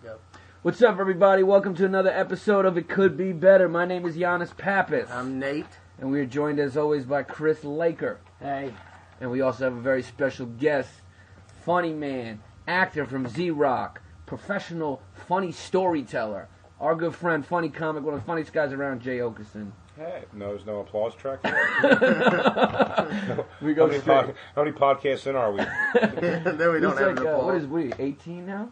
Yep. What's up, everybody? Welcome to another episode of It Could Be Better. My name is Yannis Pappas. I'm Nate. And we are joined, as always, by Chris Laker. Hey. And we also have a very special guest, funny man, actor from Z-Rock, professional funny storyteller, our good friend, funny comic, one of the funniest guys around, Jay Oakerson. Hey, no, there's no applause track here. We go how many podcasts in are we? Then we don't have an applause. what is we, 18 now?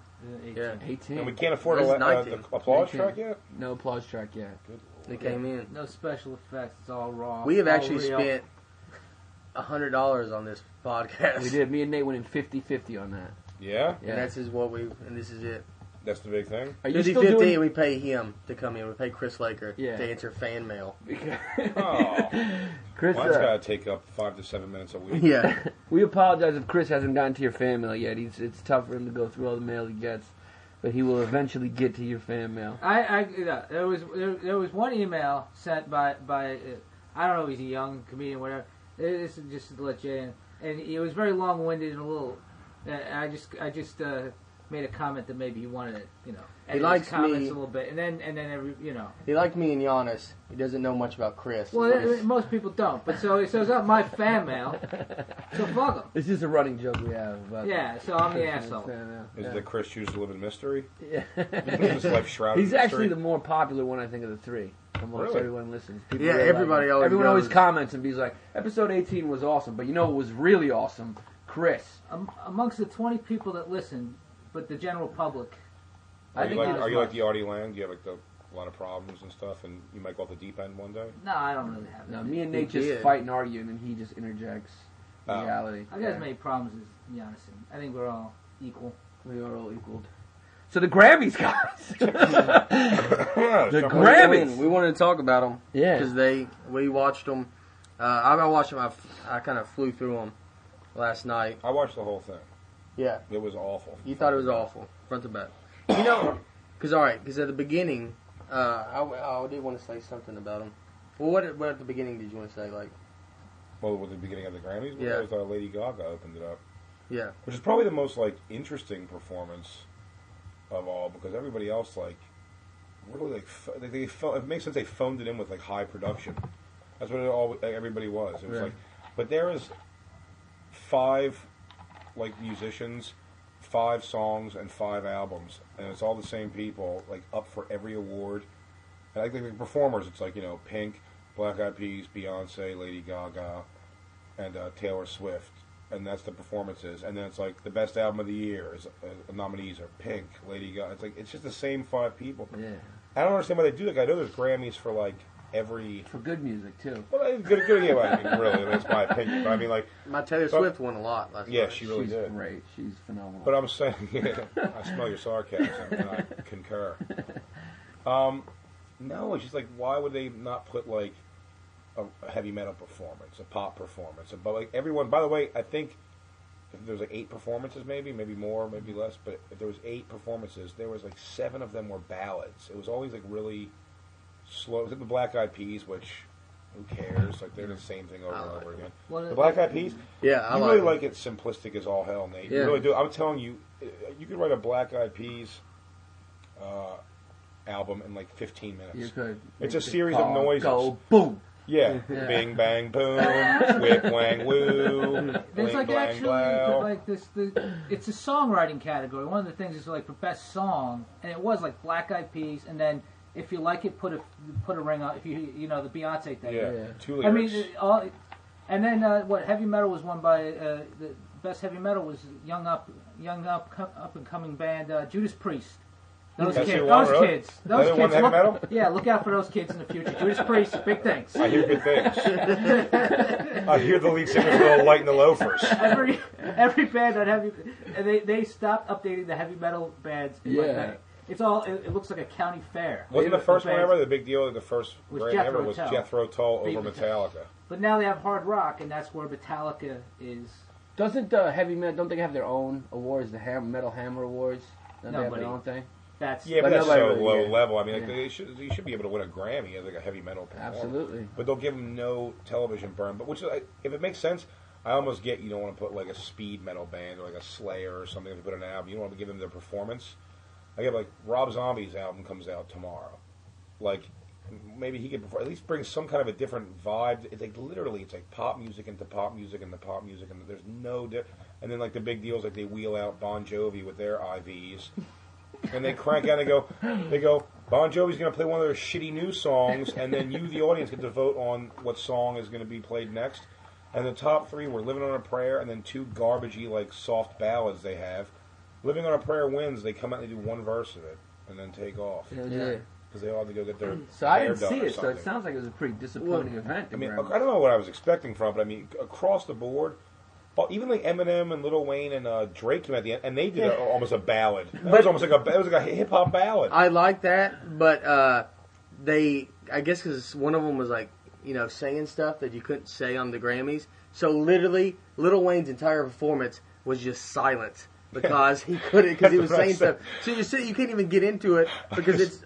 Yeah. 18. And we can't afford the applause 19. track yet? No applause track yet. They came in. No special effects. It's all raw. We have all actually real. spent $100 on this podcast. We did. Me and Nate went in 50-50 on that. Yeah? And this is it. That's the big thing? Are you still 50-50, doing... and we pay him to come in. We pay Chris Laker Yeah. to answer fan mail. Oh. Chris, Mine's got to take up 5 to 7 minutes a week. Yeah. we apologize if Chris hasn't gotten to your fan mail yet. It's tough for him to go through all the mail he gets, but he will eventually get to your fan mail. There was one email sent by I don't know if he's a young comedian or whatever. This is just to let Jay in, and it was very long-winded and a little. I just made a comment that maybe he wanted it, He likes comments me a little bit, and then He liked me and Yannis. He doesn't know much about Chris. Well, most people don't, but so it's not my fan mail, so fuck him. It's just a running joke we have about. Yeah, so I'm the asshole. Is the Chris choose to live in mystery? Yeah. His life shrouded He's in actually mystery? the more popular one, I think, of the three. Amongst Really? everyone listens. People Yeah, really everybody like it. always Everyone always goes- comments and be like, episode 18 was awesome, but you know what was really awesome? Chris. Amongst the 20 people that listen, but the general public. Are you like not the Artie Lang? Do you have a lot of problems and stuff, and you might go off the deep end one day? No, I don't really have that. No, me and Nate just did. fight and argue, and then he just interjects Oh. reality. I got as many problems as Giannis. I think we're all equal. We are all equaled. So the Grammys, guys. the The Grammys. We wanted to talk about them. Yeah. Because we watched them. I watched them. I kind of flew through them last night. I watched the whole thing. Yeah. It was awful. You thought it was awful, front to back. Because at the beginning, I did want to say something about them. Well, what at the beginning did you want to say? Like, Well, with the beginning of the Grammys, Yeah. I thought Lady Gaga opened it up. yeah, Which is probably the most, interesting performance of all, because everybody else, really, it makes sense they phoned it in with, high production. That's what everybody was. It was Right. but there is 5, musicians, 5 songs, and 5 albums, and it's all the same people, up for every award. And I think the performers, it's Pink, Black Eyed Peas, Beyonce, Lady Gaga, and Taylor Swift. And that's the performances. And then it's the best album of the year is nominees are Pink, Lady Gaga. It's just the same 5 people. Yeah. I don't understand why they do that. I know there's Grammys for every. For good music, too. Well, good. Yeah, really, that's my opinion. But I mean, my Taylor Swift won a lot last yeah, night. she really She's did. great. She's phenomenal. But I'm saying, I smell your sarcasm, and I concur. No, it's just why would they not put a heavy metal performance, a pop performance, but everyone. By the way, I think if there was 8 performances, maybe more, maybe less, but if there was 8 performances, there was 7 of them were ballads. It was always really slow. It was the Black Eyed Peas, which who cares? They're the same thing over and over again. Well, The Black Eyed Peas. Yeah, I You like really it. like it simplistic as all hell, Nate. Yeah. You really do. I'm telling you, you could write a Black Eyed Peas album in 15 minutes. You could. It's a series of noises. Go boom. Yeah. Bing, bang, boom, whip, wang, woo, There's bling, blang, actually blow. it's a songwriting category. One of the things is for best song, and it was Black Eyed Peas, and then if you like it, put a ring on. If you the Beyonce thing. Yeah. Yeah. 2 I lyrics. mean, and then heavy metal was won by the best heavy metal was young up and coming band Judas Priest. Those That's kids, who won, those really? kids, They those won kids. heavy metal? Yeah, look out for those kids in the future. Judas Priest, big things. I hear good things. I hear the lead singer's a little light in the loafers. Every band on heavy, and they stopped updating the heavy metal bands. Yeah. It's all. It looks like a county fair. Wasn't the first one bands. ever, the big deal, the first Was Grammy Jethro ever was Tull. Jethro Tull Beat over Metallica. Metallica. But now they have hard rock, and that's where Metallica is. Doesn't heavy metal? Don't they have their own awards? The Metal Hammer Awards. Don't they have their Nobody. own thing? That's Yeah, but But that's so nobody really- low yeah. level. I mean, Yeah. you should be able to win a Grammy as a heavy metal performer. Absolutely. But they'll give them no television burn. But if it makes sense, I almost get you don't want to put a speed metal band or a Slayer or something if you put an album. You don't want to give them their performance. I get like Rob Zombie's album comes out tomorrow. Like maybe he could at least bring some kind of a different vibe. It's like literally, it's like pop music into pop music into pop music, and there's no. And then like the big deals, like they wheel out Bon Jovi with their IVs, and they crank out. They go. Bon Jovi's going to play one of their shitty new songs, and then you, the audience, get to vote on what song is going to be played next. And the top three were Living on a Prayer, and then two garbagey, like, soft ballads they have. Living on a Prayer wins. They come out and they do one verse of it, and then take off. Yeah. Because they all have to go get their So I hair didn't done see or it, so something. it sounds like it was a pretty disappointing event. I mean, I don't know what I was expecting from it, but I mean, across the board, even like Eminem and Lil Wayne and Drake came at the end, and they did almost a ballad. It was almost like a hip hop ballad. I like that, but I guess because one of them was like, saying stuff that you couldn't say on the Grammys. So literally, Lil Wayne's entire performance was just silent because he couldn't, because he was saying stuff. So you can't even get into it because it's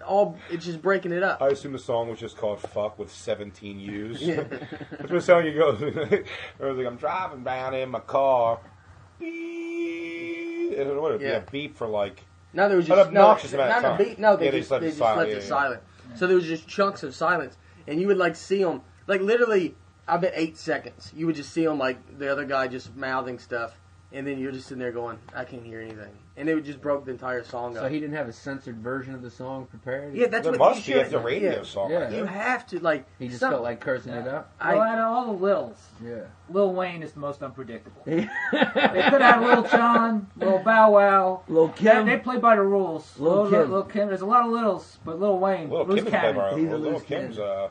just breaking it up. I assume the song was just called "Fuck" with 17 U's. Yeah. That's what the song goes. It was like, I'm driving down in my car. Beep. And what would it be? A beep for like. No, there was an just obnoxious amount of not time. a beat. No, they just left it silent. So there was just chunks of silence, and you would like see them, like literally, I bet 8 seconds. You would just see them like the other guy just mouthing stuff, and then you're just sitting there going, I can't hear anything, and it just broke the entire song up. So he didn't have a censored version of the song prepared? Yeah, that's there what must you be. should. It's a radio song. Yeah. Right You there. have to like. He just felt like cursing it up? Well, out of all the Lils, Yeah. Lil Wayne is the most unpredictable. They could have Lil Jon, Lil Bow Wow. Lil Kim. They play by the rules. Lil Kim. Lil Kim. There's a lot of Lils, but Lil Wayne, Lil loose Kim is cannon. He's a Lil loose Kim's. cannon.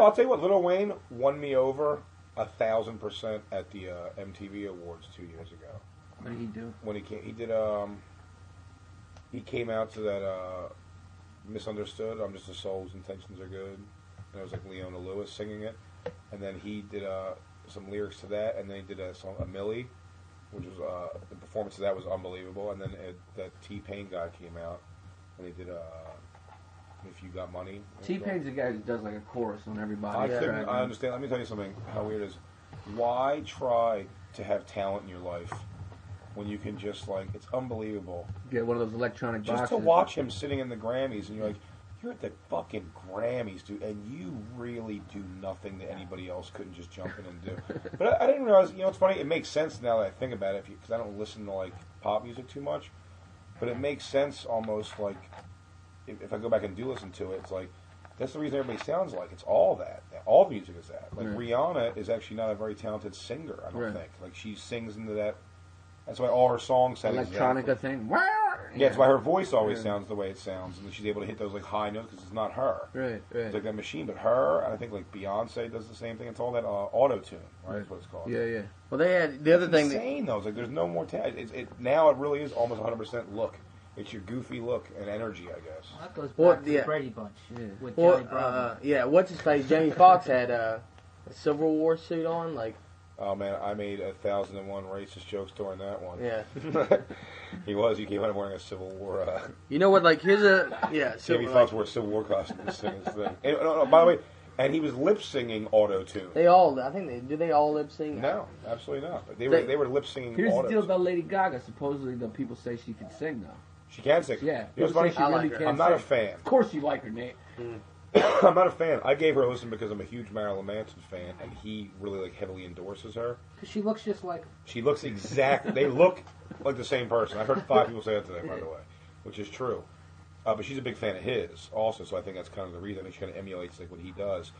I'll tell you what, Lil Wayne won me over 1,000% at the MTV Awards 2 years ago. What did he do? When he came, he came out to that Misunderstood. I'm just a soul whose intentions are good. And it was like Leona Lewis singing it, and then he did some lyrics to that, and then he did a song, A Millie, which was the performance of that was unbelievable. And then that T-Pain guy came out, and he did If You Got Money. T-Pain's the guy who does like a chorus on everybody. I understand. Let me tell you something. How weird it is. Why try to have talent in your life when you can just it's unbelievable. Get one of those electronic Just boxes. to watch him sitting in the Grammys, and you're like, you're at the fucking Grammys, dude, and you really do nothing that anybody else couldn't just jump in and do. But I didn't realize, it's funny, it makes sense now that I think about it, because I don't listen to, pop music too much, but it makes sense almost, if I go back and do listen to it, it's that's the reason everybody sounds like. It's all that. All the music is that. Rihanna is actually not a very talented singer, I don't think. She sings into that. That's why all her songs sound electronica thing. Yeah, that's why her voice always sounds the way it sounds, and she's able to hit those high notes because it's not her. Right. It's like that machine, but her, and I think Beyonce does the same thing. It's all that auto tune, right? That's what it's called. Yeah. Well, they had the other thing. Insane though. It's there's no more talent. Now it really is almost 100% look. It's your goofy look and energy, I guess. Well, that goes back to the Brady Bunch with Johnny Bravo. What's his face? Jamie Foxx had a Civil War suit on, Oh man, I made 1,001 racist jokes during that one. Yeah. He came out wearing a Civil War. You know what? Here's Jamie Foxx wore a Civil War costume to sing his thing. And, by the way, and he was lip singing auto tune. They all, I think do they all lip sing? No, absolutely not. But they were lip singing. Here's the deal about Lady Gaga. Supposedly, though, people say she can sing though. She can sing. Yeah. You know what's funny? I like her. I'm not a fan. Of course, you like her, Nate. I'm not a fan. I gave her a listen because I'm a huge Marilyn Manson fan, and he really heavily endorses her. Because she looks just like. She looks exactly. They look like the same person. I've heard 5 people say that today, by the way, which is true. But she's a big fan of his also, so I think that's kind of the reason. I think she kind of emulates what he does,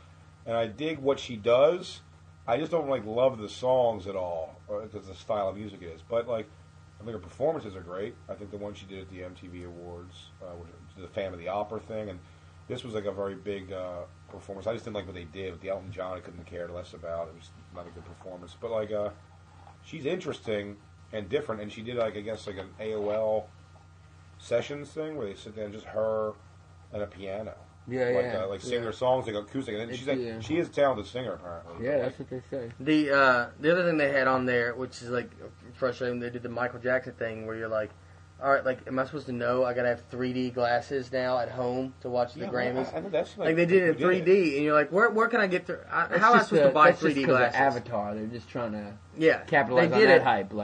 and I dig what she does. I just don't love the songs at all because the style of music is. But I think her performances are great. I think the one she did at the MTV Awards, the Phantom of the Opera thing, and this was a very big performance. I just didn't like what they did with the Elton John. I couldn't care less about. It was not a good performance. But she's interesting and different. And she did I guess an AOL sessions thing where they sit down just her and a piano. Sing her songs acoustic. And then she is a talented singer apparently. Yeah, that's what they say. The other thing they had on there, which is frustrating, they did the Michael Jackson thing where you're like, all right, am I supposed to know I gotta have 3D glasses now at home to watch the Grammys? I think that's they did it in 3D, and you're like, where can I get through? How am I supposed to buy 3D glasses? Avatar, they're just trying to capitalize on that hype.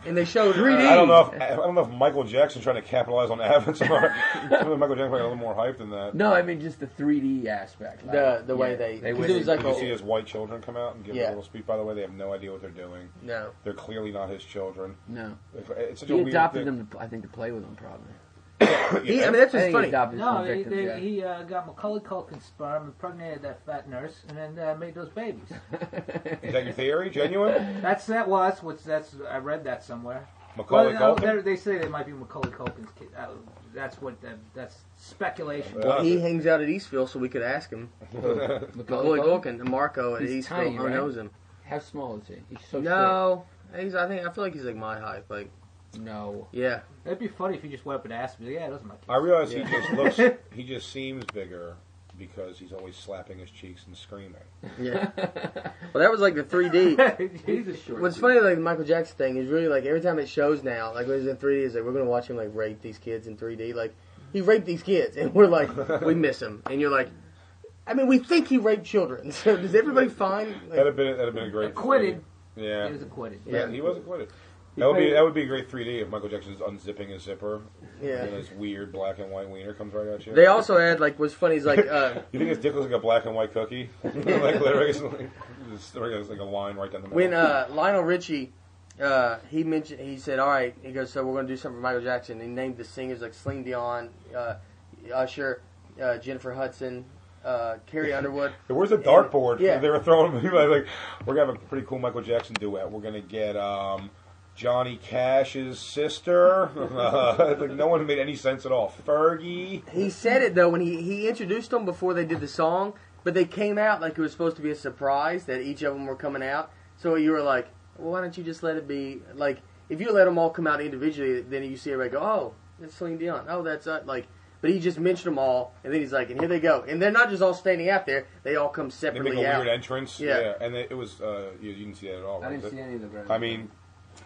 And they showed 3D. I don't know if Michael Jackson's trying to capitalize on Avatar. Michael Jackson probably a little more hype than that. No, I mean just the 3D aspect. the way they They because it was like Did you see his white children come out and give a little speech? By the way, they have no idea what they're doing. no. They're clearly not his children. No. It's such He a weird adopted thing. them, I think, to play with them, probably. I mean that's I what's think he funny. adopted No, some victims, yeah. he got Macaulay Culkin's sperm, impregnated that fat nurse, and then made those babies. Is that your theory? Genuine? I read that somewhere. Macaulay Well, Culkin? they say they might be Macaulay Culkin's kid. That's speculation. Well, he hangs out at Eastville, so we could ask him. Macaulay Culkin, and Marco at He's Eastville, tiny, who right? knows him? How small is he? He's so No, I feel like he's like my height. Like, short. No. yeah, It'd be funny if you just went up and asked me. Yeah, those are my kids. I realize he just seems bigger because he's always slapping his cheeks and screaming. yeah. Well, that was like the 3D. He's a short What's dude. funny, like the Michael Jackson thing, is really like every time it shows now, like when it's in 3D, it's like we're gonna watch him like rape these kids in 3D. Like he raped these kids, and we're like, we miss him, and you're like, I mean, we think he raped children. So does everybody find? Like, That'd have been a great Acquitted. 3D. Yeah. He was acquitted. Yeah, he was acquitted. That would be a great 3D if Michael Jackson's unzipping his zipper. Yeah. And his weird black and white wiener comes right at you. They also had like what's funny is like You think his dick looks like a black and white cookie? Like literally, it's like a line right down the middle. when Lionel Richie, he said, all right, he goes, so we're gonna do something for Michael Jackson. And he named the singers like Celine Dion, Usher, Jennifer Hudson, Carrie Underwood. Where's the dartboard? Yeah. They were throwing like, we're gonna have a pretty cool Michael Jackson duet. We're gonna get Johnny Cash's sister. Like no one made any sense at all. Fergie. He said it though when he introduced them before they did the song, but they came out like it was supposed to be a surprise that each of them were coming out. So you were like, well, why don't you just let it be like if you let them all come out individually, then you see everybody go, oh, that's Celine Dion. Oh, that's like. But he just mentioned them all, and then he's like, and here they go. And they're not just all standing out there; they all come They separately make a out. weird entrance. Yeah. And it was you didn't see that at all. I was didn't it? see any of the graphics. I mean,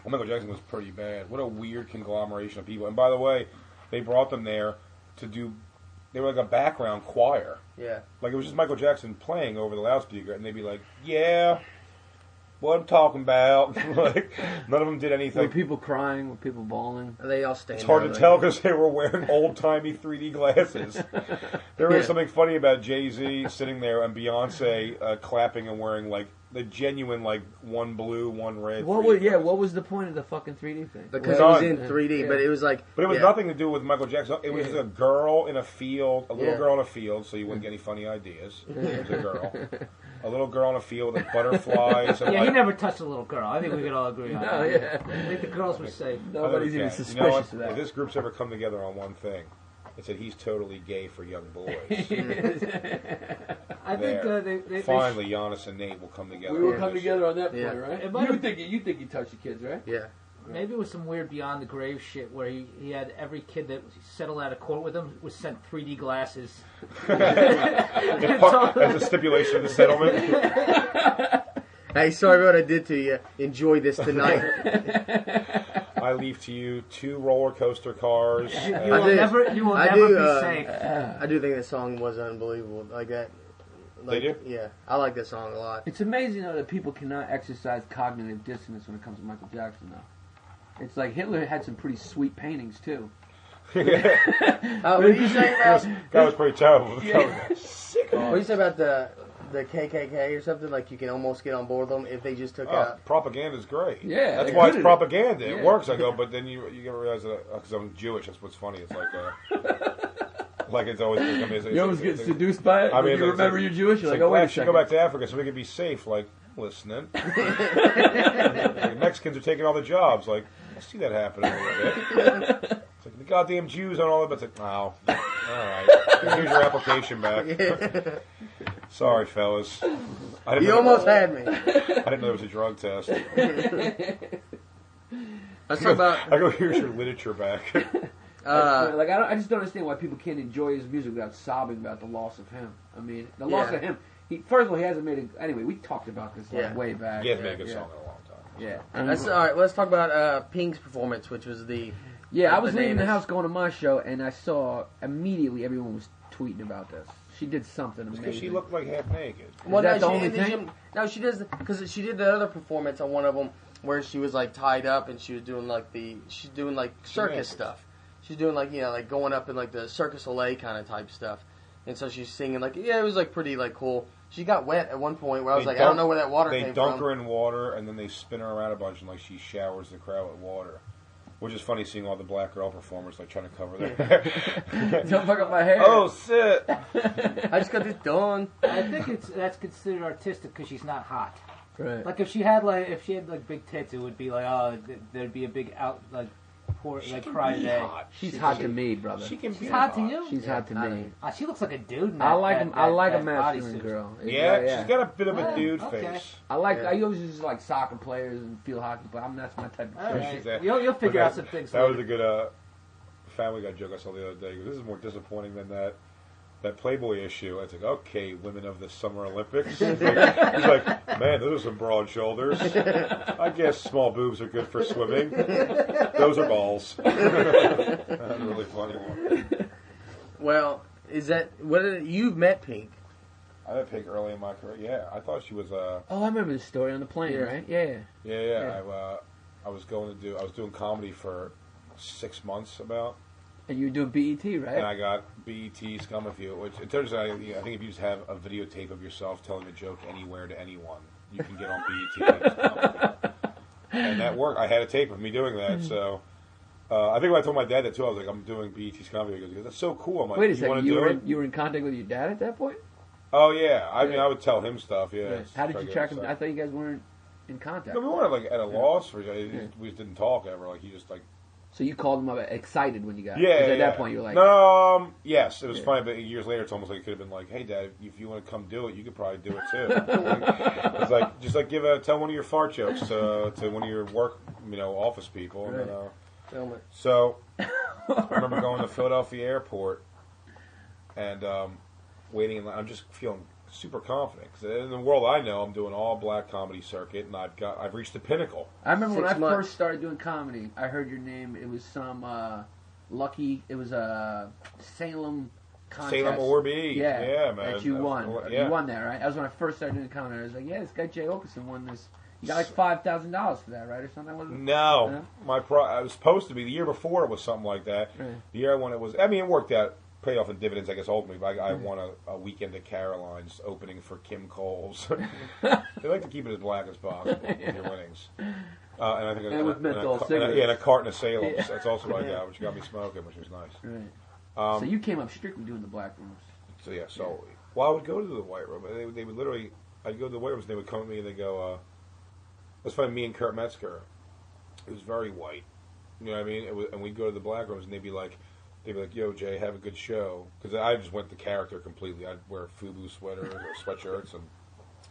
Michael Jackson was pretty bad. What a weird conglomeration of people. And by the way, they brought them there to do. They were like a background choir. Yeah. Like it was just Michael Jackson playing over the loudspeaker, and they'd be like, "Yeah, what I'm talking about." Like none of them did Were anything. people crying? Were people bawling? And they all stand. It's hard there, to like- tell because they were wearing old timey 3D glasses. There was Yeah. something funny about Jay-Z sitting there and Beyonce clapping and wearing like the genuine like one blue, one red. What 3D was glasses. what was the point of the fucking 3D thing? Because Well, it was in 3D, yeah. but it was like. But it was yeah. nothing to do with Michael Jackson. It was Yeah. just a girl in a field, a little Yeah. girl in a field, so you wouldn't get any funny ideas. It was a girl. A little girl in a field with like, butterflies. And, Yeah, he like, never touched a little girl. I think we could all agree on No, that. yeah. I think the girls were safe. Nobody's even okay, suspicious you know what? of that. If this group's ever come together on one thing, it's that he's totally gay for young boys. I think There. they Finally, Yannis and Nate will come together. We will on come this. together on that point, Yeah. right? It might have- You think you touch the kids, right? Yeah. maybe it was some weird beyond the grave shit where he had every kid that settled out of court with him was sent 3D glasses. As a stipulation of the settlement. Hey, sorry what I did to you. Enjoy this tonight. I leave to you 2 roller coaster cars. You and- will do- never I be do, safe. I do think that song was unbelievable. Like that. Like, They do? Yeah, I like that song a lot. It's amazing though that people cannot exercise cognitive dissonance when it comes to Michael Jackson though. It's like Hitler had some pretty sweet paintings too. What do you say about? That was pretty terrible. What do you say about the KKK or something? Like you can almost get on board with them if they just took out. Propaganda's great. Yeah, that's they're why good it's at it. propaganda. It Yeah. works. I go, but then you gotta realize that because I'm Jewish. That's what's funny. It's like it's always. I mean, You always get seduced by it. I mean, when you it's remember like- you're Jewish. You're It's like, oh wait a I should second. go back to Africa so we can be safe. Like listening. The Mexicans are taking all the jobs. Like I see that happening a little bit. It's like the goddamn Jews on all of it. It's like, oh, all right. Here's your application back. Sorry, fellas. I didn't You know- almost had me. I didn't know there was a drug test. Let's talk about. I go, here's your literature back. Like I just don't understand why people can't enjoy his music without sobbing about the loss of him. I mean, the loss Yeah. of him. First of all, he hasn't made a. Anyway, we talked about this like Yeah. way back. He hasn't made a good yeah. song in a long time. Yeah. That's all right. Let's talk about Pink's performance, which was the. Yeah, I was leaving the bananas. house going to my show, and I saw immediately everyone was tweeting about this. She did something amazing. Because she looked like half naked. Well, that no, the only and then thing? no, she does because she did the other performance on one of them where she was like tied up and she was doing like circus stuff. She's doing like like going up in like the Circus Soleil kind of type stuff, and so she's singing like it was like pretty like cool. She got wet at one point where I was like, I don't know where that water came from. They dunk her in water and then they spin her around a bunch and like she showers the crowd with water. Which is funny seeing all the black girl performers like trying to cover their hair. Don't fuck up my hair. Oh shit! I just got this done. I think that's considered artistic because she's not hot. Right. Like if she had big tits, it would be like there'd be a big cry today. She's hot to me, brother. She can be She's hot to you. She's hot to me. She looks like a dude. In I like a that masculine bodysuit. girl. Yeah, she's got a bit of a dude face. I always just like soccer players and field hockey players. That's my type of shit. Right. You'll figure out some things. That later. was a good Family Guy joke I saw the other day. This is more disappointing than that Playboy issue. It's like, okay, women of the Summer Olympics. He's like, man, those are some broad shoulders. I guess small boobs are good for swimming. Those are balls. That's a really funny one. Well, you've met Pink? I met Pink early in my career. Yeah, I thought she was Oh, I remember the story on the plane, right? Yeah. Yeah. I was doing comedy for 6 months about. And you were doing BET, right? And I got BET Scum of You, which it turns out, I think if you just have a videotape of yourself telling a joke anywhere to anyone, you can get on BET Scum of You. And that worked. I had a tape of me doing that, so I think when I told my dad that too, I was like, I'm doing BET Scum of You. He goes, that's so cool. I'm like, wait a second, you were in contact with your dad at that point? Oh, yeah. I mean, I would tell him stuff, yeah. Right. How did you track him? I thought you guys weren't in contact. No, we weren't like at a loss. We just didn't talk ever. Like, he just like... So you called him up excited when you got yeah, at that point you were like... No, yes. It was funny, but years later it's almost like it could have been like, hey, Dad, if you want to come do it, you could probably do it too. It's like, just like tell one of your fart jokes to one of your work, office people. Right. And then, Film it. so, I remember going to Philadelphia airport and waiting in line. I'm just feeling super confident because in the world I know, I'm doing all black comedy circuit, and I've reached the pinnacle. I remember when 6 I months. first started doing comedy, I heard your name. It was some lucky. It was a Salem contest. Salem Orby, yeah, man. That you won. Yeah. You won that, right? That was when I first started doing comedy. I was like, yeah, this guy Jay Oakerson won this. You got like $5,000 for that, right, or something? Wasn't it? No, I was supposed to be the year before. It was something like that. Right. The year I won it was. I mean, it worked out. Paid off in dividends, I guess, ultimately. But I won a weekend at Caroline's opening for Kim Coles. They like to keep it as black as possible with your winnings. And I think with menthol cigarettes. and a carton of Salem's. Yeah. That's also what I got, which got me smoking, which was nice. Right. So you came up strictly doing the black rooms. So yeah, well, I would go to the white room. They would literally, I'd go to the white rooms, and they would come at me and they go, let's find me and Kurt Metzger. It was very white. You know what I mean? And we'd go to the black rooms, and they'd be like, yo, Jay, have a good show. Because I just went the character completely. I'd wear FUBU sweaters or sweatshirts and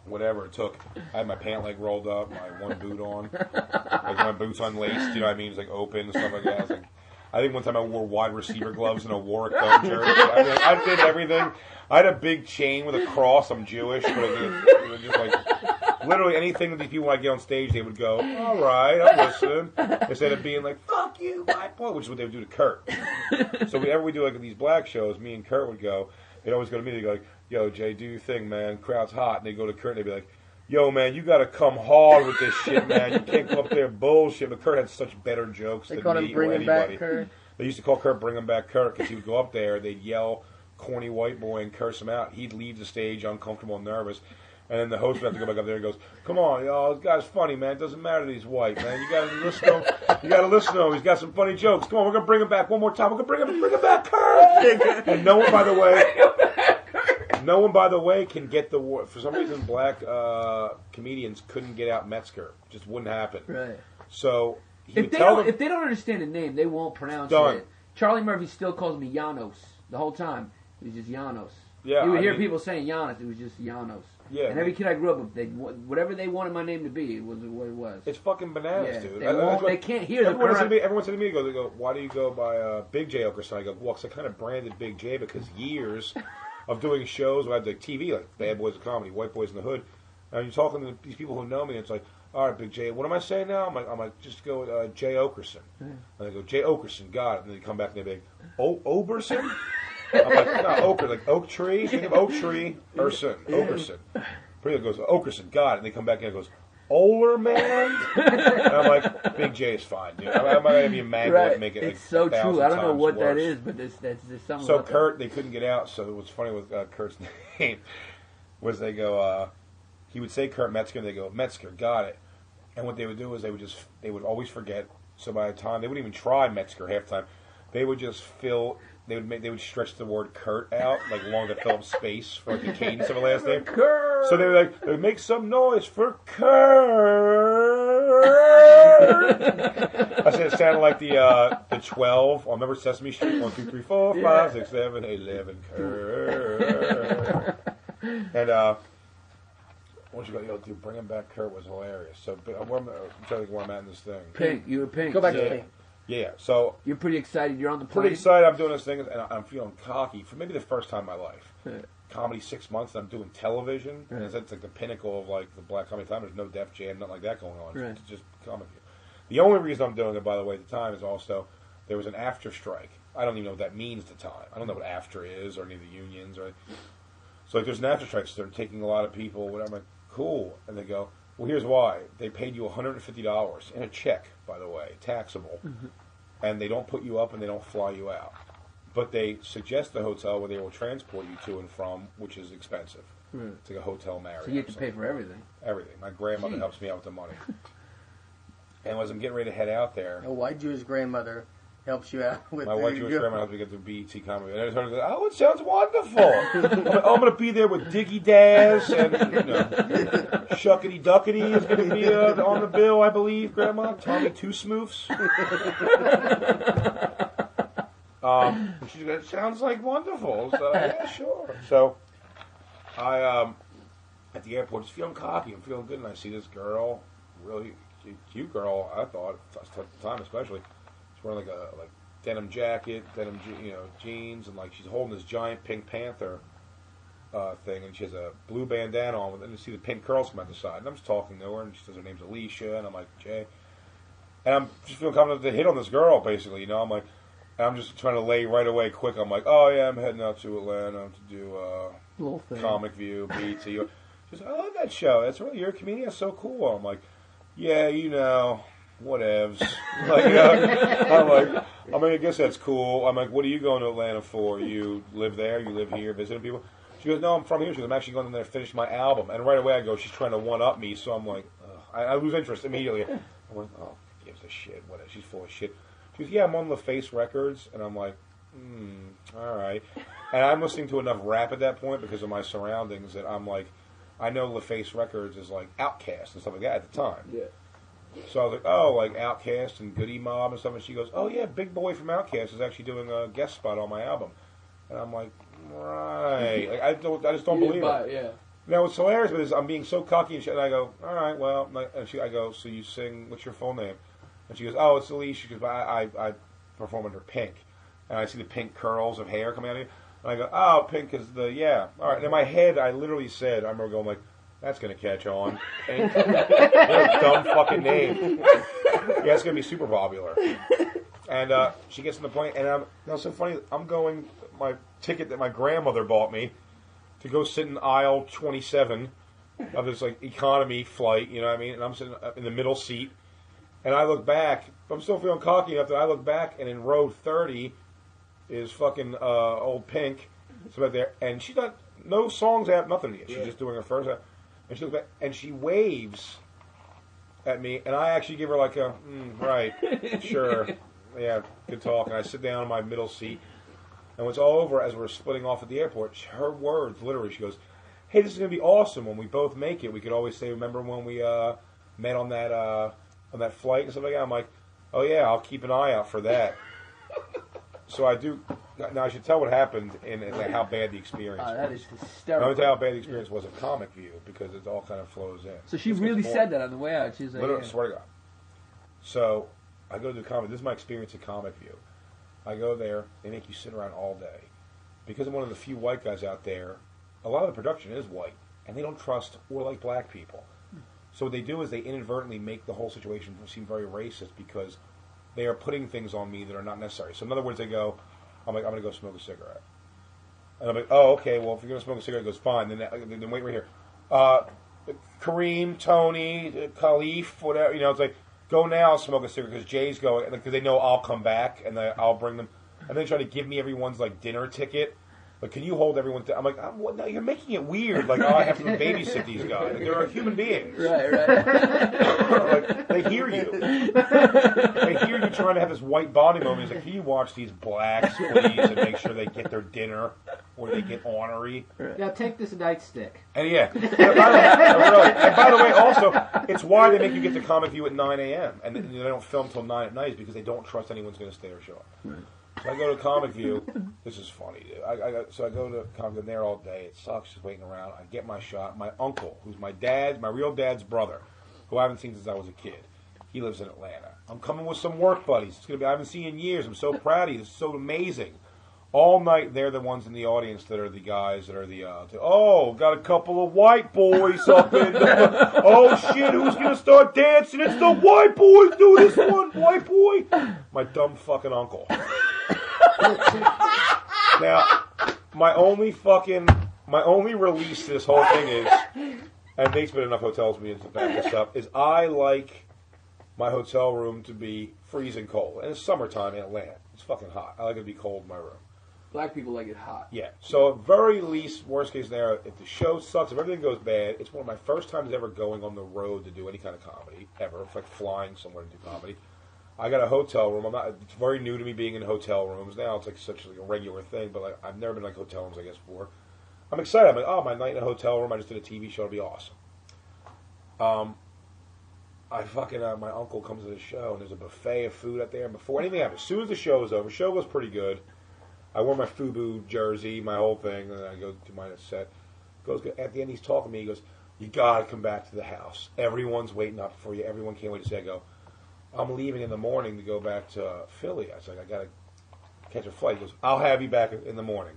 whatever it took. I had my pant leg rolled up, my one boot on, like my boots unlaced, you know what I mean? It's like open and stuff like that. I think one time I wore wide receiver gloves and a Warwick Dove jersey. I did everything. I had a big chain with a cross. I'm Jewish, but it was just like... Literally anything that these people I get on stage, they would go, all right, I'm listening. Instead of being like, fuck you, black boy, which is what they would do to Kurt. So whenever we do like these black shows, me and Kurt would go, they'd always go to me, they'd go like, yo, Jay, do your thing, man. Crowd's hot. And they'd go to Kurt and they'd be like, yo, man, you got to come hard with this shit, man. You can't come up there bullshit. But Kurt had such better jokes than me or anybody. They used to call Kurt Bring Him Back Kurt because he would go up there, they'd yell corny white boy and curse him out. He'd leave the stage uncomfortable and nervous. And then the host would have to go back up there and goes, come on, y'all, this guy's funny, man. It doesn't matter that he's white, man. You got to listen to him. You got to listen to him. He's got some funny jokes. Come on, we're going to bring him back one more time. We're going to bring him back, Kurt. And no one, by the way, can get the word. For some reason, black comedians couldn't get out Metzger. Just wouldn't happen. Right. So if they don't understand a name, they won't pronounce it. Charlie Murphy still calls me Janos the whole time. It was just Janos. Yeah, you would hear people saying Yannis. It was just Janos. Yeah, and every kid I grew up with, whatever they wanted my name to be, was what it was. It's fucking bananas, dude. They can't hear the correct. Everyone said to me, they go, why do you go by Big J Oakerson? I go, well, because I kind of branded Big J because years of doing shows where I had like TV, like Bad Boys of Comedy, White Boys in the Hood, and you're talking to these people who know me, and it's like, all right, Big J, what am I saying now? I'm like, just go with J Oakerson. And they go, J Oakerson, got it. And then they come back and they go, Oberson? I'm like, no, Oaker, like oak tree. Think of oak tree, Oakerson. Pretty goes, Oakerson, got it. And they come back in and goes, older man. And I'm like, Big J is fine, dude. I'm not gonna be a mango and make it. It's like so 1,000 true. I don't know times what worse. that is, but there's something. So about Kurt, they couldn't get out. So what's funny with Kurt's name was they go, he would say Kurt Metzger, and they go Metzger, got it. And what they would do is they would always forget. So by the time they wouldn't even try Metzger half the time, they would just fill. They would stretch the word Kurt out like long to fill up space for like the cadence of a last name. Kurt. So they were like, they make some noise for Kurt. I said it sounded like the 12 on remember Sesame Street 1, 2, 3, 4, 5, 6, 7, 8, 11 Kurt. And what you got? Dude, bringing back Kurt was hilarious. So I'm trying to think where I'm at in this thing. Pink. You were Pink. Go back to Pink. Yeah. So You're pretty excited. You're on the plane. pretty excited. I'm doing this thing, and I'm feeling cocky for maybe the first time in my life. Comedy 6 months, and I'm doing television, and it's like the pinnacle of like the black comedy time. There's no Def Jam, nothing like that going on. Right. It's just comedy. The only reason I'm doing it, by the way, at the time is also there was an after strike. I don't even know what that means at the time. I don't know what after is or any of the unions or. So like, there's an after strike, so they're taking a lot of people. Whatever. I'm like, cool, and they go, well, here's why. They paid you $150 in a check, by the way, taxable, and they don't put you up and they don't fly you out. But they suggest the hotel where they will transport you to and from, which is expensive. It's like a hotel Marriott. So you have to pay for everything. Everything. My grandmother helps me out with the money. And as I'm getting ready to head out there, A white Jewish grandmother helps you out with my white Jewish your- grandma helps me get the BET comedy. And I just heard her go, oh, it sounds wonderful. I'm going to be there with Diggy Daz and, Shuckety Duckety is going to be on the bill, I believe, Grandma. Tommy Two Smoofs. She's going, it sounds like wonderful. So, yeah, sure. So, I, at the airport, just feeling cocky. I'm feeling good, and I see this girl, really cute girl, I thought, at the time especially. She's wearing like a denim jacket, denim jeans, and like she's holding this giant Pink Panther thing, and she has a blue bandana on, and you see the pink curls come out the side. And I'm just talking to her, and she says her name's Alicia, and I'm like, Jay. And I'm just feeling confident to hit on this girl, basically, I'm like, and I'm just trying to lay right away quick. I'm like, oh yeah, I'm heading out to Atlanta to do Little thing. Comic View, BET. She's like, I love that show. That's really, you're a comedian. That's so cool. I'm like, yeah, whatevs. I guess that's cool. I'm like, what are you going to Atlanta for? You live there? You live here visiting people? She goes, no, I'm from here. She goes, I'm actually going there to finish my album. And right away I go, she's trying to one-up me. So I'm like, I lose interest immediately. I'm like, oh, gives a shit. Whatever. She's full of shit. She goes, yeah, I'm on LaFace Records. And I'm like, all right. And I'm listening to enough rap at that point because of my surroundings that I'm like, I know LaFace Records is like Outkast and stuff like that at the time. Yeah. So I was like, oh, like Outkast and Goody Mob and stuff. And she goes, oh yeah, Big Boy from Outkast is actually doing a guest spot on my album. And I'm like, right. Like, I just don't believe it. Yeah. Now what's hilarious is I'm being so cocky and shit. And I go, all right, well, and I go, so you sing? What's your full name? And she goes, oh, it's Alicia. She goes, I perform under Pink, and I see the pink curls of hair coming out of you. And I go, oh, Pink is the all right. And in my head, I literally said, I remember going like, that's gonna catch on. Pink, what a dumb fucking name. Yeah, it's gonna be super popular. And she gets on the plane, and it's so funny. I'm going my ticket that my grandmother bought me to go sit in aisle 27 of this like economy flight. You know what I mean? And I'm sitting in the middle seat, and I look back. I'm still feeling cocky enough that I look back, and in row 30 is fucking old Pink. So back there, and she's not no songs out, nothing yet. She's just doing her first. And she looks back, and she waves at me, and I actually give her like a right, sure, yeah, good talk. And I sit down in my middle seat, and when it's all over, as we're splitting off at the airport, her words literally, she goes, "Hey, this is gonna be awesome when we both make it. We could always say, remember when we met on that flight and stuff like that." I'm like, "Oh yeah, I'll keep an eye out for that." So I do. Now I should tell what happened and like how bad the experience was. That is I'm hysterical. going to tell you how bad the experience was at Comic View because it all kind of flows in. So she really said that on the way out. She's like, Literally, yeah. swear to God. So I go to do Comic. This is my experience at Comic View. I go there. They make you sit around all day. Because I'm one of the few white guys out there, a lot of the production is white. And they don't trust or like black people. So what they do is they inadvertently make the whole situation seem very racist because they are putting things on me that are not necessary. So in other words, they go, I'm like, I'm going to go smoke a cigarette. And I'm like, oh, okay, well, if you're going to smoke a cigarette, it goes, fine. Then wait right here. Kareem, Tony, Khalif, whatever. It's like, go now, smoke a cigarette because Jay's going, because they know I'll come back and I'll bring them. And they try to give me everyone's like dinner ticket. Like, can you hold everyone? I'm like, no, you're making it weird. Like, I have to babysit these guys. They're human beings. Right. Like, they hear you. They hear you trying to have this white body moment. He's like, can you watch these blacks, please, and make sure they get their dinner or they get ornery? Yeah, take this nightstick. And by the way, also, it's why they make you get to Comic View at 9 a.m. And they don't film till 9 at night is because they don't trust anyone's going to stay or show up. Right. So I go to Comic View. This is funny, dude. So I go to Comic View. I'm there all day. It sucks just waiting around. I get my shot. My uncle, who's my real dad's brother, who I haven't seen since I was a kid. He lives in Atlanta. I'm coming with some work buddies. It's gonna be I haven't seen in years. I'm so proud of you. This is so amazing. All night they're the ones in the audience that are the guys that are got a couple of white boys up in oh shit, who's gonna start dancing? It's the white boys. Do this one, white boy. My dumb fucking uncle. Now, my only release to this whole thing is, and Nate's been enough hotels me to back this up, is I like my hotel room to be freezing cold. And it's summertime in Atlanta. It's fucking hot. I like it to be cold in my room. Black people like it hot. Yeah. So at very least, worst case scenario, if the show sucks, if everything goes bad, it's one of my first times ever going on the road to do any kind of comedy, ever. It's like flying somewhere to do comedy. I got a hotel room. It's very new to me being in hotel rooms. Now it's like such like a regular thing, but like I've never been in like hotel rooms, I guess, before. I'm excited. I'm like, oh, my night in a hotel room. I just did a TV show. It'll be awesome. My uncle comes to the show, and there's a buffet of food out there. And before anything happens, as soon as the show is over, show goes pretty good. I wore my FUBU jersey, my whole thing, and then I go to my set. At the end, he's talking to me. He goes, you got to come back to the house. Everyone's waiting up for you. Everyone can't wait to see. I go, I'm leaving in the morning to go back to Philly. I was like, I got to catch a flight. He goes, I'll have you back in the morning.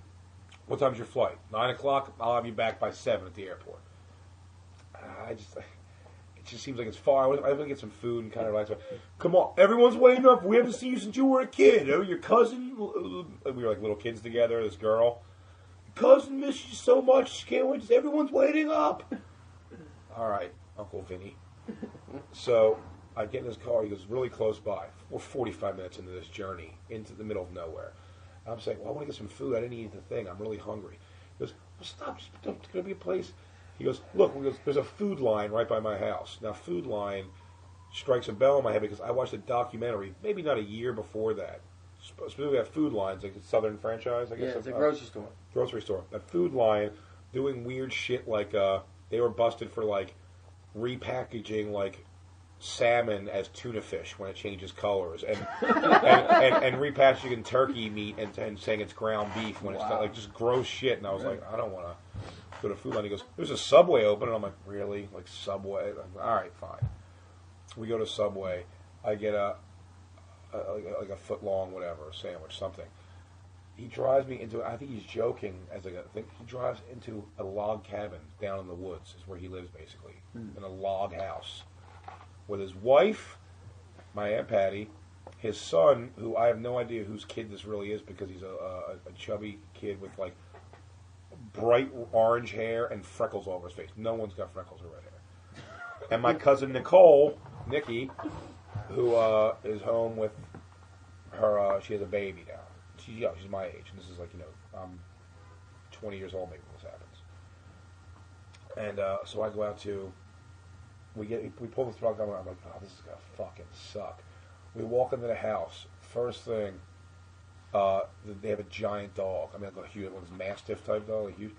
What time's your flight? 9 o'clock? I'll have you back by 7 at the airport. It just seems like it's far. I want to get some food and kind of relax. Come on, everyone's waiting up. We haven't seen you since you were a kid. Oh, your cousin, we were like little kids together, this girl. Your cousin misses you so much. She can't wait. Everyone's waiting up. All right, Uncle Vinny. So I get in his car. He goes, really close by. We're 45 minutes into this journey into the middle of nowhere. And I'm saying, well, I want to get some food. I didn't eat the thing. I'm really hungry. He goes, well, stop. There's going to be a place. He goes, look, there's a Food Line right by my house. Now, Food Line strikes a bell in my head because I watched a documentary, maybe not a year before that, specifically at Food Line's, like a Southern franchise, I guess. Yeah, it's a grocery store. Grocery store. At Food Line, doing weird shit like they were busted for like repackaging like salmon as tuna fish when it changes colors, and repackaging turkey meat and saying it's ground beef when it's not, like just gross shit. And I was like, I don't want to go to Food Line. He goes, there's a Subway open, and I'm like, really? Like Subway? I'm like, all right, fine. We go to Subway. I get like a foot long, whatever, a sandwich, something. He drives me into, I think he's joking, he drives into a log cabin down in the woods, is where he lives basically, in a log house, with his wife, my Aunt Patty, his son, who I have no idea whose kid this really is because he's a chubby kid with like bright orange hair and freckles all over his face. No one's got freckles or red hair. And my cousin Nikki, who is home with her, she has a baby now. She's young, she's my age, and this is like, I'm 20 years old maybe when this happens. And so I go out to, we pull the throttle down, and I'm like, oh, this is going to fucking suck. We walk into the house, first thing, they have a giant dog. I mean, like a huge, one of those Mastiff type dog, like huge.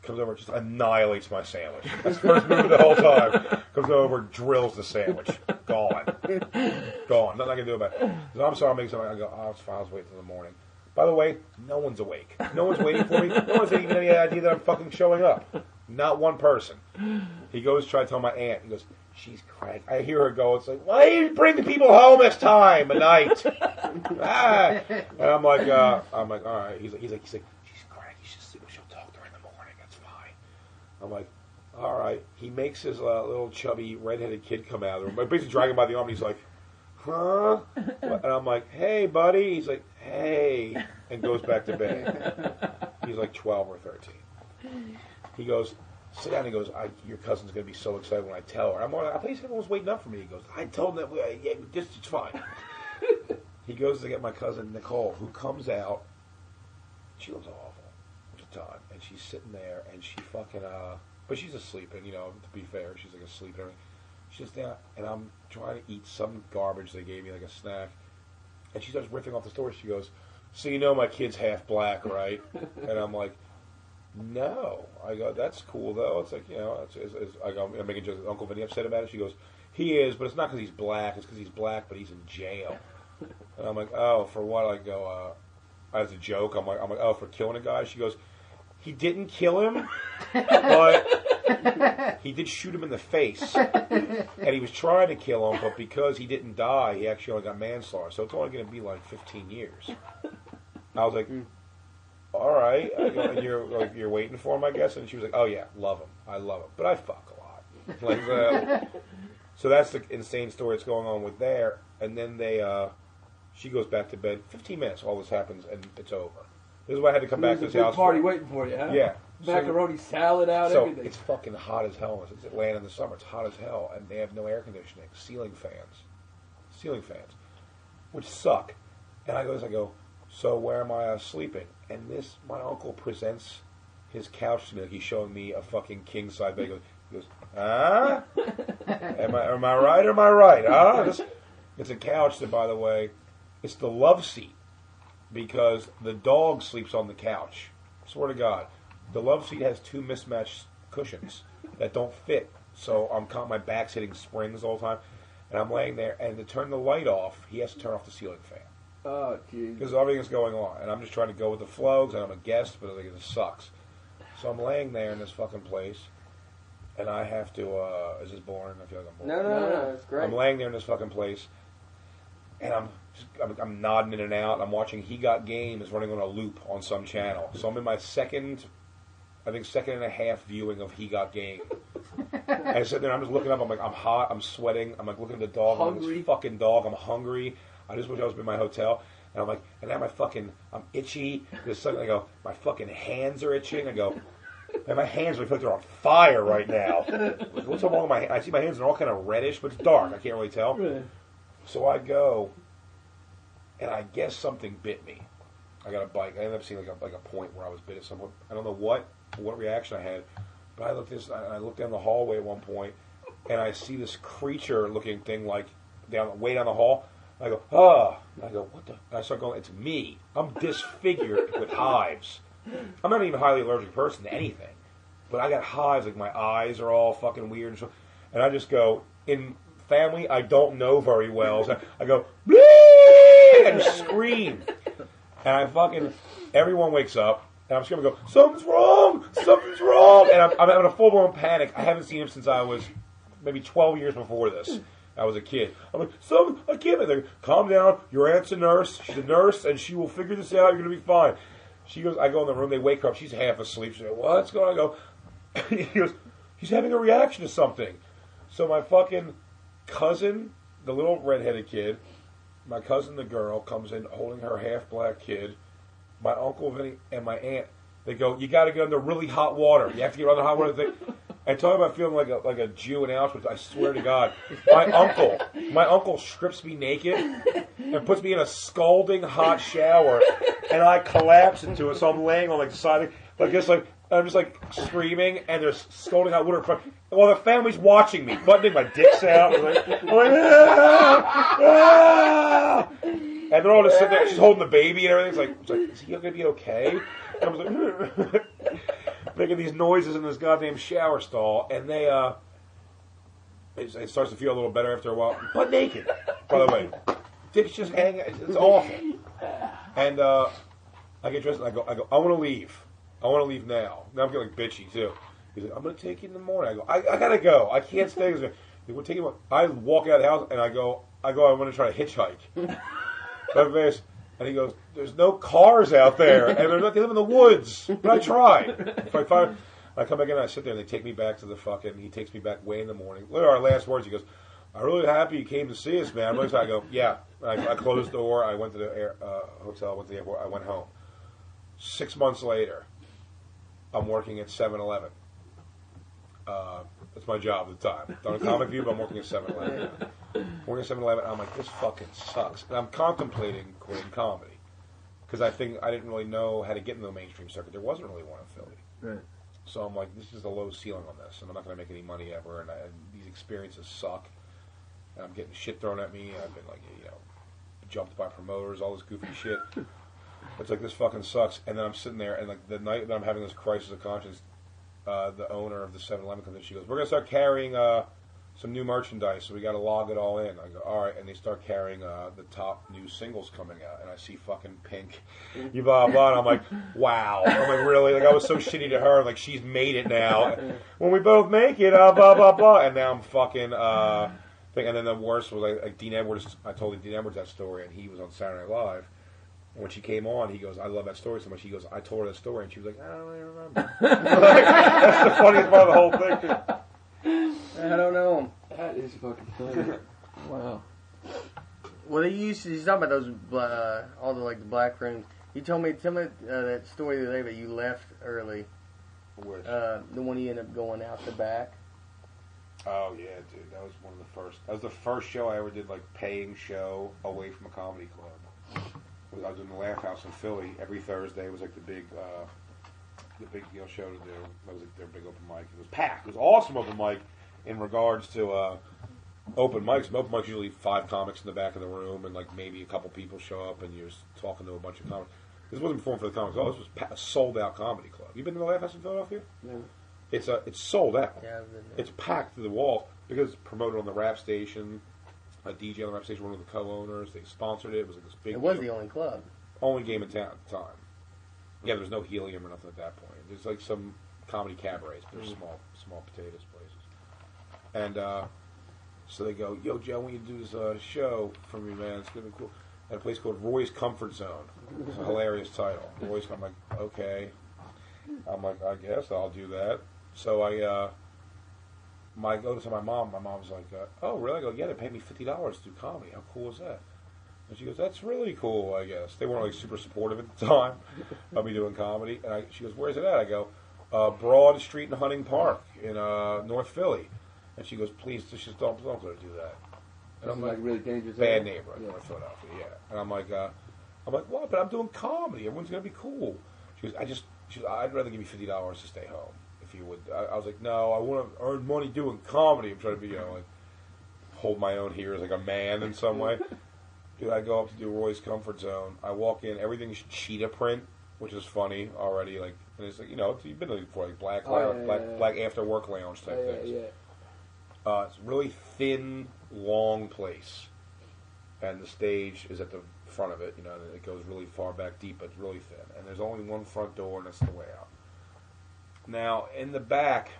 Comes over, just annihilates my sandwich. That's the first move the whole time. Comes over, drills the sandwich. Gone. Nothing I can do about it. So I'm sorry, I'll make something. I go, oh, it's fine, I'll wait till the morning. By the way, no one's awake. No one's waiting for me. No one's even any idea that I'm fucking showing up. Not one person. He goes to try to tell my aunt. He goes, she's cranky. I hear her go, it's like, why do you bring the people home this time of night? And I'm like, all right. He's like, she's cranky. She'll talk to her in the morning. That's fine. I'm like, all right. He makes his little chubby redheaded kid come out of the room. I basically drag him by the arm, and he's like, huh? And I'm like, hey, buddy. He's like, hey, and goes back to bed. He's like 12 or 13. He goes, sit down. He goes, your cousin's going to be so excited when I tell her. I'm like, I thought he said everyone was waiting up for me. He goes, I told him that it's fine. He goes to get my cousin Nicole, who comes out. She looks awful at the time, and she's sitting there, and she fucking but she's asleep, and to be fair, she's like asleep and everything. She's down, and I'm trying to eat some garbage they gave me, like a snack, and she starts riffing off the story. She goes, so my kid's half black, right? And I'm like, no. I go, that's cool though. It's like I go, I'm making jokes. Uncle Vinny upset about it. She goes, he is, but it's not because he's black. It's because he's black, but he's in jail. And I'm like, oh, for what? I go, as a joke. I'm like, oh, for killing a guy. She goes, he didn't kill him, but he did shoot him in the face, and he was trying to kill him, but because he didn't die, he actually only got manslaughter. So it's only going to be like 15 years. I was like, all right. I go, and you're waiting for him, I guess. And she was like, oh yeah, love him. I love him, but I fuck a lot. Like, so that's the insane story that's going on with there. And then she goes back to bed. 15 minutes, all this happens, and it's over. This is why I had to come back to this house. Party waiting for you, huh? Yeah. Macaroni salad out, so everything. It's fucking hot as hell. It's Atlanta in the summer. It's hot as hell, and they have no air conditioning. Ceiling fans, which suck. And I go, so where am I sleeping? And my uncle presents his couch to me like he's showing me a fucking king side bed. He goes, ah? Am I right or am I right? Huh? It's a couch that, by the way, it's the love seat because the dog sleeps on the couch. Swear to God. The love seat has 2 mismatched cushions that don't fit. So my back's hitting springs all the time. And I'm laying there, and to turn the light off, he has to turn off the ceiling fan. Oh, jeez. Because everything's going on. And I'm just trying to go with the flow because I'm a guest, but it sucks. So I'm laying there in this fucking place, and I have to, is this boring? I feel like I'm boring. No, it's great. I'm laying there in this fucking place, and I'm nodding in and out. I'm watching He Got Game is running on a loop on some channel. So I'm in my second and a half viewing of He Got Game. And I sit there and I'm just looking up. I'm like, I'm hot. I'm sweating. I'm like looking at the dog. I'm like, this fucking dog. I'm hungry. I just wish I was in my hotel. And I'm like, and now I'm itchy. There's something. I go, my fucking hands are itching. I go, and my hands look like they're on fire right now. What's wrong with my hands? I see my hands are all kind of reddish, but it's dark. I can't really tell. Right. So I go, and I guess something bit me. I got a bite. I ended up seeing like a point where I was bit at someone. I don't know what reaction I had, but I looked down the hallway at one point, and I see this creature-looking thing like way down the hall. I go, ah! I go, what the? And I start going, it's me. I'm disfigured with hives. I'm not even a highly allergic person to anything, but I got hives. Like my eyes are all fucking weird and so. And I just go, in family I don't know very well. So I go, bleep! And scream. And everyone wakes up. And I'm just going to go, something's wrong! Something's wrong! And I'm having a full-blown panic. I haven't seen him since I was maybe 12 years before this. I was a kid. I'm like, I can't. They're like, calm down. Your aunt's a nurse. She's a nurse, and she will figure this out. You're going to be fine. She goes, I go in the room. They wake her up. She's half asleep. She goes, what's going on? I go, he goes, he's having a reaction to something. So my fucking cousin, the little redheaded kid, my cousin, the girl, comes in holding her half-black kid. My uncle Vinny and my aunt, they go, you got to get under really hot water. You have to get under hot water. And talking about feeling like a Jew in Auschwitz, I swear to God, my uncle strips me naked and puts me in a scalding hot shower, and I collapse into it. So I'm laying on the side, I'm just screaming, and there's scalding hot water in front. While the family's watching me, buttoning my dicks out. I'm like ah, ah. And they're all just sitting there. She's holding the baby and everything. It's like, is he going to be okay? And I was like, making these noises in this goddamn shower stall, and they, it starts to feel a little better after a while. Butt naked, by the way. Dick's just hanging. It's awful. And I get dressed and I go, I want to leave. I want to leave now. Now I'm getting bitchy too. He's like, I'm going to take you in the morning. I go, I got to go. I can't stay. He's like, we'll take you. I walk out of the house and I go, I want to try to hitchhike. And he goes, there's no cars out there, and they live in the woods. But I tried. So I come back in and I sit there, and they take me back to he takes me back way in the morning. Literally, our last words, he goes, I'm really happy you came to see us, man. I'm really excited. I go, yeah. I closed the door. I went to the hotel, went to the airport. I went home. 6 months later, I'm working at 7-Eleven. That's my job at the time. Done a Comic View, but I'm working at 7-Eleven. Working at 7-Eleven, I'm like, this fucking sucks. And I'm contemplating quitting comedy. Because I think I didn't really know how to get into the mainstream circuit. There wasn't really one in Philly. Right. So I'm like, this is the low ceiling on this, and I'm not going to make any money ever, and these experiences suck. And I'm getting shit thrown at me, and I've been like, jumped by promoters, all this goofy shit. It's like, this fucking sucks. And then I'm sitting there, and like the night that I'm having this crisis of conscience, the owner of the 7-Eleven comes in, she goes, we're going to start carrying some new merchandise, so we got to log it all in. I go, all right, and they start carrying the top new singles coming out, and I see fucking Pink, you blah blah, and I'm like, wow. I'm like, really? Like, I was so shitty to her. Like, she's made it now. When we both make it, blah blah blah, and now I'm fucking. And then the worst was like Dean Edwards. I told Dean Edwards that story, and he was on Saturday Night Live. When she came on, he goes, I love that story so much. He goes, I told her that story, and she was like, I don't really remember. Like, that's the funniest part of the whole thing. I don't know him. That is fucking funny. Wow. Well, he's talking about those, all the like the black rooms. Tell me that story the other day that you left early. Which? The one you ended up going out the back. Oh yeah, dude, that was one of the first. That was the first show I ever did, like paying show away from a comedy club. I was in the Laugh House in Philly every Thursday. It was like the big show to do. That was like their big open mic. It was packed. It was awesome open mic in regards to open mics. Open mics usually 5 comics in the back of the room, and like maybe a couple people show up, and you're talking to a bunch of comics. This wasn't performing for the comics. Oh, this was a sold out comedy club. You been to the Laugh House in Philadelphia? No. It's sold out. Yeah, I've been there. It's packed to the wall because it's promoted on the rap station. A DJ on the rap station, one of the co-owners. They sponsored it. It was like this big. It was deal. the only club. Only game in town at the time. Yeah, there was no helium or nothing at that point. There's like some comedy cabarets, but they're small potatoes places. And so they go, yo, Joe, I want you to do this show for me, man. It's going to be cool. At a place called Roy's Comfort Zone. It's a hilarious title. Roy's, I'm like, okay. I'm like, I guess I'll do that. So I go to my mom. My mom's like, oh, really? I go, yeah, they paid me $50 to do comedy. How cool is that? And she goes, that's really cool, I guess. They weren't like super supportive at the time of me doing comedy. And she goes, where's it at? I go, Broad Street in Hunting Park in North Philly. And she goes, please, just don't go to do that. And I'm like really dangerous. Bad neighborhood, North Philadelphia, yeah. And I'm like, what? But I'm doing comedy. Everyone's gonna be cool. She goes, I'd rather give you $50 to stay home if you would. I was like, no, I want to earn money doing comedy. I'm trying to be, like, hold my own here as like a man in some way. Dude, I go up to do Roy's Comfort Zone. I walk in, everything's cheetah print, which is funny already. Like, and it's like, you've been there before, like black after work lounge type things. Yeah. It's a really thin, long place, and the stage is at the front of it. And it goes really far back, deep, but it's really thin. And there's only one front door, and that's the way out. Now, in the back,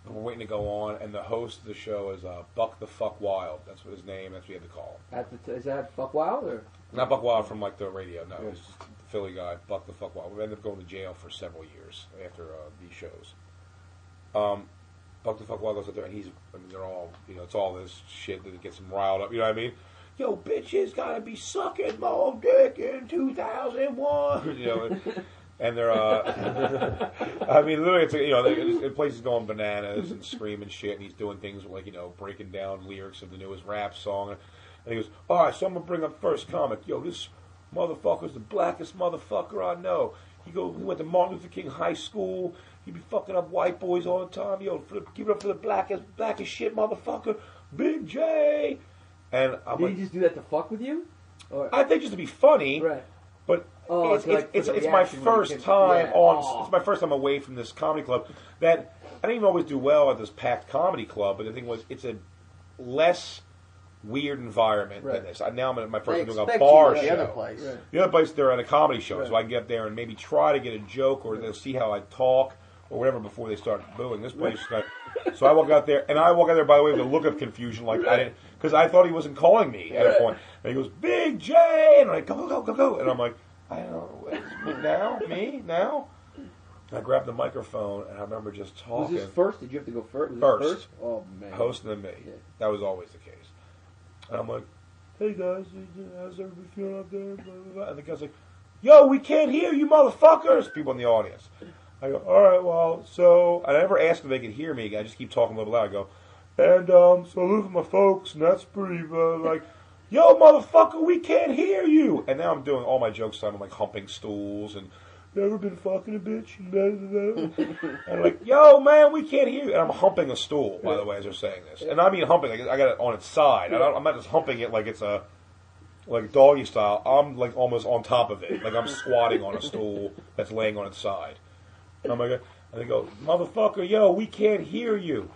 we're waiting to go on, and the host of the show is Buck the Fuck Wild. That's what his name. That's what you had to call him. Is that Buck Wild or not Buck Wild from like the radio? No, it's just the Philly guy, Buck the Fuck Wild. We ended up going to jail for several years after these shows. Buck the Fuck Wild goes up there, and they're all, it's all this shit that gets him riled up. You know what I mean? Yo, bitches gotta be sucking more dick in 2001. And they're, I mean, literally, it's the place is going bananas and screaming shit, and he's doing things like, breaking down lyrics of the newest rap song. And he goes, all right, so I'm going to bring up first comic. Yo, this motherfucker's the blackest motherfucker I know. He went to Martin Luther King High School. He be fucking up white boys all the time. Yo, give it up for the blackest shit motherfucker, Big J. And I'm Did he just do that to fuck with you? Or? I think just to be funny. Right. But it's my first time it's my first time away from this comedy club. That I didn't even always do well at this packed comedy club, but the thing was, it's a less weird environment than this. Now I'm at my first time doing a bar show. The other place, the other place, they're at a comedy show, so I can get up there and maybe try to get a joke, or they'll see how I talk or whatever before they start booing. This place, so I walk out there, by the way, with a look of confusion, like I didn't, because I thought he wasn't calling me at a point. And he goes, Big J, and I'm like, go, and I'm like, I don't know, me now. And I grabbed the microphone, and I remember just talking. Was this first? Did you have to go first? First. Oh man. Host and then me. Yeah. That was always the case. And I'm like, hey guys, how's everybody feeling out there? Blah, blah, blah. And the guy's like, yo, we can't hear you, motherfuckers. People in the audience. I go, all right, well, so I never asked if they could hear me. I just keep talking a little loud. I go, and so I look at my folks, and that's pretty like, yo, motherfucker, we can't hear you. And now I'm doing all my jokes. I'm like humping stools and never been fucking a bitch. And I'm like, yo, man, we can't hear you. And I'm humping a stool, by the way, as they're saying this. And I mean humping, like I got it on its side. I'm not just humping it like it's like doggy style. I'm like almost on top of it. Like I'm squatting on a stool that's laying on its side. And I'm like, and they go, motherfucker, yo, we can't hear you.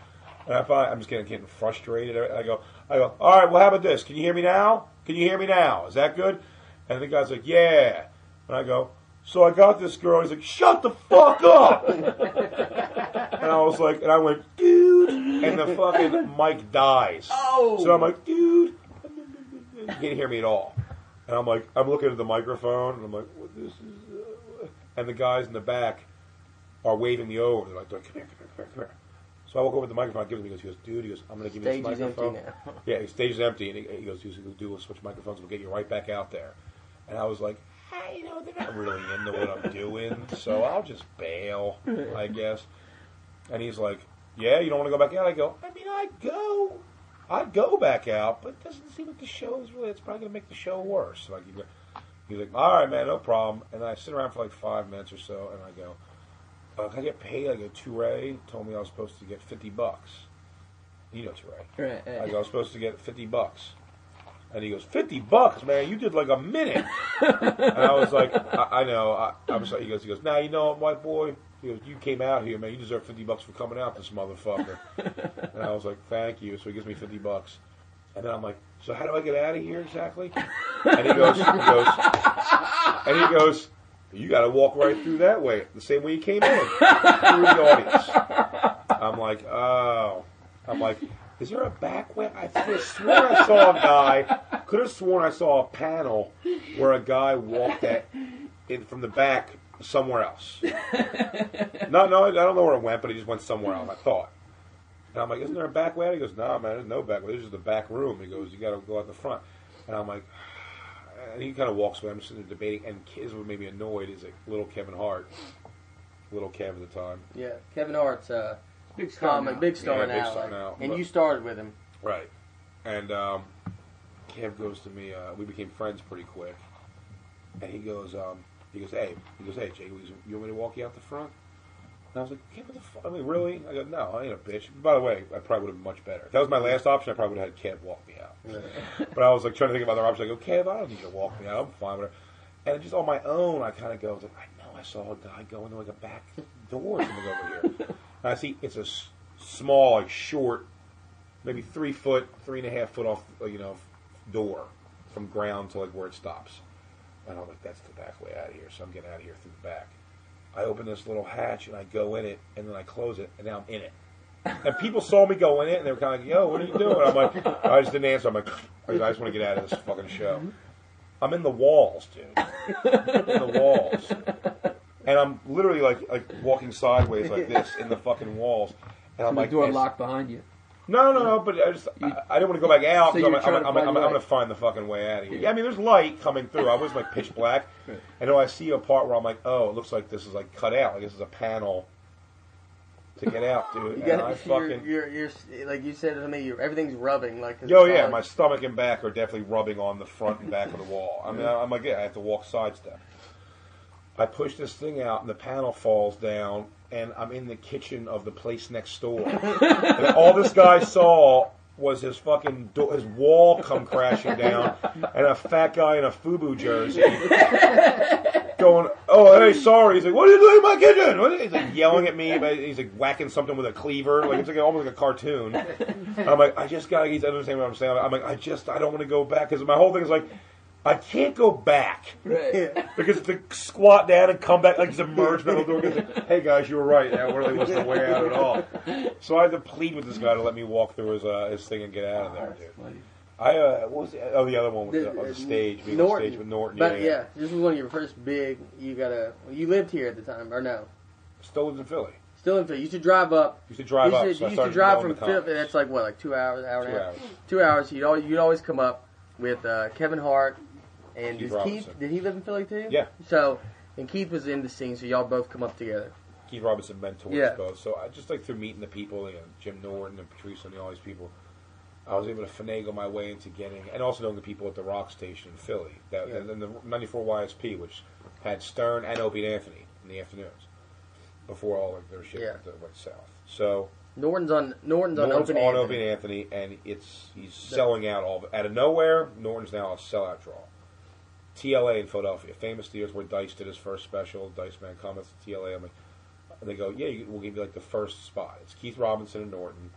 And I'm just getting frustrated. I go, all right, well, how about this? Can you hear me now? Can you hear me now? Is that good? And the guy's like, yeah. And I go, so I got this girl. He's like, shut the fuck up. And I was like, and I went, dude. And the fucking mic dies. Oh. So I'm like, dude. You can't hear me at all. And I'm like, I'm looking at the microphone, and I'm like, what this is? And the guys in the back are waving me over. They're like, come here. So I walk over to the microphone, I give him, he goes, dude, I'm going to give you this microphone. Stage is empty now. Yeah, the stage is empty, and he goes, we'll switch microphones, we'll get you right back out there. And I was like, hey, you know, they're not really into what I'm doing, so I'll just bail, I guess. And he's like, yeah, you don't want to go back out? I go, I mean, I'd go back out, but it doesn't seem like the show is really, it's probably going to make the show worse. Like, he's like, all right, man, no problem. And I sit around for like 5 minutes or so, and I go, can I get paid? I go, Touré told me I was supposed to get $50. You know Touré. Right. I go, I was supposed to get $50. And he goes, $50, man, you did like a minute. And I was like, I know, I'm sorry. He goes, nah, you know what, white boy? He goes, you came out here, man, you deserve $50 for coming out, this motherfucker. And I was like, thank you. So he gives me $50. And then I'm like, so how do I get out of here exactly? And he goes, you got to walk right through that way, the same way you came in, through the audience. I'm like, oh. I'm like, is there a back way? I could have sworn I saw a guy, could have sworn I saw a panel where a guy walked in from the back somewhere else. No, I don't know where it went, but he just went somewhere else, I thought. And I'm like, isn't there a back way? He goes, no, man, there's no back way. This is the back room. He goes, you got to go out the front. And I'm like, and he kind of walks away. I'm just sitting there debating. And this what made me annoyed is like little Kevin Hart, little Kev at the time. Yeah, Kevin Hart's big star now. big star now. And you started with him, right? And Kev goes to me. We became friends pretty quick. And he goes, hey, Jake, you want me to walk you out the front? And I was like, Kev, what the fuck? I mean, really? I go, no, I ain't a bitch. By the way, I probably would have been much better. If that was my last option, I probably would have had Kev walk me out. But I was like trying to think of other options. I go, Kev, I don't need you to walk me out. I'm fine with it. And just on my own, I kind of go, I know I saw a guy go into like a back door or something over here. And I see it's a small, like short, maybe 3.5 foot off, door from ground to like where it stops. And I'm like, that's the back way out of here. So I'm getting out of here through the back. I open this little hatch and I go in it, and then I close it, and now I'm in it. And people saw me go in it, and they were kind of like, yo, what are you doing? I'm like, I just didn't answer. I'm like, I just want to get out of this fucking show. I'm in the walls, dude. In the walls. And I'm literally like walking sideways like this in the fucking walls. And I'm the like, door locked behind you. No, but I didn't want to go back out. So I'm going to find the fucking way out of here. Yeah, I mean, there's light coming through. I was like pitch black. And then I see a part where I'm like, oh, it looks like this is like cut out. Like this is a panel to get out, dude. You got you're like you said to me, everything's rubbing. Like, yeah, my stomach and back are definitely rubbing on the front and back of the wall. I mean, I'm like, yeah, I have to walk sidestep. I push this thing out, and the panel falls down, and I'm in the kitchen of the place next door. And all this guy saw was his fucking his wall come crashing down, and a fat guy in a FUBU jersey going, "Oh, hey, sorry." He's like, "What are you doing in my kitchen?" He's like yelling at me. He's like whacking something with a cleaver, like it's like almost like a cartoon. And I'm like, I just gotta. He's understanding what I'm saying. I'm like, I don't want to go back because my whole thing is like, I can't go back. Right. Because to squat down and come back, like just emerge metal door, like, hey guys, you were right. That really wasn't the way out at all. So I had to plead with this guy to let me walk through his thing and get out of there, dude. What was the other one with the stage, being on stage with Norton. But yeah, this was one of your first big. You lived here at the time, or no? Still lives in Philly. Still in Philly. You used to drive up. You used to drive up. You used to drive from Philly. That's like what, like 2 hours, hour and a half. 2 hours. You'd always come up with Kevin Hart. And Keith, did he live in Philly too? Yeah. So, and Keith was in the scene, so y'all both come up together. Keith Robinson mentors Yeah. both. So I just like through meeting the people, Jim Norton and Patrice and all these people, I was able to finagle my way into getting, and also knowing the people at the rock station in Philly, and then the 94 YSP, which had Stern and Opie and Anthony in the afternoons before all like their shit went south. So Norton's on Opie and Anthony, and he's selling out all out of nowhere. Norton's now a sellout draw. TLA in Philadelphia, famous theaters where Dice did his first special. Dice Man comments to TLA. I'm like, and they go, yeah, we'll give you like the first spot. It's Keith Robinson and Norton.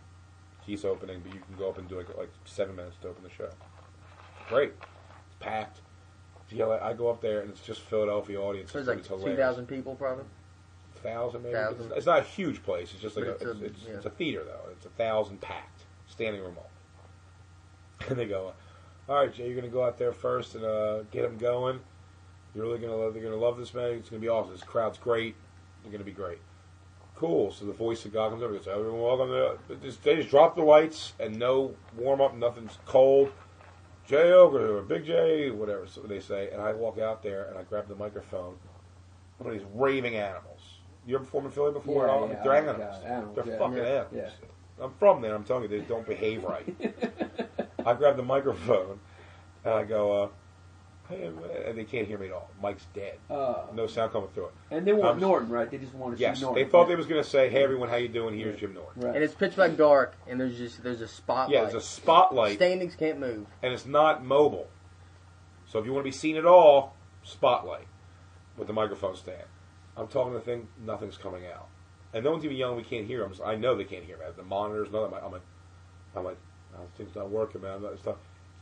Keith's opening, but you can go up and do like 7 minutes to open the show. Great, it's packed. TLA, I go up there and it's just Philadelphia audience. So it's like 2,000 people probably. 1,000 maybe. 1,000. It's not a huge place. It's just like it's a theater though. It's 1,000 packed, standing room only. And they go, all right, Jay, you're going to go out there first and get them going. You're really going to love this, man. It's going to be awesome. This crowd's great. You're going to be great. Cool. So the voice of God comes over and goes, everyone welcome to... They just drop the lights and no warm-up, nothing's cold. Jay Oakerson, or Big J, whatever so they say. And I walk out there and I grab the microphone. One of these raving animals. You ever performed in Philly before? Yeah, they're animals. They're fucking animals. Yeah. I'm from there. I'm telling you, they don't behave right. I grab the microphone and I go, hey, and they can't hear me at all. Mike's dead. No sound coming through it. And they want Norton, right? They just want to see Norton. They thought they was going to say, hey, everyone, how you doing? Here's Jim Norton. Right. And it's pitch black dark, and there's a spotlight. Yeah, there's a spotlight. Standings can't move. And it's not mobile. So if you want to be seen at all, spotlight with the microphone stand. I'm talking to the thing, nothing's coming out. And no one's even yelling, we can't hear them. I know they can't hear me. The monitors, no, I'm like, oh, this thing's not working, man.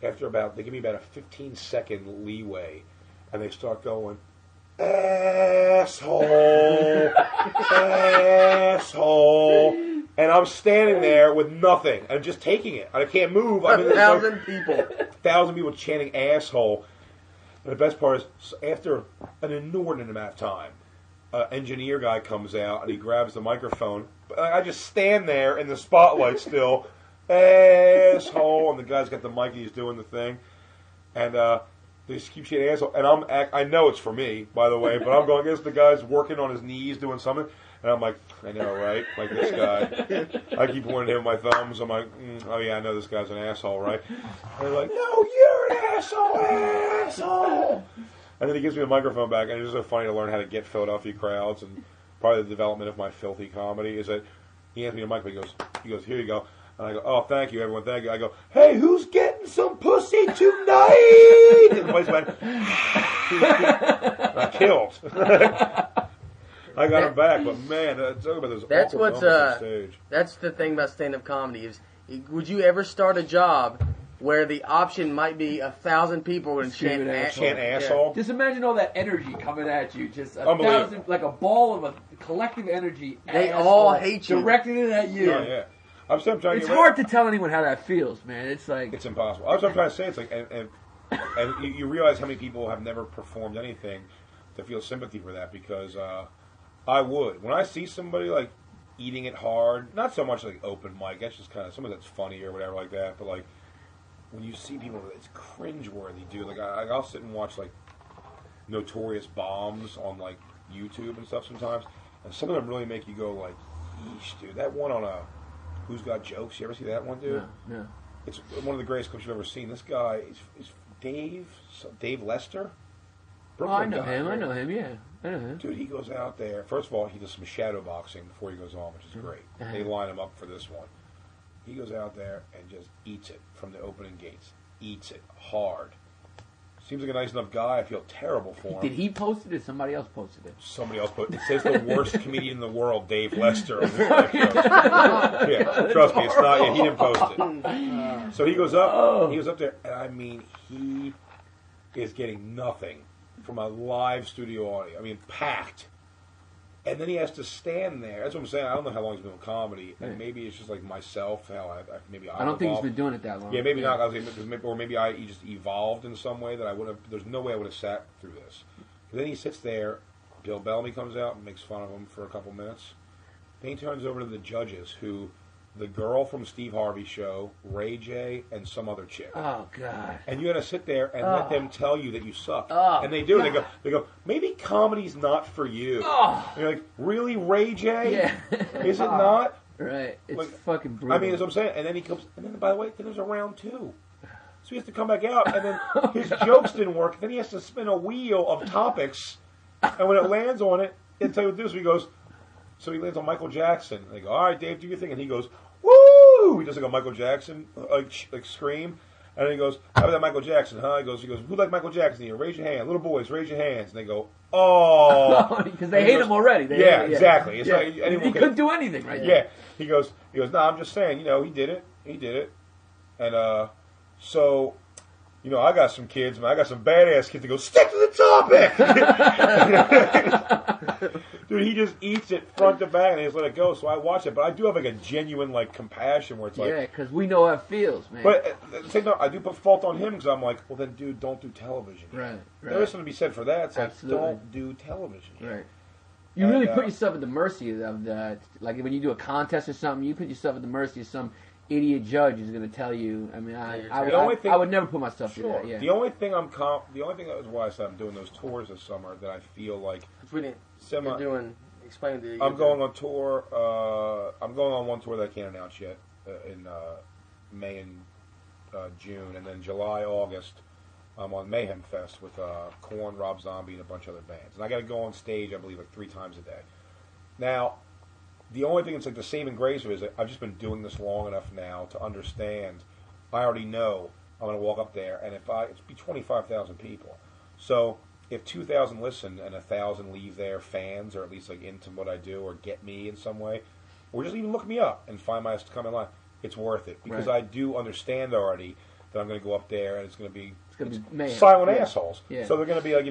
After they give me about a 15-second leeway, and they start going, asshole, asshole. And I'm standing there with nothing. I'm just taking it. I can't move. I'm 1,000 people. 1,000 people chanting asshole. And the best part is, after an inordinate amount of time, engineer guy comes out and he grabs the microphone. I just stand there in the spotlight still, asshole, and the guy's got the mic and he's doing the thing, and they just keep saying asshole, and I know it's for me, by the way, but I'm going, I guess the guy's working on his knees doing something, and I'm like, I know, right? Like this guy. I keep pointing him with my thumbs. I'm like, oh yeah, I know this guy's an asshole, right? And they're like, no, you're an asshole. And then he gives me the microphone back, and it's just so funny to learn how to get Philadelphia crowds. And part of the development of my filthy comedy is that he hands me the mic, but he goes, here you go. And I go, oh, thank you, everyone, thank you. I go, hey, who's getting some pussy tonight? And the place went, I killed. I got him back, but man, talk about those That's awkward what's moments on stage. That's the thing about stand-up comedy is, would you ever start a job where the option might be 1,000 people and chant asshole? Just imagine all that energy coming at you, just 1,000, like a ball of a collective energy. They all hate you, directing it at you. Oh, yeah. It's hard to tell anyone how that feels, man. It's like it's impossible. That's what I'm trying to say. It's like, and you realize how many people have never performed anything to feel sympathy for that, because I would. When I see somebody like eating it hard, not so much like open mic. That's just kind of some of that's funny or whatever like that. But like when you see people, it's cringeworthy, dude. Like I'll sit and watch like Notorious Bombs on like YouTube and stuff sometimes, and some of them really make you go like, "Yeesh, dude." That one on Who's Got Jokes? You ever see that one, dude? Yeah. It's one of the greatest clips you've ever seen. This guy is Dave Lester. I know him. I know him. Yeah, I know him. Dude, he goes out there. First of all, he does some shadow boxing before he goes on, which is great. They line him up for this one. He goes out there and just eats it from the opening gates. Eats it hard. Seems like a nice enough guy. I feel terrible for him. Did he post it or somebody else posted it? Somebody else posted it. It says the worst comedian in the world, Dave Lester. Yeah, trust me, it's not. Yeah, he didn't post it. So he goes up. He goes up there, and I mean, he is getting nothing from a live studio audience. I mean, packed. And then he has to stand there. That's what I'm saying. I don't know how long he's been in comedy. And maybe it's just like myself. How I don't think he's been doing it that long. Yeah, maybe not. Or maybe I just evolved in some way that I would have. There's no way I would have sat through this. And then he sits there. Bill Bellamy comes out and makes fun of him for a couple minutes. Then he turns over to the judges, who the girl from Steve Harvey's show, Ray J, and some other chick. Oh God! And you got to sit there and let them tell you that you suck. Oh, and they do. God. They go. Maybe comedy's not for you. Oh. And you're like, really, Ray J? Yeah. Is it not? Right. It's Like, fucking brutal. I mean, that's what I'm saying. And then he comes. And then, by the way, then there's a round 2. So he has to come back out, and then his jokes didn't work. Then he has to spin a wheel of topics, and when it lands on it, he'll tell you what to do. So he goes. So he lands on Michael Jackson. And they go, all right, Dave, do your thing. And he goes, woo! He does like a Michael Jackson, like scream. And then he goes, how about that Michael Jackson, huh? He goes, who like Michael Jackson here? Raise your hand. Little boys, raise your hands. And they go, oh. Because they hate him already. Yeah, exactly. It's like he couldn't do anything, right? Yeah. He goes, no, I'm just saying, he did it. He did it. And so, I got some kids, man. I got some badass kids that go, stick to the topic! Dude, he just eats it front to back and he just let it go. So I watch it. But I do have like a genuine compassion where it's like... Yeah, because we know how it feels, man. But I do put fault on him because I'm like, well then, dude, don't do television. Right. There is something to be said for that. It's Absolutely. like, don't do television. Right. You really put yourself at the mercy of the... Like when you do a contest or something, you put yourself at the mercy of some idiot judge who's going to tell you... I mean, I would never put myself through that. Yeah. The only thing that was why I said I'm doing those tours this summer that I feel like... We didn't... Explain to you. I'm going on tour. I'm going on one tour that I can't announce yet in May and June, and then July, August, I'm on Mayhem Fest with Korn, Rob Zombie, and a bunch of other bands. And I got to go on stage, I believe, 3 times a day. Now, the only thing that's the saving grace of it is that I've just been doing this long enough now to understand. I already know I'm going to walk up there, and it's be 25,000 people. So if 2,000 listen and 1,000 leave there fans, or at least into what I do, or get me in some way, or just even look me up and find my come in line, it's worth it because I do understand already that I'm going to go up there and it's going to be silent assholes. Yeah. So they're going to be like,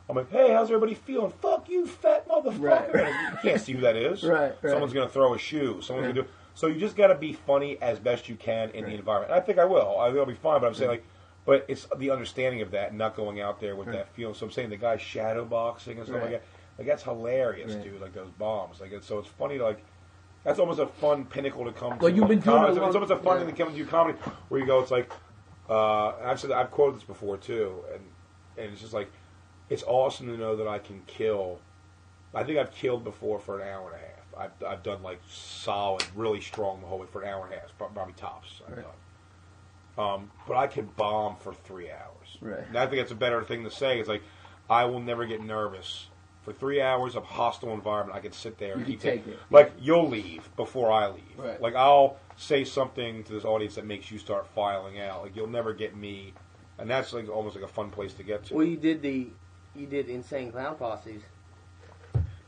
I'm like, hey, how's everybody feeling? Fuck you, fat motherfucker! Right. You can't see who that is. Right. Someone's going to throw a shoe. Someone's going to do. So you just got to be funny as best you can in the environment. And I think I will. I think I'll be fine. But I'm saying but it's the understanding of that and not going out there with that feeling. So I'm saying the guy shadow boxing and stuff like that. Like, that's hilarious, dude. Like, those bombs. Like, so it's funny to, that's almost a fun pinnacle to come to. Well, you've been doing it's almost a fun thing to come to do comedy where you go, it's like, I've quoted this before, too. And it's just like, it's awesome to know that I can kill. I think I've killed before for an hour and a half. I've done, solid, really strong the whole way for an hour and a half. Probably tops I've done. But I can bomb for 3 hours. Right. And I think that's a better thing to say. It's like, I will never get nervous. For 3 hours of hostile environment, I can sit there and take it. You'll leave before I leave. Right. I'll say something to this audience that makes you start filing out. You'll never get me. And that's almost like a fun place to get to. Well, you did Insane Clown Posses.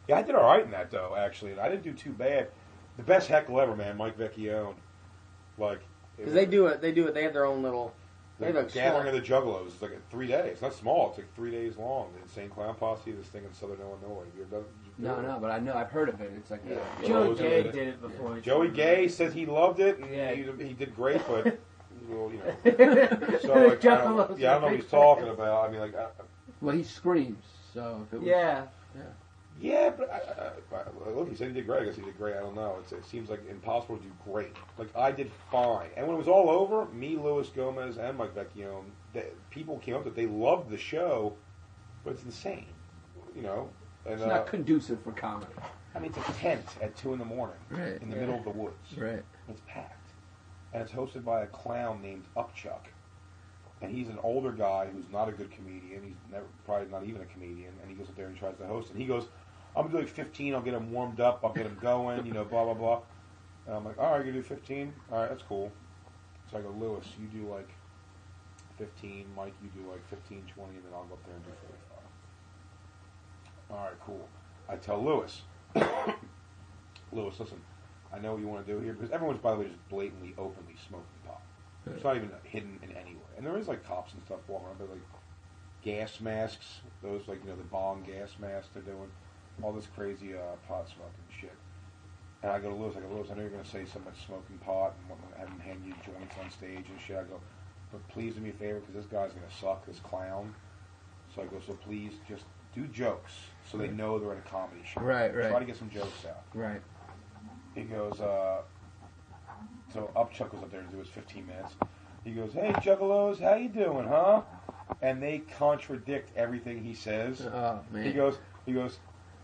Yeah, I did all right in that, though, actually. I didn't do too bad. The best heckle ever, man, Mike Vecchione. Because they do it. They have their own little... The Gathering of the Juggalos. It's 3 days. It's not small. It's 3 days long. The Insane Clown Posse, this thing in Southern Illinois. No, but I know. I've heard of it. It's Joey Gay did it before. Joey Gay said he loved it. Yeah. He did great, but... Well, So, I don't know what he's talking about. I mean, well, he screams, so... If it was, Yeah, but look, he said he did great. I guess he did great. I don't know. It seems impossible to do great. I did fine. And when it was all over, me, Luis Gomez, and Mike Vecchione, people came up that they loved the show, but it's insane. And, it's not conducive for comedy. I mean, it's a tent at 2 in the morning in the middle of the woods. Right. It's packed. And it's hosted by a clown named Upchuck. And he's an older guy who's not a good comedian. He's probably not even a comedian. And he goes up there and tries to host. And he goes, I'm going to do 15. I'll get him warmed up. I'll get him going, blah, blah, blah. And I'm like, all right, you're going to do 15? All right, that's cool. So I go, Lewis, you do 15. Mike, you do 15, 20, and then I'll go up there and do 45. All right, cool. I tell Lewis, Lewis, listen, I know what you want to do here. Because everyone's, by the way, just blatantly, openly smoking pot. It's not even hidden in any way. And there is cops and stuff walking around, but gas masks, those the bong gas masks they're doing, all this crazy pot smoking shit. And I go to Lewis, I know you're going to say something about smoking pot and have him hand you joints on stage and shit. I go, but please do me a favor because this guy's going to suck, this clown. So I go, so please just do jokes so they know they're in a comedy show. Right. Try to get some jokes out. Right. He goes, So Upchuck goes up there to do his 15 minutes. He goes, "Hey, Juggalos, how you doing, huh?" And they contradict everything he says. Oh man. He goes,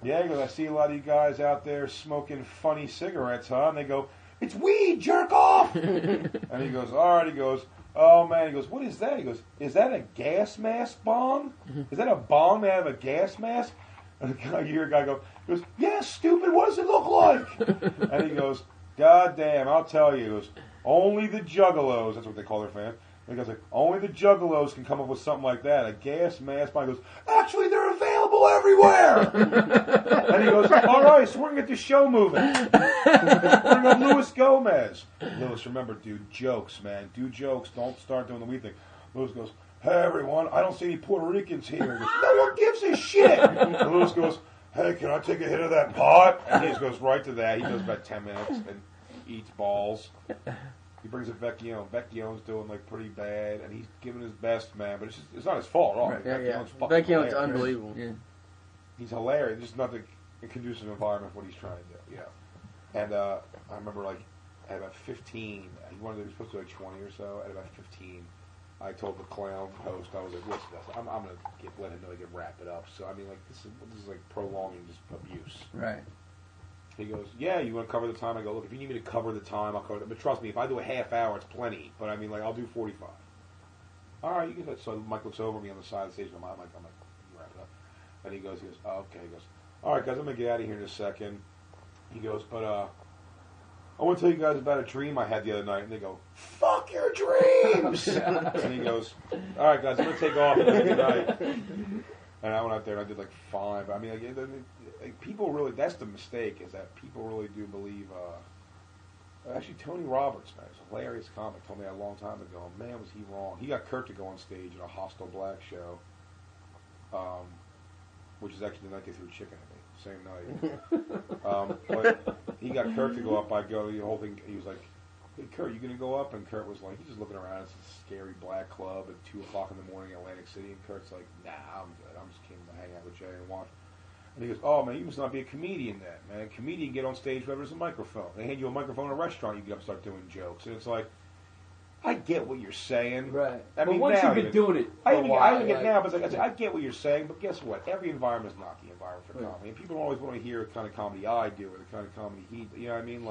"Yeah," he goes, "I see a lot of you guys out there smoking funny cigarettes, huh?" And they go, "It's weed, jerk off!" And he goes, "All right," he goes, "Oh man," he goes, "What is that?" He goes, "Is that a gas mask bong? Is that a bong made out of a gas mask?" And you hear a guy go, he goes, "Yeah, stupid, what does it look like?" And he goes, "God damn, I'll tell you," he goes, "only the Juggalos," that's what they call their fan. And he goes, like, "Only the Juggalos can come up with something like that, a gas mask bong." He goes, "Actually, they're available everywhere." And he goes, "All right, so we're going to get the show moving. Bring up Luis Gomez." Luis, remember, dude, jokes, man. Do jokes. Don't start doing the weed thing. Luis goes, "Hey, everyone, I don't see any Puerto Ricans here." He goes, "No one gives a shit." And Luis goes, "Hey, can I take a hit of that pot?" And he just goes right to that. He does about 10 minutes and eats balls. He brings a Vecchione. Vecchione's doing like pretty bad, and he's giving his best, man. But it's not his fault at all. Right. Yeah. Fucking Vecchione's hilarious. unbelievable. Yeah. He's hilarious. Just not a conducive environment for what he's trying to do. Yeah. And I remember like at about 15, he was supposed to do like 20 or so. At about 15, I told the clown host, I was like, "Listen, I'm gonna let him know he can wrap it up." So I mean, like this is like prolonging just abuse. Right. He goes, "Yeah, you want to cover the time?" I go, "Look, if you need me to cover the time, I'll cover it. But trust me, if I do a half hour, it's plenty. But I mean, like, I'll do 45. All right, you can. So Mike looks over me on the side of the stage. I'm like, wrap it up. And he goes, "Oh, okay." He goes, "All right, guys, I'm gonna get out of here in a second." He goes, "But I want to tell you guys about a dream I had the other night." And they go, "Fuck your dreams!" And he goes, "All right, guys, I'm gonna take off. Good night." And I went out there and I did like 5. I mean, like people really, that's the mistake, is that people really do believe, actually Tony Roberts, man, he's a hilarious comic, told me that a long time ago, man, was he wrong. He got Kurt to go on stage at a Hostile Black show, which is actually the night they threw chicken at me, same night. But he got Kurt to go up, the whole thing, he was like, "Hey, Kurt, you going to go up?" And Kurt was like, he's just looking around, it's a scary black club at 2 o'clock in the morning in Atlantic City, and Kurt's like, "Nah, I'm good, I'm just came to hang out with Jay and watch." And he goes, "Oh, man, you must not be a comedian then, man. Comedian get on stage whenever there's a microphone. They hand you a microphone in a restaurant, you get up and start doing jokes." And it's like, I get what you're saying. Right. I mean, but once now you've been doing it, I even get now, but it's like, I get what you're saying, but guess what? Every environment is not the environment for comedy. And people always want to hear the kind of comedy I do or the kind of comedy he, you know what I mean?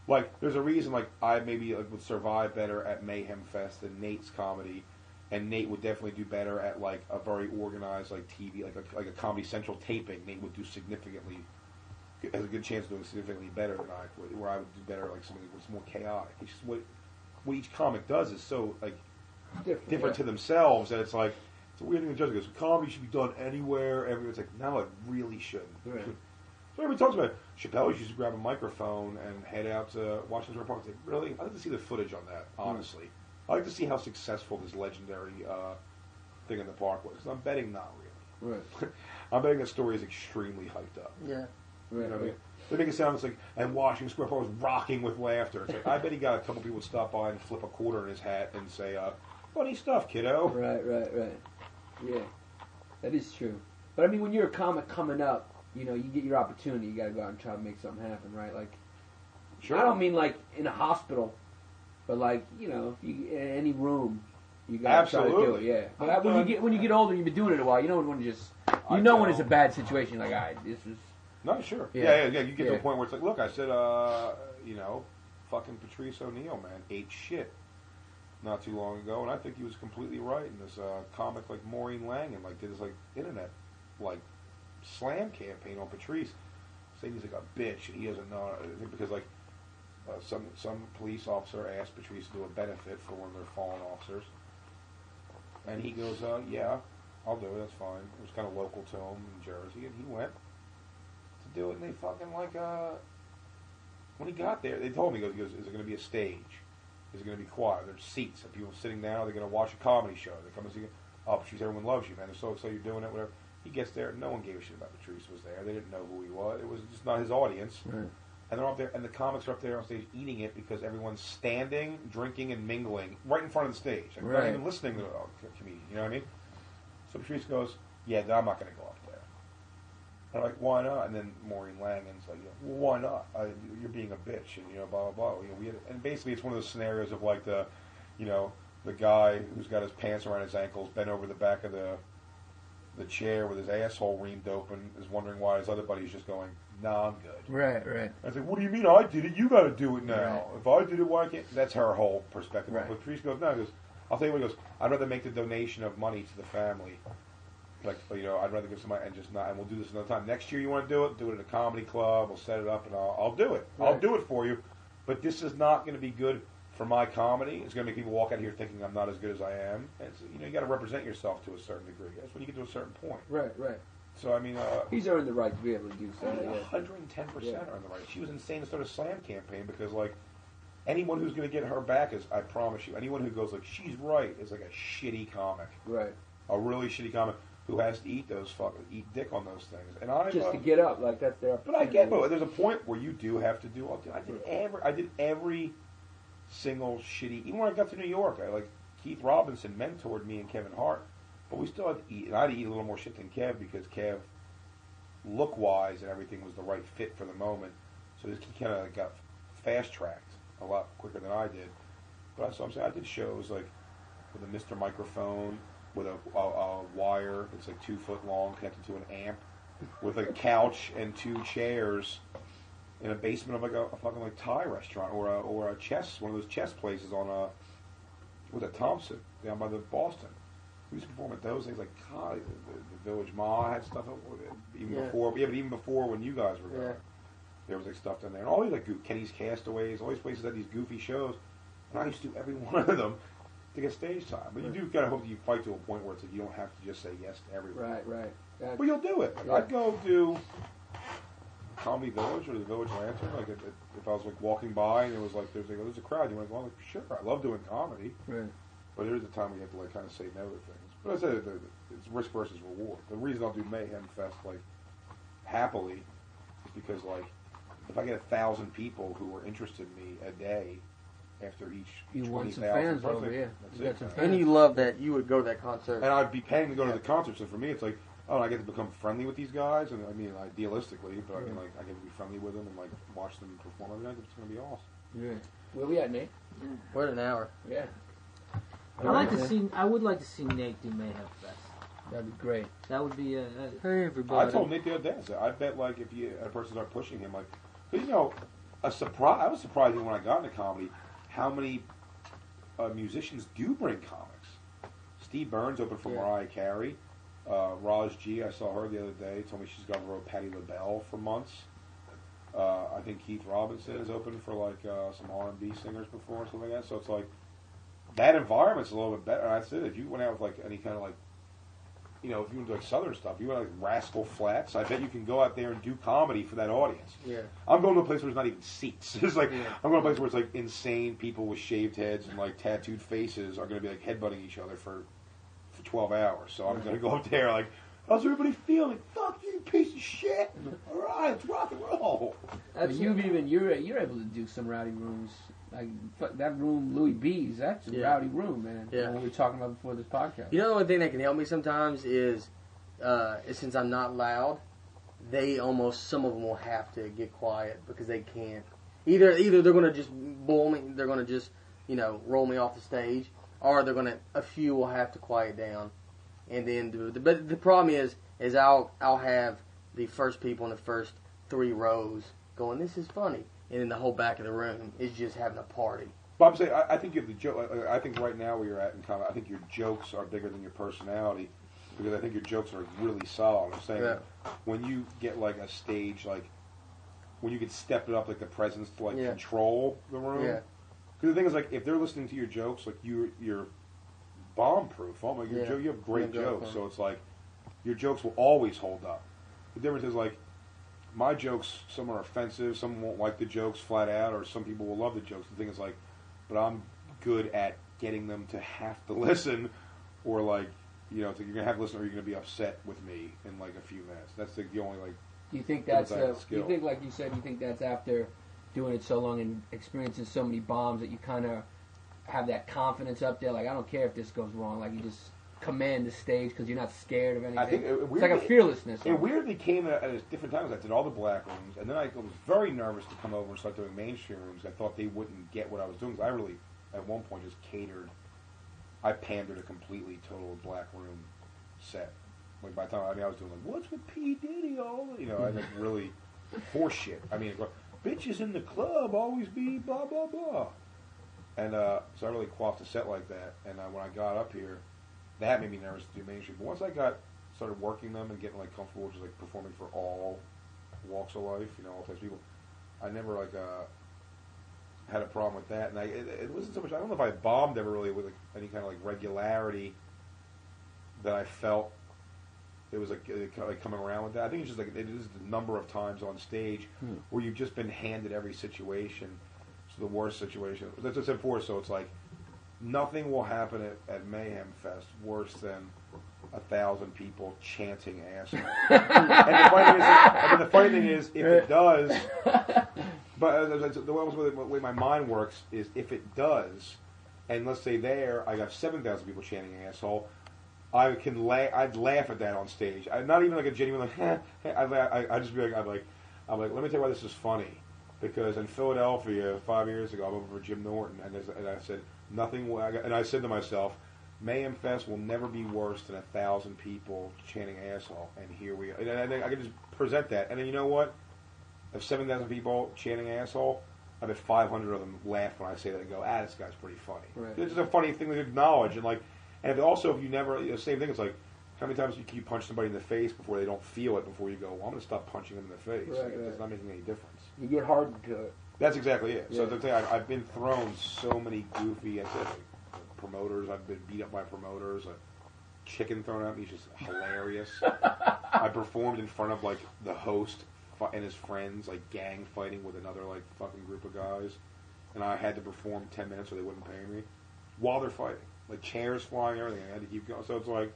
Like there's a reason, like, I maybe would survive better at Mayhem Fest than Nate's comedy. And Nate would definitely do better at like a very organized like TV, like a Comedy Central taping. Nate would do has a good chance of doing significantly better than I would. Where I would do better like something that's more chaotic. It's just what each comic does is so like different to themselves, and it's like it's a weird thing. The judge goes, "Comedy should be done anywhere." Everyone's like, "No, it really shouldn't." Right. So everybody talks about it. Chappelle used to grab a microphone and head out to Washington Park. Like, really? I'd like to see the footage on that, honestly. I'd like to see how successful this legendary thing in the park was. I'm betting not really. Right. I'm betting the story is extremely hyped up. Yeah. You know what I mean? They make it sound like, and Washington Square Park was rocking with laughter. It's like, I bet he got a couple people to stop by and flip a quarter in his hat and say, "Funny stuff, kiddo." Right. Yeah, that is true. But I mean, when you're a comic coming up, you know, you get your opportunity. You got to go out and try to make something happen, right? Like, Sure. I don't mean like in a hospital, but like, you know, if you in any room, you got to try to do it. Yeah. But when you get older, you've been doing it a while. You don't want to just when it's a bad situation. Like, all right, this is. No, sure. Yeah. Yeah. You get to a point where it's like, look, I said, fucking Patrice O'Neal, man, ate shit not too long ago, and I think he was completely right. And this comic like Maureen Langan did this internet slam campaign on Patrice, saying he's like a bitch and he doesn't know. I think because some police officer asked Patrice to do a benefit for one of their fallen officers, and he goes, "Yeah, I'll do it. That's fine." It was kind of local to him in Jersey, and he went to do it. And they fucking when he got there, they told him, he goes, "Is it going to be a stage? Is it going to be quiet? There's seats. Are people sitting down? Are they going to watch a comedy show? They come and see you. Oh, Patrice, everyone loves you, man. They're so excited you're doing it, whatever." He gets there, no one gave a shit about Patrice was there. They didn't know who he was. It was just not his audience. Right. And they're up there, and the comics are up there on stage eating it because everyone's standing, drinking, and mingling right in front of the stage. Like, not even listening to the comedian. You know what I mean? So Patrice goes, "Yeah, I'm not going to go up there." I'm like, why not? And then Maureen Langen's like, well, why not? You're being a bitch, and blah blah blah. And basically, it's one of those scenarios of like the guy who's got his pants around his ankles, bent over the back of the chair with his asshole reamed open, is wondering why his other buddy's just going, nah, I'm good. Right. I was like, what do you mean I did it? You got to do it now. Right. If I did it, why can't? That's her whole perspective. Right. But Patrice goes, no, he goes, I'll tell you what, he goes, I'd rather make the donation of money to the family. Like, I'd rather give somebody and just not, and we'll do this another time. Next year you want to do it at a comedy club, we'll set it up, and I'll do it. Right. I'll do it for you. But this is not going to be good for my comedy. It's going to make people walk out here thinking I'm not as good as I am. And it's, you got to represent yourself to a certain degree. That's when you get to a certain point. Right. So, I mean... he's earned the right to be able to do so. 110% are on the right. She was insane to start a slam campaign because, like, anyone who's going to get her back is, I promise you, anyone who goes, like, she's right is like a shitty comic. Right. A really shitty comic who has to eat dick on those things. And just to get up, like, that's their... But I get it. There's a point where you do have to do... I did every single shitty... Even when I got to New York, Keith Robinson mentored me and Kevin Hart, but we still had to eat. And I had to eat a little more shit than Kev because Kev, look-wise and everything, was the right fit for the moment. So he kind of got fast-tracked a lot quicker than I did. But so I'm saying I did shows like with a Mr. Microphone, with a wire that's like 2 foot long connected to an amp, with a couch and 2 chairs in a basement of like a fucking like Thai restaurant or a chess, one of those chess places on Thompson down by the Boston. We used to perform at those things like God, the Village Mall had stuff even before. Yeah, but even before when you guys were there, there was like stuff down there, and all these like Kenny's Castaways, all these places had these goofy shows, and I used to do every one of them to get stage time. But you do kind of hope that you fight to a point where it's like you don't have to just say yes to everyone. Right. But you'll do it. Like, I'd go do Comedy Village or the Village Lantern. Like if I was like walking by and it was like there's a crowd, you want to go? I'm like, sure, I love doing comedy. Right. But there is a time we have to like kind of say no to things. But I said it's risk versus reward. The reason I'll do Mayhem Fest like happily is because like if I get 1,000 people who are interested in me a day after each you want some 20,000 fans over here. That's it. And you love that you would go to that concert. And I'd be paying to go to the concert. So for me, it's like, oh, I get to become friendly with these guys. And I mean, idealistically, but I mean, like, I get to be friendly with them and like watch them perform every night. It's going to be awesome. Yeah. Where we at, Nate? We're at an hour. Yeah. I would like to see Nate do Mayhem Fest. That'd be great. That would be hey everybody. I told Nick the other day, I said, I bet like if a person started pushing him, like, because a surprise. I was surprised when I got into comedy how many musicians do bring comics. Steve Burns opened for Mariah Carey. Raj G, I saw her the other day, told me she's got to wrote Patti LaBelle for months. I think Keith Robinson has opened for like some R&B singers before or something like that. So it's like that environment's a little bit better. That's it. If you went out with like any kind of like, if you went to like Southern stuff, you went like Rascal Flatts, I bet you can go out there and do comedy for that audience. Yeah. I'm going to a place where there's not even seats. It's like I'm going to a place where it's like insane people with shaved heads and like tattooed faces are going to be like headbutting each other for 12 hours. So I'm going to go up there like, how's everybody feeling? Fuck you, piece of shit. All right, it's rock and roll. You're able to do some rowdy rooms. Like that room, Louis B's, that's a rowdy room, man. Yeah. What we were talking about before this podcast. The only thing that can help me sometimes is since I'm not loud, some of them will have to get quiet because they can't. Either they're going to just bull me, they're going to just roll me off the stage, or a few will have to quiet down, and then but the problem is I'll have the first people in the first 3 rows going, this is funny. And then the whole back of the room is just having a party. But I'm saying, I think you have the joke. I think right now where you're at in comedy, I think your jokes are bigger than your personality because I think your jokes are really solid. I'm saying when you get like a stage, like when you can step it up, like the presence to like control the room. Yeah. Because the thing is, like, if they're listening to your jokes, like you're bomb-proof. Oh my, you have great jokes, so it's like your jokes will always hold up. The difference is like. My jokes, some are offensive, some won't like the jokes flat out, or some people will love the jokes. The thing is like, but I'm good at getting them to have to listen, or like, it's like you're going to have to listen or you're going to be upset with me in like a few minutes. That's the only like... Do you think that's... do you think, like you said, you think that's after doing it so long and experiencing so many bombs that you kind of have that confidence up there? Like, I don't care if this goes wrong. Like, you just command the stage because you're not scared of anything. I think it's like a fearlessness. It weirdly came at different times. I did all the black rooms, and then I was very nervous to come over and start doing mainstream rooms. I thought they wouldn't get what I was doing. 'Cause I really, at one point, just catered. I pandered a completely total black room set. Like by the time I was doing like, what's with P Diddy? I like really horse shit. I mean, bitches in the club always be blah blah blah. And so I really quaffed a set like that. And when I got up here, that made me nervous to do mainstream. But once I started working them and getting like comfortable, just like performing for all walks of life, all types of people, I never like had a problem with that. And it wasn't so much. I don't know if I bombed ever really with like, any kind of like regularity that I felt. It was like coming around with that. I think it's just like it is the number of times on stage where you've just been handed every situation. So the worst situation. That's what I said before. So it's like nothing will happen at Mayhem Fest worse than 1,000 people chanting asshole. And the funny thing is, if it does, but the way my mind works is if it does, and let's say I got 7,000 people chanting asshole. I'd laugh at that on stage. Not even like a genuine like. I'd just be like, I'm like, let me tell you why this is funny. Because in Philadelphia 5 years ago, I went over for Jim Norton, and I said nothing. And I said to myself, Mayhem Fest will never be worse than 1,000 people chanting asshole. And here we are. And I can just present that. And then you know what? If 7,000 people chanting asshole, I bet 500 of them laugh when I say that and go, this guy's pretty funny. Right. It's just a funny thing to acknowledge. And if you never, same thing, it's like, how many times can you punch somebody in the face before they don't feel it before you go, well, I'm going to stop punching them in the face. Right. It's not making any difference. You get hardened to it. That's exactly it. Yeah. So the thing, I've been thrown so many goofy, promoters. I've been beat up by promoters. A chicken thrown at me is just hilarious. I performed in front of like the host and his friends, like gang fighting with another like fucking group of guys, and I had to perform 10 minutes or they wouldn't pay me while they're fighting. Like chairs flying, everything. I had to keep going. So it's like,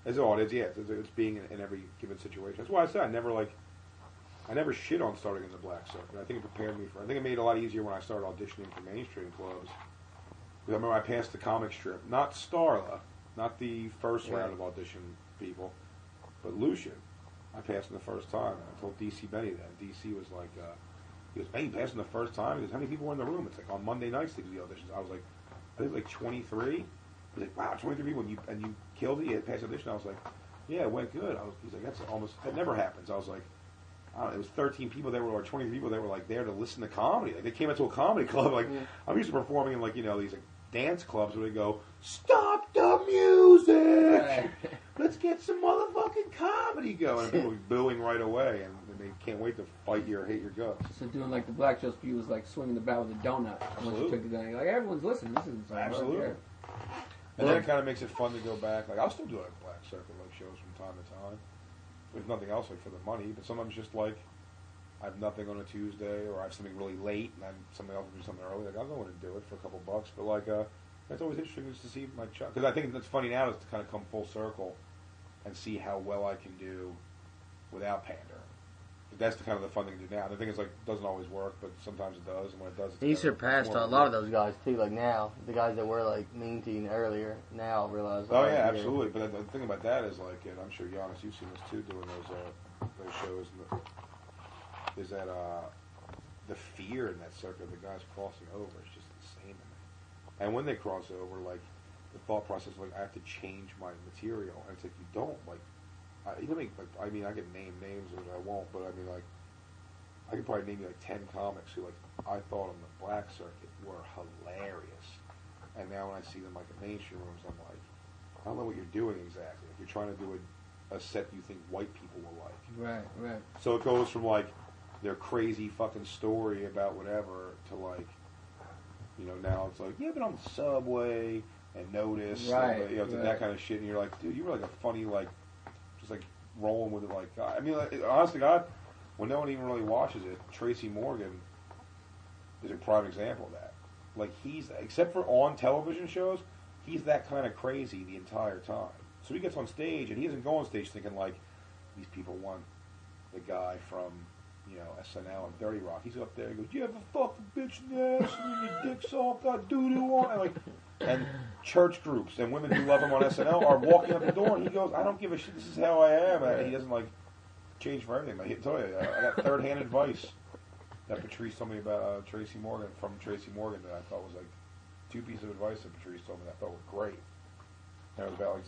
it's all it is. Yeah, it's being in every given situation. That's why I said I never shit on starting in the black circuit. I think it prepared me I think it made it a lot easier when I started auditioning for mainstream clubs. Because I remember I passed the comic strip, not Starla, not the first round of audition people, but Lucian. I passed him the first time. And I told DC Benny that. DC was like, he goes, "Man, you passed him the first time?" He goes, "How many people were in the room?" It's like on Monday nights they do the auditions. I was like, I think like 23. He's like, "Wow, 23 people, and you killed it. You had passed the audition." I was like, "Yeah, it went good." He's like, that never happens. I was like, it was 13 people that were, or 23 people that were like there to listen to comedy. Like they came into a comedy club. Like I'm used to performing in like these like dance clubs where they go, "Stop the music, let's get some motherfucking comedy going." And people were booing right away, and they can't wait to fight you or hate your guts. So doing like the black shows for you was like swinging the bat with a donut. Once you took it down, you're like everyone's listening. This is absolutely. And then it kind of makes it fun to go back. Like I'll still do like black circle like shows from time to time. There's nothing else like for the money, but sometimes just like I have nothing on a Tuesday, or I have something really late, and then somebody else will do something early. Like I'll go in and do it for a couple bucks, but like that's always interesting just to see my child. Because I think that's funny now is to kind of come full circle and see how well I can do without pandering. That's the kind of the fun thing to do now. The thing is like it doesn't always work, but sometimes it does, and when it does, he surpassed a lot of those guys too. Like now, the guys that were like mean to you earlier now realize. Oh yeah, absolutely. But the thing about that is like, and I'm sure Yannis, you've seen this too, doing those shows. Is that the fear in that circuit of the guys crossing over is just insane to me. And when they cross over, like the thought process, like I have to change my material, and it's like you don't like. I can name names, which I won't, but I mean, like, I could probably name you like 10 comics who, like, I thought on the black circuit were hilarious, and now when I see them like in mainstream rooms, I'm like, I don't know what you're doing exactly. Like, you're trying to do a set you think white people will like. Right. So it goes from like their crazy fucking story about whatever to like, now it's like, yeah, but on the subway and notice, to that kind of shit, and you're like, dude, you were like a funny like. Just like rolling with it, like I mean, like, honestly, God, when no one even really watches it, Tracy Morgan is a prime example of that. Like except for on television shows, he's that kind of crazy the entire time. So he gets on stage and he doesn't go on stage thinking like these people want the guy from SNL and 30 Rock. He's up there. He goes, "You ever fuck a bitch in the ass and your dick's all got doo-doo on it?" And church groups and women who love him on SNL are walking up the door, and he goes, "I don't give a shit. This is how I am." And he doesn't change for anything. I tell you, I got third-hand advice that Patrice told me about Tracy Morgan that I thought was 2 pieces of advice that Patrice told me that I thought were great. And it was about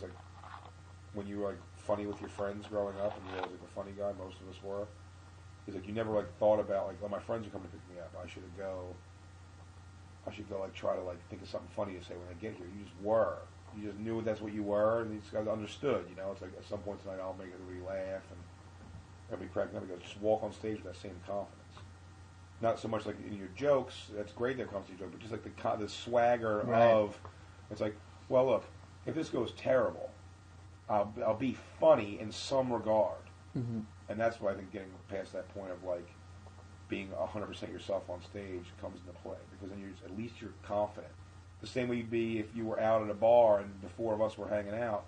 when you were funny with your friends growing up, and you were always the funny guy. Most of us were. He's you never thought about my friends are coming to pick me up. I should go try to think of something funny to say when I get here. You just were. You just knew that's what you were, and you just understood. It's at some point tonight I'll make everybody laugh and everybody cracking up. He goes, just walk on stage with that same confidence. Not so much in your jokes. That's great that comes to your joke, but just the swagger of. It's well, look, if this goes terrible, I'll be funny in some regard. Mm-hmm. And that's why I think getting past that point of being 100% yourself on stage comes into play, because then at least you're confident. The same way you'd be if you were out at a bar and the 4 of us were hanging out,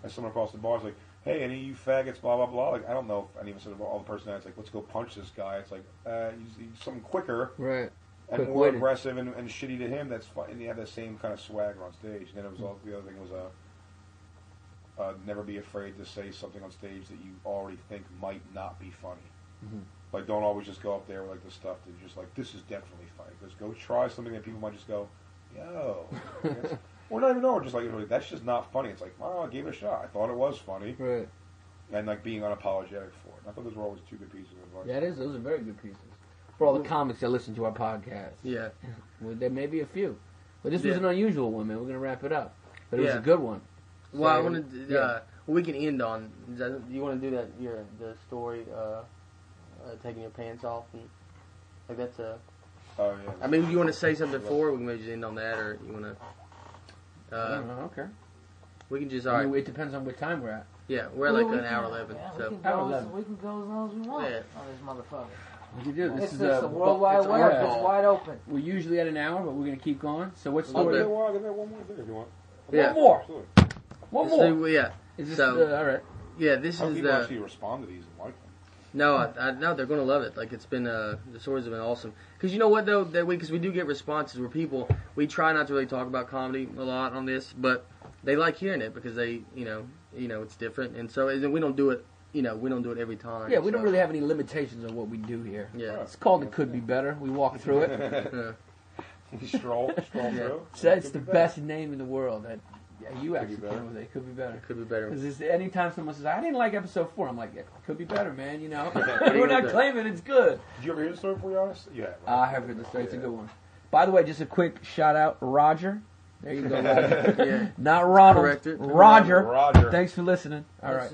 and someone across the bar is "Hey, any of you faggots, blah blah blah." I don't know if any of us have all the personalities. Let's go punch this guy. It's you something quicker, right, and more aggressive and shitty to him. That's fun, and you have that same kind of swagger on stage. And then it was the other thing was never be afraid to say something on stage that you already think might not be funny. Mm-hmm. Don't always just go up there with the stuff that you're just this is definitely funny. Just go try something that people might just go, "Yo," or not even know, just that's just not funny. It's "Oh, I gave it a shot. I thought it was funny," right? And being unapologetic for it. I thought those were always 2 good pieces of advice. Yeah, those are very good pieces for all the comics that listen to our podcast. Yeah, well, there may be a few, but this was an unusual one, man. We're gonna wrap it up, but it was a good one. Well, I wanted to, we can end on. Do you want to do that? The story, taking your pants off, and that's a. Oh yeah. I mean, you want to say something before? We can maybe just end on that, or you want to. I don't know. Okay. We can just. It depends on what time we're at. Yeah, we're an hour 11. Yeah, so we can go as long as we want on this motherfucker. We can do this. This is the World Wide Web. It's wide open. We're usually at an hour, but we're going to keep going. So what's the Give me one more thing if you want. Yeah. One more. Absolutely. One more. So, yeah. Is this So, all right? Yeah, this How is people actually respond to these and like them? No, no, they're going to love it. It's been, the stories have been awesome. Because you know what, though? Because we do get responses where people, we try not to really talk about comedy a lot on this, but they like hearing it because they, it's different. And so we don't do it, we don't do it every time. Yeah, we don't really have any limitations on what we do here. Yeah. It's called It Could Be Better. We walk through it. Yeah. Stroll through. So it's the best name in the world. You actually Could be better. came with it. It could be better. It could be better. Because anytime someone says, "I didn't like episode 4," I'm like, "It could be better, man." What We're not claiming it's good. Did you ever hear the story before, Yannis? Yeah. I have heard the story. It's a good one. By the way, just a quick shout out, Roger. There you go, Roger. Yeah. Not Ronald. Corrected. Roger. Roger. Thanks for listening. All right.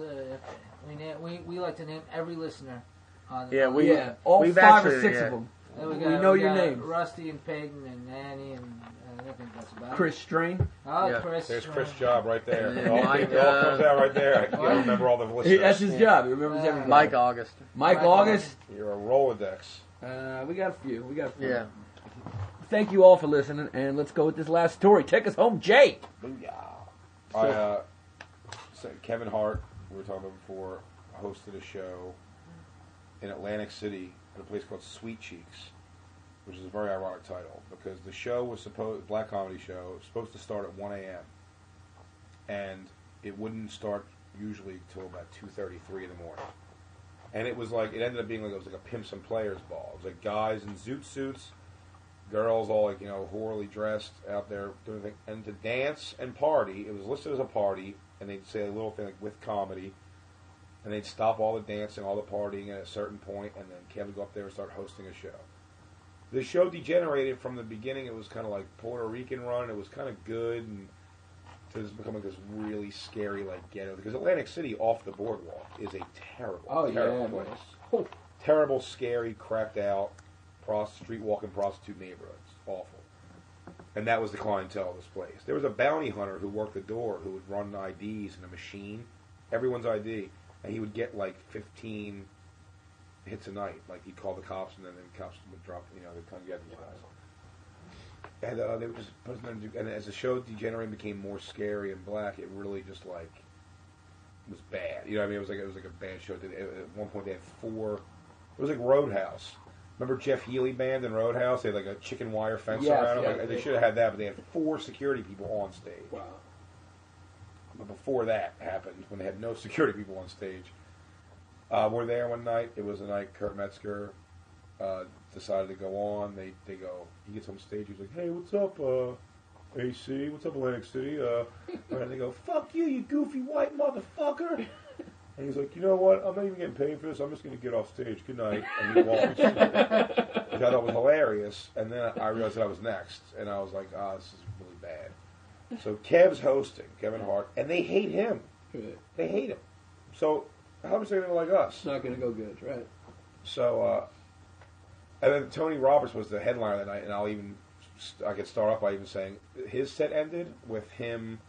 We like to name every listener. All we've 5 or actually- 6 yeah. of them. We know your got names. Rusty and Peyton and Annie and I think that's about it. Chris Strain. Oh, Yeah. Chris. There's Chris' job right there. Yeah. It all comes out right there. I can't remember all the listeners. That's his job. He remembers everybody. Mike August. Mike August. You're a Rolodex. We got a few. Yeah. Thank you all for listening, and let's go with this last story. Take us home, Jay. Booyah. Kevin Hart, we were talking about before, hosted a show in Atlantic City at a place called Sweet Cheeks, which is a very ironic title because the show was black comedy show, was supposed to start at 1 a.m. and it wouldn't start usually till about 2:33 in the morning. And it was it ended up being it was like a pimps and players ball. It was guys in zoot suits, girls all horribly dressed out there doing things, and to dance and party. It was listed as a party, and they'd say a little thing with comedy, and they'd stop all the dancing, all the partying at a certain point, and then Kevin would go up there and start hosting a show. The show degenerated from the beginning. It was kind of like Puerto Rican run. It was kind of good, and to becoming this really scary ghetto. Because Atlantic City off the boardwalk is a terrible, terrible place. Terrible, scary, cracked out, street walking prostitute neighborhoods. Awful. And that was the clientele of this place. There was a bounty hunter who worked the door who would run IDs in a machine, everyone's ID, and he would get 15 hits a night. He'd call the cops, and then the cops would drop. They'd come get these guys. And they would just put them in. And as the show degenerated, and became more scary and black. It really just was bad. It was like a bad show. At one point, they had 4 It was like Roadhouse. Remember Jeff Healey band in Roadhouse? They had like a chicken wire fence around them. Like, they should have had that, but they had 4 security people on stage. Wow. But before that happened, when they had no security people on stage, we're there one night. It was the night Kurt Metzger decided to go on. They go. He gets on stage. He's like, "Hey, what's up, AC? What's up, Atlantic City?" And they go, "Fuck you, you goofy white motherfucker." And he's like, "You know what? I'm not even getting paid for this. I'm just going to get off stage. Good night." And he walks. Which I thought was hilarious. And then I realized that I was next. And I was like, this is really bad. So Kev's hosting, Kevin Hart, and they hate him. They hate him. So how much are they going to like us? It's not going to go good, right? So, and then Tony Roberts was the headliner that night. And I could start off by even saying his set ended with him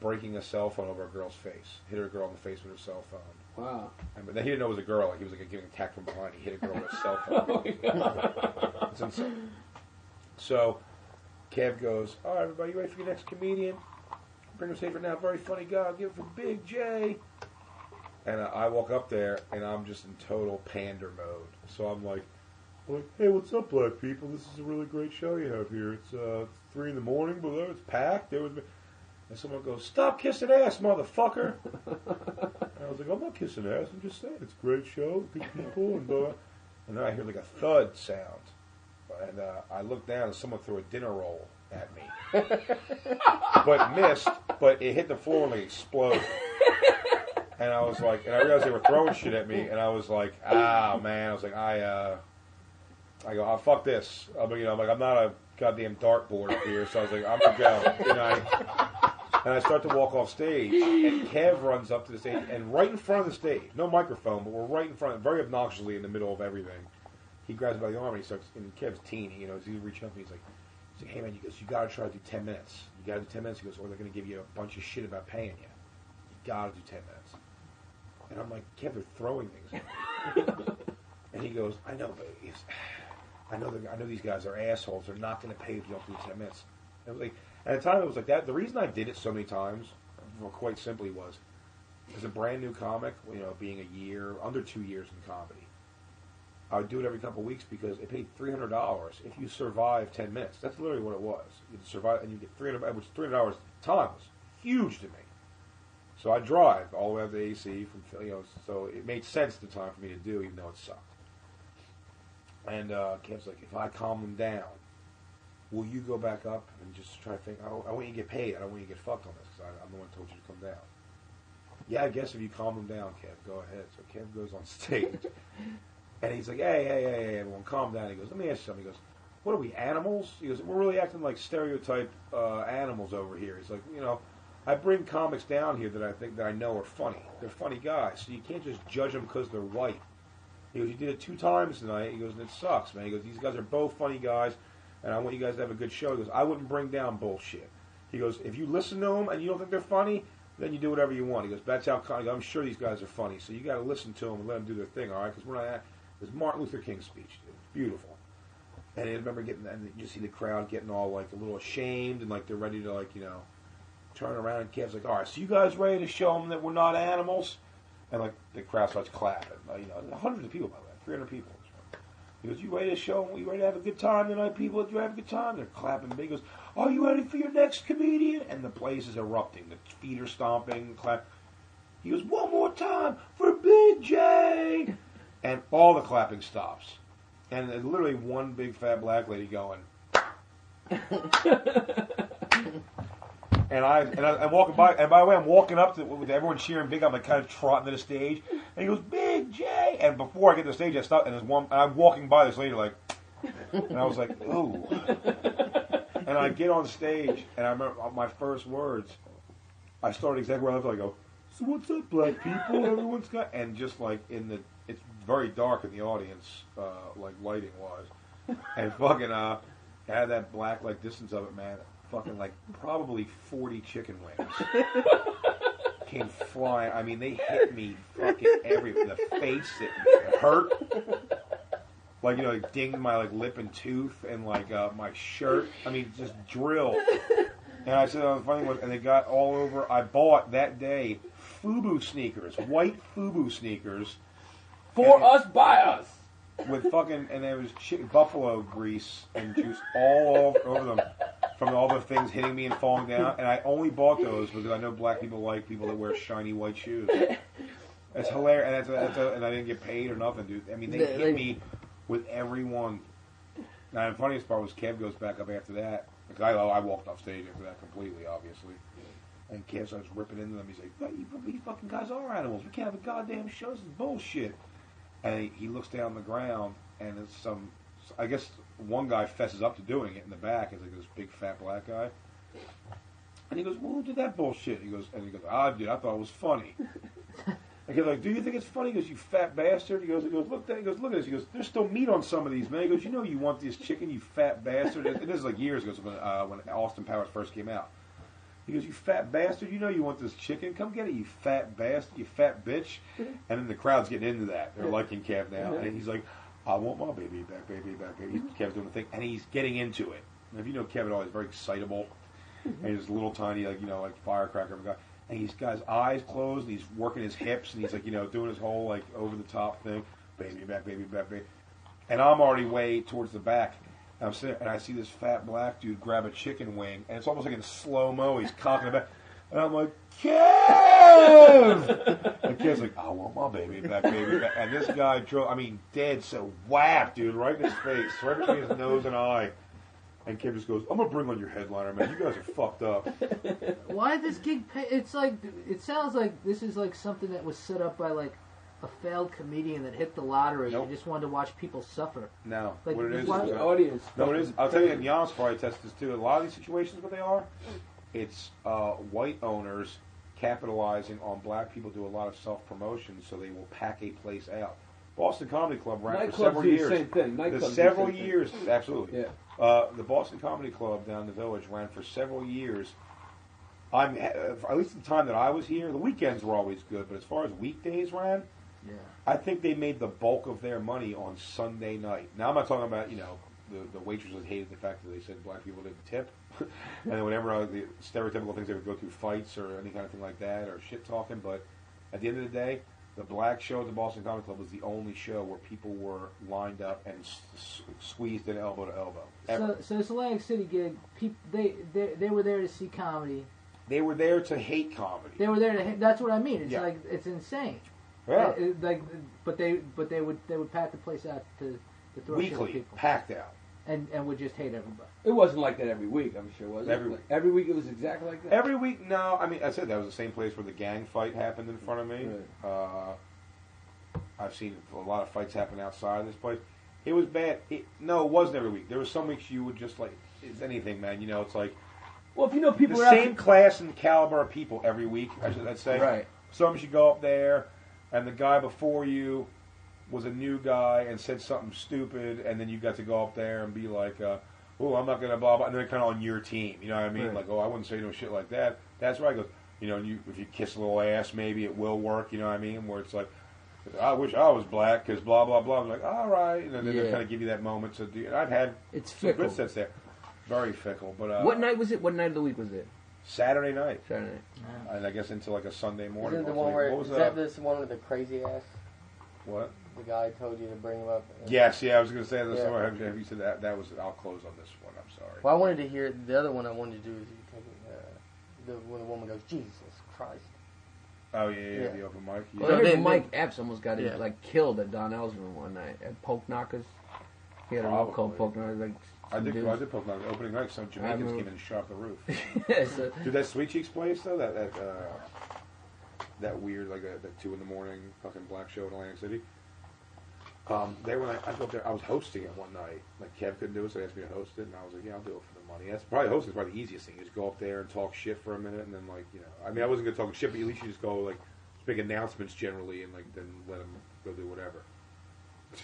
breaking a cell phone over a girl's face. Hit a girl in the face with her cell phone. Wow. But then he didn't know it was a girl. Like he was like getting attacked from behind. He hit a girl with a cell phone. Oh my God. It's insane. So Kev goes, "All right, everybody, you ready for your next comedian? Bring him stage right now. Very funny guy. I'll give it for Big J." And I walk up there, and I'm just in total pander mode. So I'm like, "Hey, what's up, black people? This is a really great show you have here. It's 3 in the morning, but it's packed." And someone goes, "Stop kissing ass, motherfucker!" And I was like, "I'm not kissing ass. I'm just saying it's a great show, good people." And then I hear like a thud sound, and I look down, and someone threw a dinner roll at me, but missed. But it hit the floor and like exploded. And I was like, and I realized they were throwing shit at me, and I was like, man. I was like, I go, fuck this. I'm like, I'm not a goddamn dartboard up here. So I was like, I'm gonna go. And I start to walk off stage, and Kev runs up to the stage, and right in front of the stage, no microphone, but we're right in front, very obnoxiously in the middle of everything. He grabs me by the arm, and he starts, and Kev's teeny, he's reaching up to me, he's like, "Hey man," he goes, "You gotta try to do 10 minutes. You gotta do 10 minutes." He goes, "Or they're gonna give you a bunch of shit about paying you. You gotta do 10 minutes." And I'm like, "Kev, they're throwing things at me." And he goes, "I know, but I know these guys are assholes. They're not gonna pay if you don't do 10 minutes." And I was like, at the time, it was like that. The reason I did it so many times, quite simply, was as a brand new comic, being a year, under 2 years in comedy, I would do it every couple of weeks because it paid $300 if you survive 10 minutes. That's literally what it was. You'd survive, and you get $300, which $300 at the time was huge to me. So I drive all the way up to AC from so it made sense at the time for me to do, even though it sucked. And Kev's like, "If I calm them down, will you go back up and just try to think, I want you to get paid. I don't want you to get fucked on this because I'm the one who told you to come down." "Yeah, I guess if you calm them down, Kev, go ahead." So Kev goes on stage, and he's like, hey, everyone, calm down. He goes, "Let me ask you something." He goes, "What are we, animals?" He goes, "We're really acting like stereotype animals over here." He's like, "I bring comics down here that I think that I know are funny. They're funny guys, so you can't just judge them because they're white." He goes, "You did it 2 times tonight." He goes, "And it sucks, man." He goes, "These guys are both funny guys, and I want you guys to have a good show." He goes, "I wouldn't bring down bullshit." He goes, "If you listen to them and you don't think they're funny, then you do whatever you want." He goes, "That's how I'm sure these guys are funny, so you got to listen to them and let them do their thing, all right? Because we're not at this Martin Luther King speech, dude. Beautiful." And I remember and you see the crowd getting all like a little ashamed and like they're ready to turn around, and Kev's like, "All right, so you guys ready to show them that we're not animals?" And like the crowd starts clapping. Hundreds of people, by the way, 300 people. He goes, "You ready to show them? You ready to have a good time tonight, people? Did you have a good time?" They're clapping. He goes, "Are you ready for your next comedian?" And the place is erupting. The feet are stomping, clap. He goes, "One more time for Big J." And all the clapping stops. And there's literally one big fat black lady going. And I'm walking by, and by the way, I'm walking up with everyone cheering big. I'm like kind of trotting to the stage, and he goes, "Big J!" And before I get to the stage, I stop, and I'm walking by this lady like, and I was like, "Ooh!" And I get on stage, and I remember my first words. I started exactly where I left. I go, "So what's up, black people? Everyone's got," and just like it's very dark in the audience, like lighting wise, and fucking had that black distance of it, man. Fucking probably 40 chicken wings came flying. I mean, they hit me fucking everywhere. The face, it hurt. It dinged my lip and tooth and my shirt. I mean, just drilled. And I said, the funny was, and they got all over. I bought that day FUBU sneakers, white FUBU sneakers, For us, by us. With fucking, and there was buffalo grease and juice all over them from all the things hitting me and falling down. And I only bought those because I know black people like people that wear shiny white shoes. It's hilarious, and I didn't get paid or nothing, dude. I mean, they hit me with every one. Now, the funniest part was Kev goes back up after that. Because I walked off stage after that completely, obviously. And Kev starts ripping into them. He's like, these fucking guys are animals. We can't have a goddamn show. This is bullshit. And he looks down on the ground, and it's I guess one guy fesses up to doing it in the back. It's like this big fat black guy. And he goes, well, who did that bullshit? He goes, I did. I thought it was funny. And he's like, do you think it's funny? He goes, you fat bastard. He goes, look at this. He goes, there's still meat on some of these, man. He goes, you know you want this chicken, you fat bastard. And this is like years ago when Austin Powers first came out. He goes, you fat bastard, you know you want this chicken? Come get it, you fat bastard, you fat bitch. And then the crowd's getting into that. They're liking Kev now. And he's like, I want my baby back, baby back, baby. Kev's doing the thing. And he's getting into it. And if you know Kev at all, he's very excitable. And he's a little tiny, like firecracker guy. And he's got his eyes closed, and he's working his hips, and he's like, doing his whole like over the top thing, baby back, baby back, baby. And I'm already way towards the back. And I'm sitting, and I see this fat black dude grab a chicken wing, and it's almost like in slow mo. He's cocking it back, and I'm like, Kev! And Kev's like, I want my baby back, baby back. And this guy dead, so whack, dude, right in his face, right between his nose and eye. And Kev just goes, I'm going to bring on your headliner, man. You guys are fucked up. Why this gig pay? It's like, it sounds like this is like something that was set up by like a failed comedian that hit the lottery and just wanted to watch people suffer. No. Like, what it is the audience. No, it is. I'll tell you, and Yannis probably tests this too. A lot of these situations, what they are, it's white owners capitalizing on black people do a lot of self-promotion, so they will pack a place out. Boston Comedy Club ran for several years. Same thing. Several years, absolutely. Yeah. The Boston Comedy Club down in the Village ran for several years. At least the time that I was here, the weekends were always good, but as far as weekdays ran, I think they made the bulk of their money on Sunday night. Now I'm not talking about the waitresses hated the fact that they said black people didn't tip, and then whenever the stereotypical things they would go through fights or any kind of thing like that or shit talking. But at the end of the day, the black show at the Boston Comedy Club was the only show where people were lined up and squeezed in elbow to elbow. So this Atlantic City gig, they were there to see comedy. They were there to hate comedy. They were there to. That's what I mean. It's like it's insane. Yeah. But they would pack the place out to throw shit at Weekly, people. packed out. And would just hate everybody. It wasn't like that every week, I'm sure, was it? Every week. Every week it was exactly like that? Every week, no. I mean, I said that was the same place where the gang fight happened in front of me. Right. I've seen a lot of fights happen outside of this place. It was bad. It wasn't every week. There were some weeks you would just like, it's anything, man. It's like, well, if you know people the are same class and caliber of people every week, I'd say. Right. Some you go up there, and the guy before you was a new guy and said something stupid, and then you got to go up there and be like, oh, I'm not going to blah, blah, and they're kind of on your team. You know what I mean? Right. Like, oh, I wouldn't say no shit like that. That's right. He goes, if you kiss a little ass, maybe it will work. You know what I mean? Where it's like, I wish I was black because blah, blah, blah. I'm like, all right. And then they kind of give you that moment to do. And I've had some good sets there. Very fickle. But what night was it? What night of the week was it? Saturday night. Saturday night. Yeah. And I guess into like a Sunday morning. Isn't the one where, is that this one with the crazy ass? What? The guy told you to bring him up. Yes, I was going to say this. Yeah. Have you said that? That was. I'll close on this one. I'm sorry. Well, I wanted to hear the other one. I wanted to do is you take when the woman goes, Jesus Christ. Oh yeah, the open mic. Yeah. Well, No, here's Mike Epps almost got Yeah. killed at Donnell's room one night at Poke Knockers. He had a room called Poke Knockers. I did poke knockers opening night. Some Jamaicans came in and shot the roof. So, Dude, that Sweet Cheeks place though, that weird that 2 a.m. fucking black show in Atlantic City. They were I go up there. I was hosting it one night. Like Kev couldn't do it, so he asked me to host it, and I was like, yeah, I'll do it for the money. That's probably hosting is probably the easiest thing. You just go up there and talk shit for a minute, and then I mean, I wasn't gonna talk shit, but at least you just go just make announcements generally, and then let them go do whatever.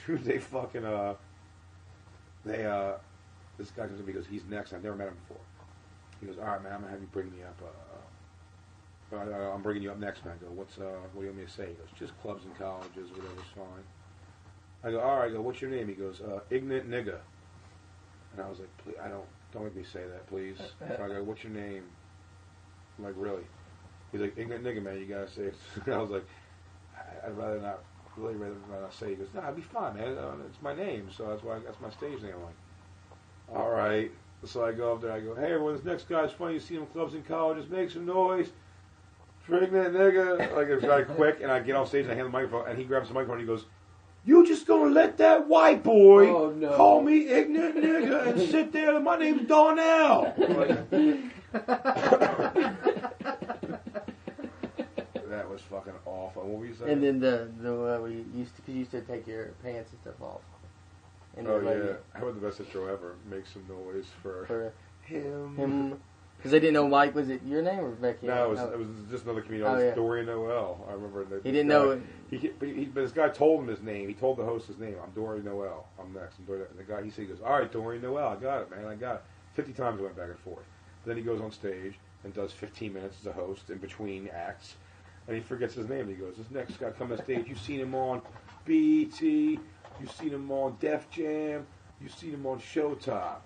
Dude, they fucking this guy comes to me, he goes, he's next. I've never met him before. He goes, all right, man, I'm gonna have you bring me up. I'm bringing you up next, man. I go, what do you want me to say? He goes, just clubs and colleges, whatever's fine. I go, all right. I go, what's your name? He goes, Ignorant Nigga. And I was like, please, don't make me say that, please. So I go, what's your name? I'm like, really? He's like, Ignorant Nigga, man, you gotta say it. And I was like, I'd rather not the lady rather than I say, he goes, "Nah, I'll be fine, man. It's my name, so that's my stage name." I'm like, "All right." So I go up there. I go, "Hey, everyone, this next guy's funny. You see him in clubs and colleges. Make some noise. Bring that nigga." Like it's very quick, and I get off stage and I hand the microphone, and he grabs the microphone and he goes, "You just gonna let that white boy call me ignorant nigga and sit there? My name's Darnell." That was fucking awful. What were you saying? And then we used to take your pants and stuff off. And yeah, how about the best intro ever? Make some noise for him. Because they didn't know Mike. Was it your name or Becky? No, it was just another comedian. It was Dorian Noel. I remember that. He didn't know it. But this guy told him his name. He told the host his name. "I'm Dorian Noel. I'm next." And the guy, he goes, "All right, Dorian Noel. I got it, man. I got it." 50 times I went back and forth. Then he goes on stage and does 15 minutes as a host in between acts. And he forgets his name. He goes, "This next guy coming on stage, you've seen him on BET. You've seen him on Def Jam. You've seen him on Showtime.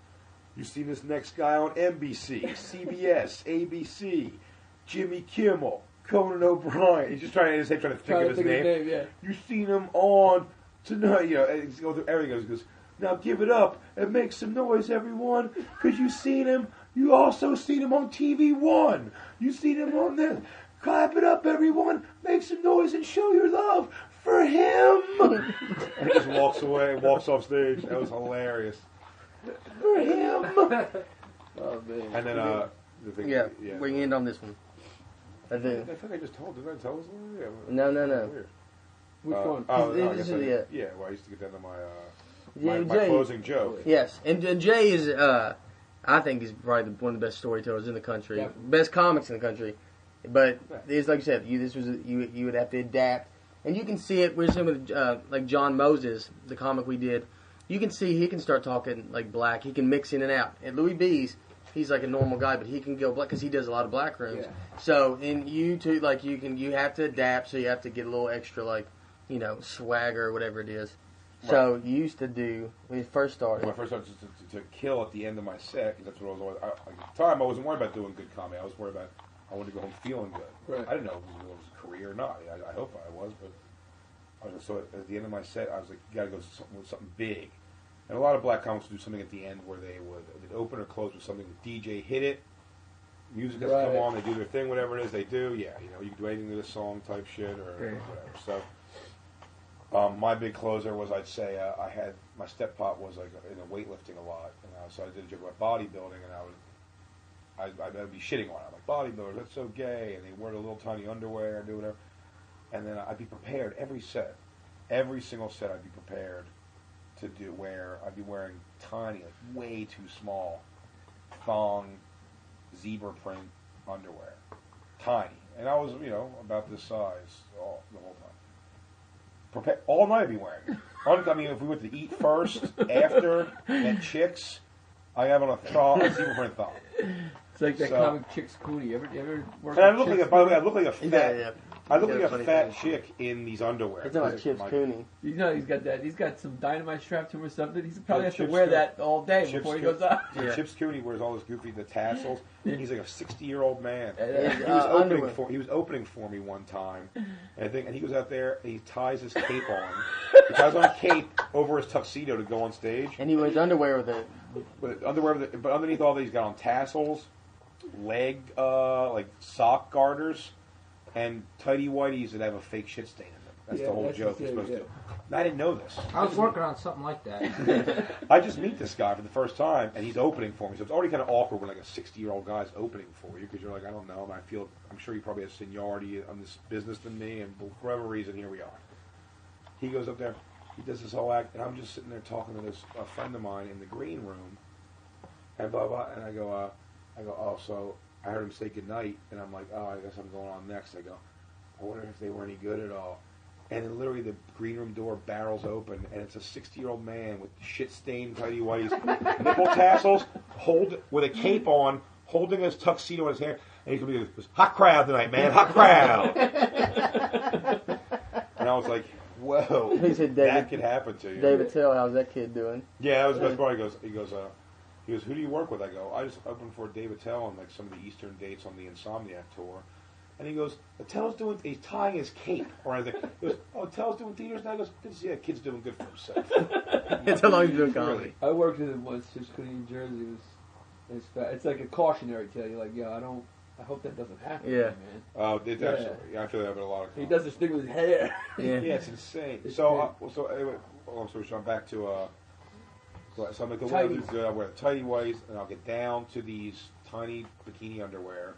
You've seen this next guy on NBC, CBS, ABC, Jimmy Kimmel, Conan O'Brien." He's just trying to think of his name. Yeah. You've seen him on tonight, and he's going through everything. He goes, "Now give it up and make some noise, everyone, because you've seen him. You also seen him on TV1. You've seen him on this. Clap it up, everyone. Make some noise and show your love for him." And he just walks away, walks off stage. That was hilarious. For him. Oh man. And then the thing. Yeah, we can end on this one. I do. I think I just told. Did I tell this one? Yeah. No. Weird. Which one? Oh, no, I This guess is yeah. Well, I used to get that on my Jay, closing joke. Yes, and Jay is, I think, he's probably one of the best storytellers in the country, best comics in the country. But it's like you said, you would have to adapt, and you can see it. We're seeing with like John Moses, the comic we did. You can see he can start talking like black. He can mix in and out. And Louis B's, he's like a normal guy, but he can go black because he does a lot of black rooms. Yeah. So in you too, like you have to adapt. So you have to get a little extra, like swagger or whatever it is. Right. So you used to do when you first started. When I first started to kill at the end of my set, because that's what I was always. At the time, I wasn't worried about doing good comedy. I was worried about I wanted to go home feeling good. Right. I didn't know if it was a career or not. I hope I was, but so at the end of my set, I was like, you got to go with something big. And a lot of black comics do something at the end where they'd open or close with something. The DJ hit it, music has to come on, they do their thing, whatever it is they do. Yeah, you can do anything to this song type shit or whatever. So my big closer was, I'd say, I had my steppop was like into weightlifting a lot, and so I did a joke about bodybuilding, and I'd be shitting on it. I'm like, bodybuilders, that's so gay, and they wear the little tiny underwear and do whatever. And then I'd be prepared every single set I'd be prepared to do where I'd be wearing tiny, like way too small, thong, zebra print underwear. Tiny. And I was, about this size the whole time. All night I'd be wearing it. I mean, if we went to eat first, after, and chicks, I have on a zebra print thong. It's like that comic Chicks Cooney. You ever work and by the way, I look like a fat... I look like a fat chick in these underwear. It's not Chips Cooney. He's got that. He's got some dynamite strapped to him or something. He's probably has to wear that all day before he goes out. Yeah. Chips Cooney wears all this goofy tassels. He's like a 60-year-old man. He was opening for me one time, and he goes out there and he ties his cape on. He ties on a cape over his tuxedo to go on stage. And he wears underwear with it. But underneath all that, he's got on tassels, leg like sock garters. And tighty whities that have a fake shit stain in them. That's the whole joke you're supposed to do. And I didn't know this. I was working on something like that. I just meet this guy for the first time, and he's opening for me. So it's already kind of awkward when like a 60-year-old guy's opening for you, because you're like, I don't know. And I'm sure you probably have seniority on this business than me, and for whatever reason, here we are. He goes up there, he does this whole act, and I'm just sitting there talking to a friend of mine in the green room, and blah, blah, and I go, oh, so... I heard him say goodnight, and I'm like, oh, I guess I'm going on next. I go, I wonder if they were any good at all. And then literally the green room door barrels open, and it's a 60-year-old man with shit-stained tighty whities, nipple tassels, with a cape on, holding his tuxedo in his hair, and he's going to be hot crowd tonight, man, hot crowd. And I was like, whoa, that could happen to you. David Tell, how's that kid doing? Yeah, that was the best part. He goes, who do you work with? I go, I just opened for David Tell on like some of the Eastern dates on the Insomniac tour. And he goes, Attell's doing, he's tying his cape. Or anything. He goes, oh, Attell's doing theaters now? He goes, good to see that kid's doing good for himself. That's how long he's doing comedy. I worked with him once, just because in Jersey. It's like a cautionary tale. You're like, I hope that doesn't happen. Yeah. Man. Oh, it's absolutely. I feel that with a lot of He does this thing with his hair. Yeah, it's insane. So anyway, so I'm back to, so I'm like, the way I do good, I wear the tighty whities, and I'll get down to these tiny bikini underwear.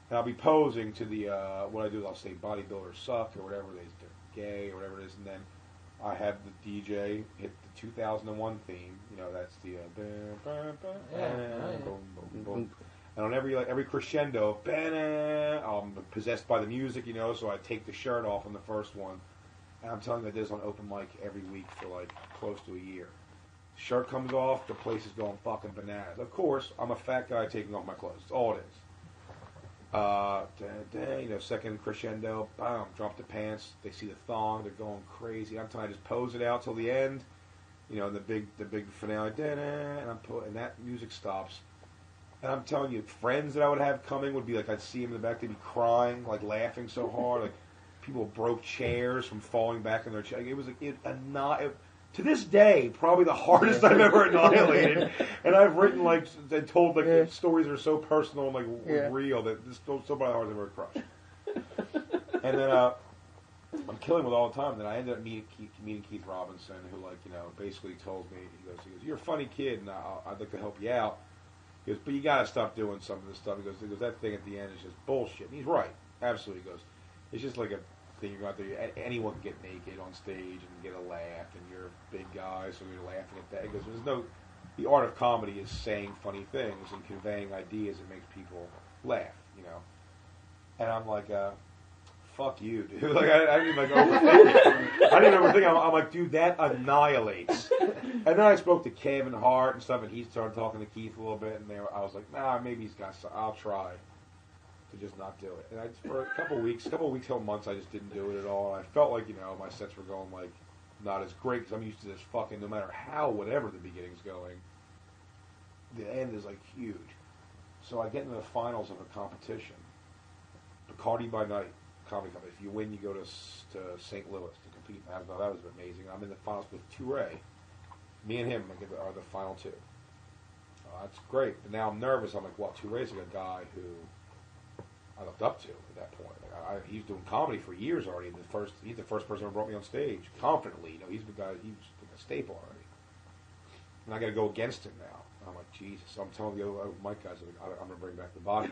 And I'll be posing to the, what I do is I'll say bodybuilders suck or whatever it is, they're gay or whatever it is, and then I have the DJ hit the 2001 theme, that's the, boom, boom, boom. And on every crescendo, I'm possessed by the music, so I take the shirt off on the first one. And I'm telling you, I did this on open mic every week for like close to a year. The shirt comes off, the place is going fucking bananas. Of course, I'm a fat guy taking off my clothes. That's all it is. Second crescendo, bam, drop the pants. They see the thong, they're going crazy. I'm trying to just pose it out till the end, the big finale, and that music stops. And I'm telling you, friends that I would have coming would be like, I'd see them in the back, they'd be crying, like laughing so hard, like people broke chairs from falling back in their chair. It was to this day, probably the hardest I've ever annihilated. And I've written and told stories that are so personal and real that this is so probably the hardest I've ever crushed. And then I'm killing with all the time. And then I ended up meeting Keith Robinson, who basically told me, he goes, you're a funny kid, and I'd like to help you out. He goes, but you got to stop doing some of this stuff. He goes, that thing at the end is just bullshit. And he's right, absolutely. He goes, it's just like a thing you go out there. Anyone can get naked on stage and get a laugh, and you're a big guy, so you're laughing at that. He goes, the art of comedy is saying funny things and conveying ideas that makes people laugh, And I'm like, fuck you, dude. Like I didn't overthink it. I didn't overthink it. I'm like, dude, that annihilates. And then I spoke to Kevin Hart and stuff, and he started talking to Keith a little bit, and I was like, nah, maybe he's got some. I'll try to just not do it. And for a couple weeks, whole months, I just didn't do it at all. And I felt like, my sets were going not as great because I'm used to this fucking, no matter how, whatever the beginning's going, the end is huge. So I get into the finals of a competition, Bacardi by Night comedy company. If you win, you go to St. Louis to compete. I thought that was amazing. I'm in the finals with Touré. Me and him are the final two. That's great. But now I'm nervous. I'm like, well, Touré's a guy who I looked up to at that point. He's doing comedy for years already. He's the first person who brought me on stage confidently. He's the guy. He's a staple already. And I got to go against him now. I'm like, Jesus. So I'm telling the other Mike guys, I'm going to bring back the bodybuilder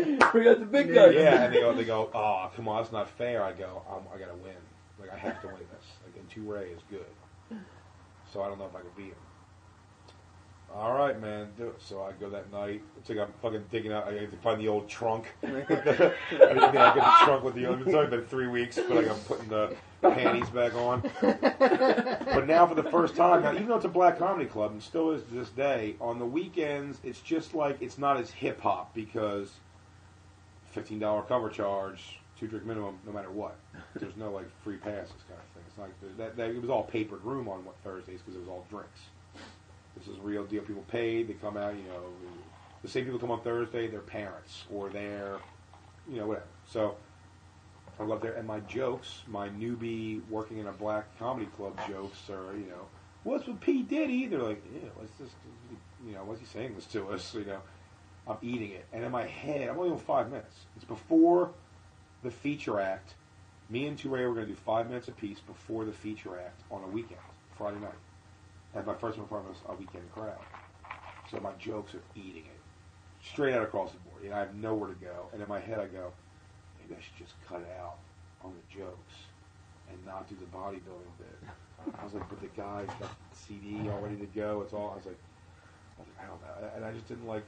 here. Bring out the big guys. Yeah, and they go, oh, come on, that's not fair. I go, I got to win. I have to win this. And Touré is good. So I don't know if I can beat him. All right, man, do it. So I go that night. It's like I'm fucking digging out. I have to find the old trunk. I get the trunk with it's only been 3 weeks, but I'm putting the panties back on. But now for the first time, even though it's a black comedy club, and still is to this day, on the weekends, it's just it's not as hip-hop because $15 cover charge, 2-drink minimum, no matter what. There's no, free passes kind of thing. It's not it was all papered room on Thursdays because it was all drinks. This is a real deal. People pay. They come out, the same people come on Thursday, their parents, or their, whatever. So I go up there, and my jokes, my newbie working in a black comedy club jokes are, what's with P. Diddy? They're like, yeah, what's this, what's he saying this to us? I'm eating it. And in my head, I'm only doing 5 minutes. It's before the feature act. Me and Touré were going to do 5 minutes apiece before the feature act on a weekend, Friday night. And my first performance was a weekend crowd. So my jokes are eating it. Straight out across the board. I have nowhere to go. And in my head I go, maybe I should just cut it out on the jokes and not do the bodybuilding bit. I was like, but the guy's got the CD all ready to go. It's all, I was like, I don't know. And I just didn't I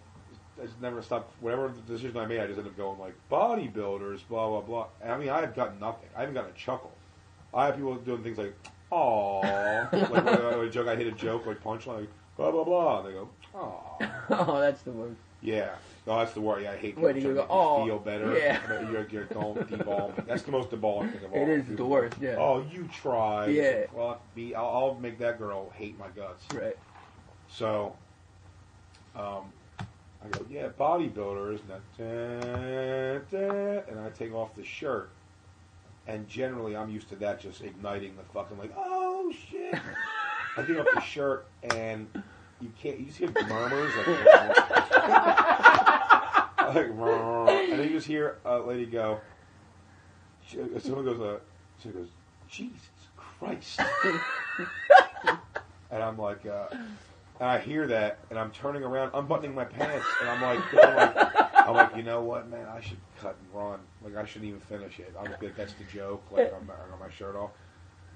just never stopped. Whatever decision I made, I just ended up going bodybuilders, blah, blah, blah. And I mean, I have gotten nothing. I haven't gotten a chuckle. I have people doing things like, aww. When a joke, I hit a joke, punchline, blah, blah, blah. And they go, aww. Oh, that's the worst. Yeah. No, that's the word. Yeah, I hate people trying to make you feel better. Yeah. You're don't deball me. That's the most deballing thing of all. It is the worst, yeah. Oh, you tried. Yeah. Well, I'll make that girl hate my guts. Right. So, I go, yeah, bodybuilders, and I take off the shirt. And generally, I'm used to that just igniting the fucking, like, oh, shit. I take off the shirt, and you just hear murmurs, like, and then you just hear a lady go, someone goes, she goes, Jesus Christ. And I'm like, and I hear that, and I'm turning around, unbuttoning my pants, and I'm like, you know what, man, I should cut and run. Like, I shouldn't even finish it. I'm like, that's the joke. Like, I got my shirt off.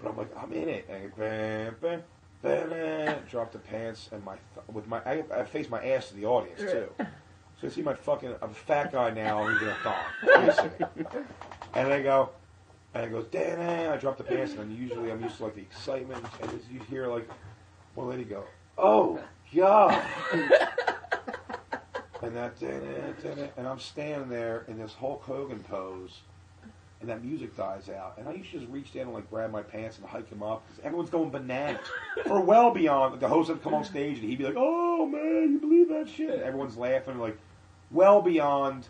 But I'm like, I'm in it. And bam, bam, bam, bam, drop the pants, and I face my ass to the audience, too. So you see I'm a fat guy now, who's in a thong, basically. And I go, and it goes, da-da, I drop the pants, and usually I'm used to, like, the excitement, and you hear, like, one lady go, oh, God. And that, and I'm standing there in this Hulk Hogan pose, and that music dies out. And I used to just reach down and, like, grab my pants and hike them up, because everyone's going bananas. For well beyond, the host would come on stage, and he'd be like, oh, man, you believe that shit? And everyone's laughing, like, well beyond,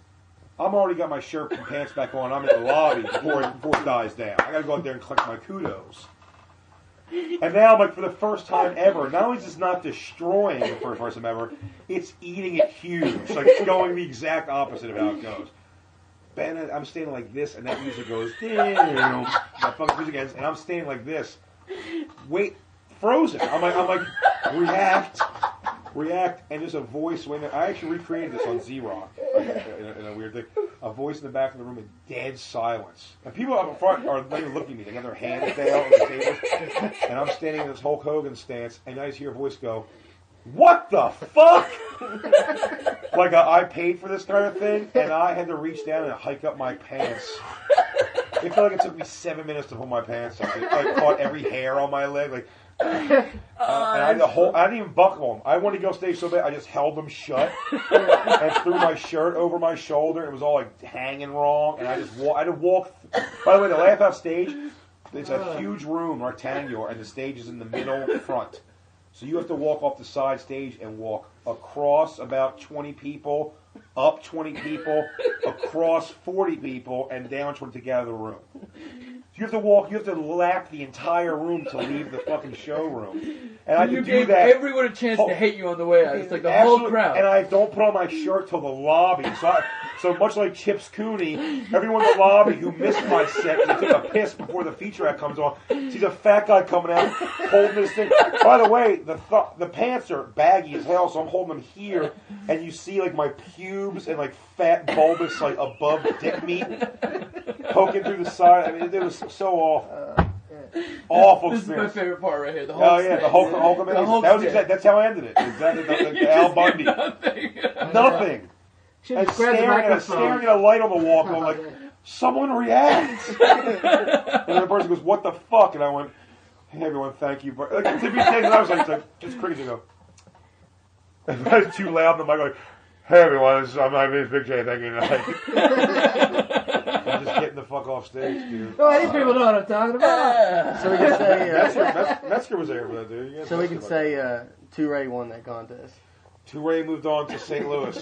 I'm already got my shirt and pants back on, I'm in the lobby before it dies down. I gotta go out there and collect my kudos. And now, like, for the first time ever, not only is this not destroying the first time ever, it's eating it huge. Like, it's going the exact opposite of how it goes. And I'm standing like this, and that music goes, that fucking music ends, and I'm standing like this. Wait, frozen. I'm like, react, and there's a voice. I actually recreated this on Z-Rock in a weird thing. A voice in the back of the room in dead silence. And people up front are not even looking at me. They got their hands down on the table. And I'm standing in this Hulk Hogan stance, and I just hear a voice go, what the fuck? Like I paid for this kind of thing, and I had to reach down and hike up my pants. It felt like it took me 7 minutes to pull my pants up. I caught every hair on my leg, like. And I didn't even buckle them. I wanted to go stage so bad, I just held them shut and threw my shirt over my shoulder. It was all like hanging wrong, and I had to walk. By the way, the Laugh Out stage, it's a huge room, rectangular, and the stage is in the middle front. So you have to walk off the side stage and walk across about 20 people, up 20 people, across 40 people, and down 20 to get out of the room. You have to lap the entire room to leave the fucking showroom. And I can do that. Everyone a chance to hate you on the way out. It's like the whole crowd. And I don't put on my shirt till the lobby. So much like Chips Cooney, everyone in the lobby who missed my set, they took a piss before the feature act comes on, sees a fat guy coming out holding this thing. By the way, the pants are baggy as hell, so I'm holding them here, and you see like my pubes and like fat bulbous like above dick meat poking through the side. I mean, it was so awful. Awful This experience. is my favorite part right here. The Hulk That's how I ended it. Exactly. The Al Bundy. Nothing. And staring at a light on the wall, going like, someone react. And the person goes, what the fuck? And I went, hey everyone, thank you. Like, to be said, I was like just crazy. Go. And I was too loud in the mic, like, hey everyone, my name is Big J. Thank you. I'm just getting the fuck off stage, dude. Oh, these people know what I'm talking about. So we can say Metzger was there for that, dude. So we can say Toure won that contest. Toure moved on to St. Louis,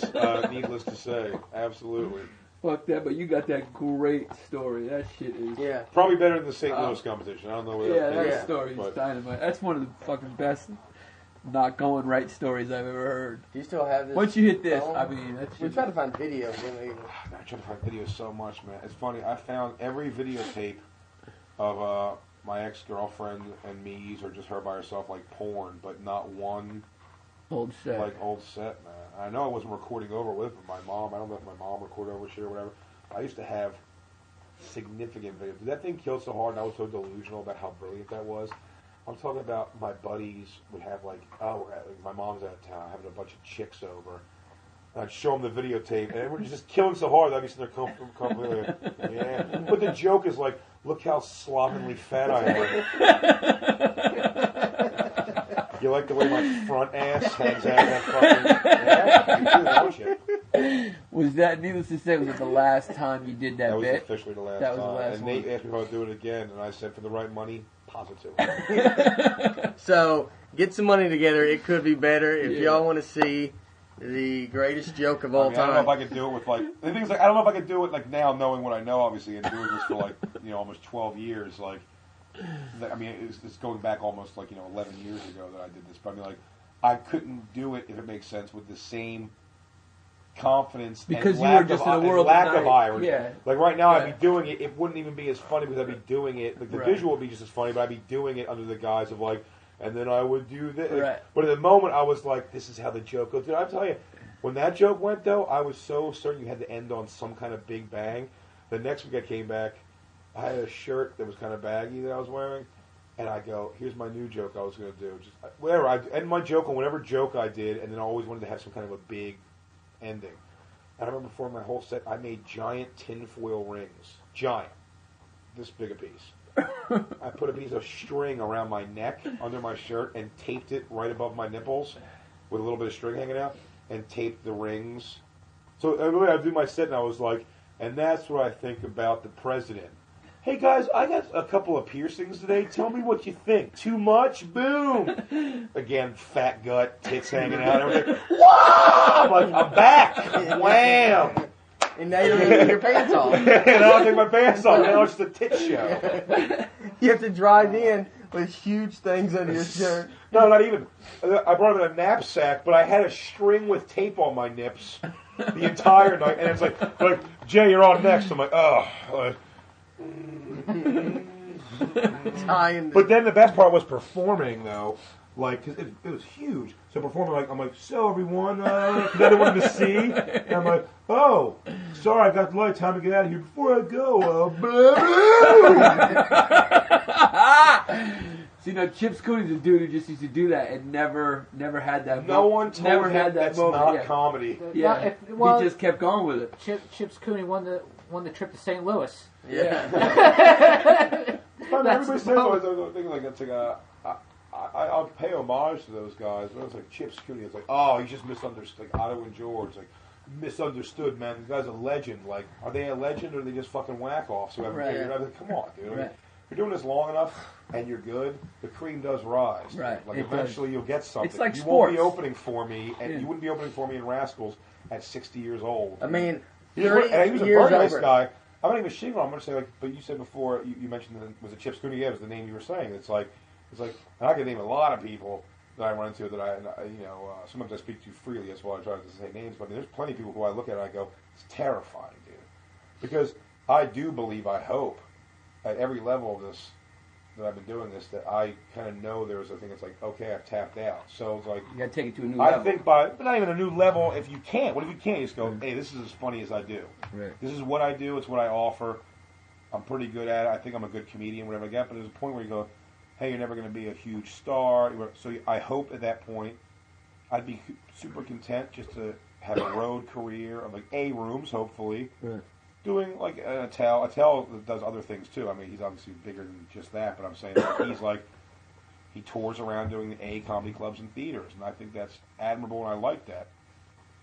needless to say. Absolutely. Fuck that, but you got that great story. That shit is... Probably better than the St. Louis competition. I don't know where that story is dynamite. That's one of the fucking best not going right stories I've ever heard. Do you still have this? Once you hit this, I mean, that's we try to find videos. I try to find videos so much, man. It's funny. I found every videotape of my ex-girlfriend and me's or just her by herself, like porn, but not one old set, man. I know I wasn't recording over with my mom. I don't know if my mom recorded over shit or whatever. I used to have significant videos. Did that thing kill so hard and I was so delusional about how brilliant that was? I'm talking about my buddies would have like my mom's out of town, having a bunch of chicks over. And I'd show them the videotape, and everyone's just killing so hard that I'd be sitting there completely like, yeah. But the joke is like, look how slovenly fat I am. You like the way my front ass hangs out of that fucking... Yeah, you do, don't you? Was that, needless to say, was it the last time you did that bit? That was officially the last time. That was the last one. And Nate asked me if I would do it again, and I said, for the right money, positively. So, get some money together. It could be better. If y'all want to see the greatest joke of all time. I don't know if I could do it with, like, the thing is, like, I don't know if I could do it, like, now knowing what I know, obviously, and doing this for, like, almost 12 years, like, I mean, it's going back almost, like, 11 years ago that I did this, but I mean, like, I couldn't do it, if it makes sense, with the same confidence because and you were just in a world lack of irony. Yeah. Like, right now, I'd be doing it, it wouldn't even be as funny because I'd be doing it, like, the visual would be just as funny, but I'd be doing it under the guise of, like, and then I would do this. Like, but at the moment, I was like, this is how the joke goes. Dude, I tell you, when that joke went, though, I was so certain you had to end on some kind of big bang. The next week I came back, I had a shirt that was kind of baggy that I was wearing, and I go, here's my new joke I was going to do. Just whatever. I end my joke on whatever joke I did, and then I always wanted to have some kind of a big ending. And I remember before my whole set, I made giant tinfoil rings. Giant. This big a piece. I put a piece of string around my neck under my shirt and taped it right above my nipples with a little bit of string hanging out and taped the rings. So really, I'd do my set and I was like, and that's what I think about the president. Hey guys, I got a couple of piercings today. Tell me what you think. Too much? Boom. Again, fat gut, tits hanging out. Everything. Wow! I'm like, I'm back. Wham! And now you don't even take your pants off. And I don't take my pants off. Now it's just a tit show. You have to drive in with huge things under your shirt. No, not even. I brought it in a knapsack, but I had a string with tape on my nips the entire night. And it's like Jay, you're on next. I'm like, oh. But then the best part was performing, though. Like, cause it was huge. So performing, like, I'm like, so everyone, because I didn't want them to see. And I'm like, oh, sorry, I've got the light. Time to get out of here before I go. See, now Chips Cooney's a dude who just used to do that and never had that. No one told him that's not comedy. Yeah, he just kept going with it. Chips Cooney won the trip to St. Louis. Yeah. Everybody says always things like that's like I'll pay homage to those guys. But it was like Chips Cooney. It's like, oh, he just misunderstood. Like Otto and George, like misunderstood, man. The guy's a legend. Like, are they a legend or are they just fucking whack offs who haven't figured it out? Like, come on, dude. I mean, if you're doing this long enough and you're good, the cream does rise. Right. Like eventually you'll get something. It's like you sports. won't be opening for me, and you wouldn't be opening for me in Rascals at 60 years old. I mean, he was a very nice guy. I'm not even shitting on him. I'm going to say, like, but you said before, you mentioned was it Chips Cooney? Yeah, it was the name you were saying. It's like, and I can name a lot of people that I run into that sometimes I speak to freely. That's why I try to say names. But I mean, there's plenty of people who I look at and I go, it's terrifying, dude. Because I do believe, I hope, at every level of this, that I've been doing this, that I kind of know there's a thing that's like, okay, I've tapped out. So it's like, you got to take it to a new level. I think but not even a new level if you can't. What if you can't? You just go, hey, this is as funny as I do. Right. This is what I do. It's what I offer. I'm pretty good at it. I think I'm a good comedian, whatever I get. But there's a point where you go, hey, you're never going to be a huge star. So I hope at that point I'd be super content just to have a road career of like A rooms, hopefully. Right. Doing like an Attell. Attell does other things too. I mean, he's obviously bigger than just that. But I'm saying he tours around doing the A comedy clubs and theaters. And I think that's admirable and I like that.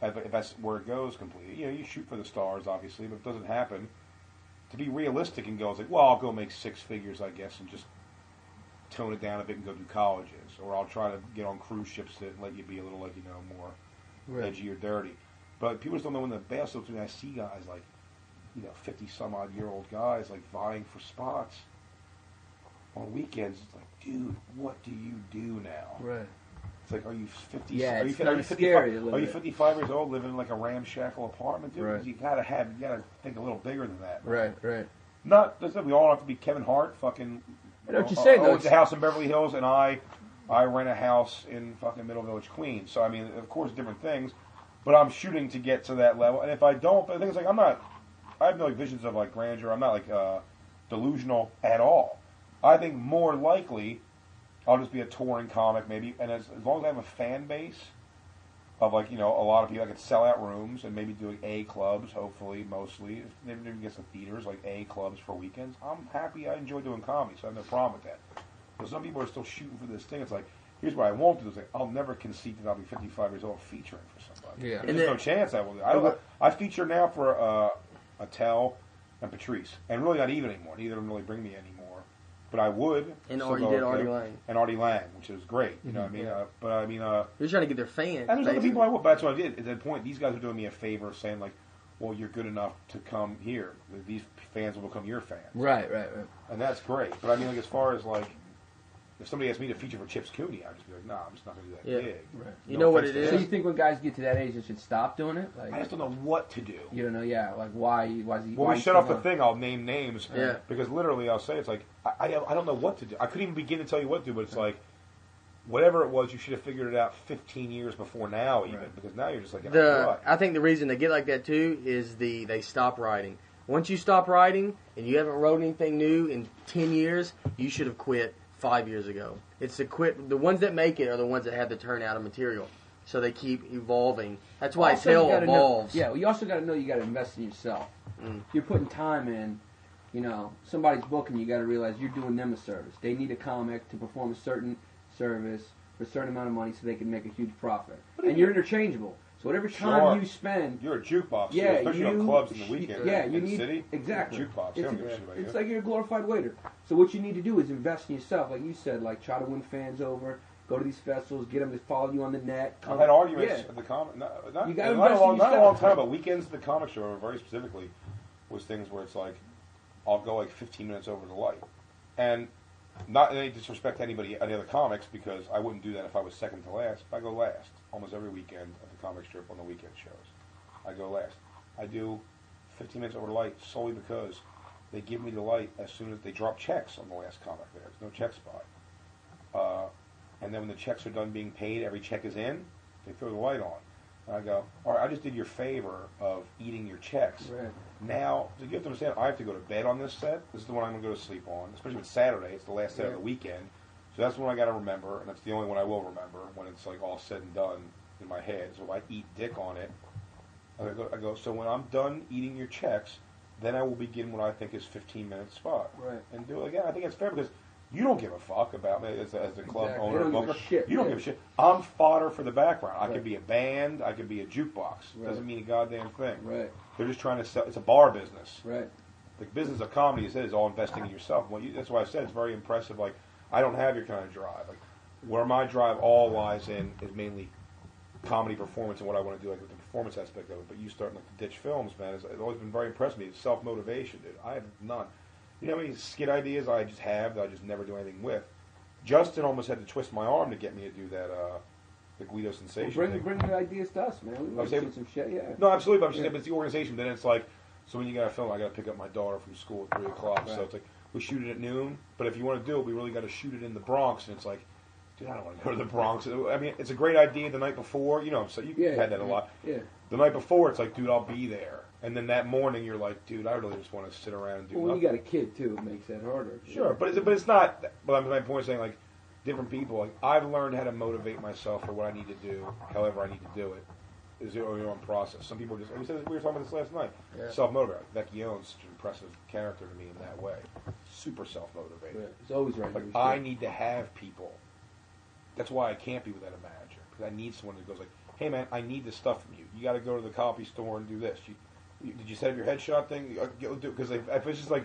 If that's where it goes completely. You shoot for the stars, obviously, but if it doesn't happen, to be realistic and go, it's like, well, I'll go make six figures, I guess, and just tone it down a bit and go do colleges. Or I'll try to get on cruise ships that let you be a little, like, more edgy or dirty. But people just don't know when the bail slips. I see guys like, 50-some-odd-year-old guys, like, vying for spots on weekends. It's like, dude, what do you do now? Right. It's like, are you 50? Yeah, are you 55 years old living in like a ramshackle apartment, dude? Right. You gotta think a little bigger than that. Right. Not we all have to be Kevin Hart, fucking. I know what you're saying. Owns a house in Beverly Hills, and I rent a house in fucking Middle Village, Queens. So I mean, of course, different things, but I'm shooting to get to that level. And if I don't, the thing is, like, I have no visions of like grandeur. I'm not like delusional at all. I think more likely, I'll just be a touring comic, maybe, and as long as I have a fan base of, like, a lot of people, I could sell out rooms and maybe doing A clubs, hopefully, mostly. Maybe get some theaters, like A clubs for weekends. I'm happy. I enjoy doing comedy, so I have no problem with that. But some people are still shooting for this thing. It's like, here's what I won't do. It's like, I'll never concede that I'll be 55 years old featuring for somebody. Yeah. There's no chance I will do. I feature now for Attell and Patrice, and really not even anymore. Neither of them really bring me anymore. but I would. And you did Artie Lang. And Artie Lang, which was great. You know what I mean? But I mean... You're trying to get their fans. And there's other people I would, but that's what I did. At that point, these guys are doing me a favor saying, like, well, you're good enough to come here. These fans will become your fans. Right. And that's great. But I mean, like, as far as, like, if somebody asked me to feature for Chips Cooney, I'd just be like, nah, I'm just not going to do that gig. Right. You know what it is? So you think when guys get to that age, they should stop doing it? Like, I just don't know what to do. You don't know, like, why is he... When we shut off the thing, I'll name names. Yeah. Because literally, I'll say, it's like, I don't know what to do. I couldn't even begin to tell you what to do, but it's like, whatever it was, you should have figured it out 15 years before now, even. Right. Because now you're just like, I think the reason they get like that, too, is they stop writing. Once you stop writing, and you haven't wrote anything new in 10 years, you should have quit 5 years ago. It's the ones that make it are the ones that have the turnout of material. So they keep evolving. That's why Tale evolves. Well, you also got to know you got to invest in yourself. If you're putting time in, somebody's booking, you got to realize you're doing them a service. They need a comic to perform a certain service for a certain amount of money so they can make a huge profit. And you're interchangeable. So whatever time you spend... You're a jukebox, especially on clubs in the weekend. Yeah, in the city. Exactly. You're a jukebox. It's like you're a glorified waiter. So what you need to do is invest in yourself. Like you said, like try to win fans over, go to these festivals, get them to follow you on the net. I've had arguments at the comic... Not a long time, but weekends at the comic show, very specifically, was things where it's like, I'll go like 15 minutes over the light. And not any disrespect to any other comics, because I wouldn't do that if I was second to last. I go last almost every weekend at the comic strip on the weekend shows. I go last. I do 15 minutes over the light solely because they give me the light as soon as they drop checks on the last comic there. There's no check spot. And then when the checks are done being paid, every check is in, they throw the light on. And I go, all right, I just did your favor of eating your checks. Right. Now, you have to understand, I have to go to bed on this set. This is the one I'm going to go to sleep on, especially if it's Saturday. It's the last set of the weekend. So that's the one I got to remember, and that's the only one I will remember when it's like all said and done in my head. So if I eat dick on it, I go, so when I'm done eating your checks, then I will begin what I think is 15-minute spot. Right. And do it again. I think it's fair because you don't give a fuck about me as the club owner. You don't give a shit. You don't give a shit. I'm fodder for the background. I could be a band. I could be a jukebox. Doesn't mean a goddamn thing. Right. They're just trying to sell. It's a bar business. Right. The business of comedy is all investing in yourself. That's why I said it's very impressive. Like, I don't have your kind of drive. Like, where my drive all lies in is mainly comedy performance and what I want to do, like with the performance aspect of it. But you starting like the ditch films, man, it's always been very impressive to me. It's self-motivation, dude. I have none. You know how many skit ideas I just have that I just never do anything with? Justin almost had to twist my arm to get me to do that, the Guido Sensation thing. Bring the ideas to us, man. We want to see some shit, No, absolutely, but I'm just saying, but it's the organization. Then it's like, so when you got to film, I got to pick up my daughter from school at 3 o'clock. Right. So it's like, we shoot it at noon, but if you want to do it, we really got to shoot it in the Bronx. And it's like, dude, I don't want to go to the Bronx. I mean, it's a great idea the night before. You know, so you've had that a lot. Yeah. The night before, it's like, dude, I'll be there. And then that morning, you're like, dude, I really just want to sit around and do nothing. Well, you got a kid, too. It makes that harder. Sure, but it's not. But my point is saying, like, different people. Like, I've learned how to motivate myself for what I need to do, however I need to do it. Is your own process. Some people just, like we were talking about this last night, self-motivated. Vecchione's such an impressive character to me in that way. Super self-motivated. Yeah, it's always right. Like, I need to have people. That's why I can't be without a manager, because I need someone that goes like, hey man, I need this stuff from you. You got to go to the copy store and do this. Did you set up your headshot thing? Because if it's just like,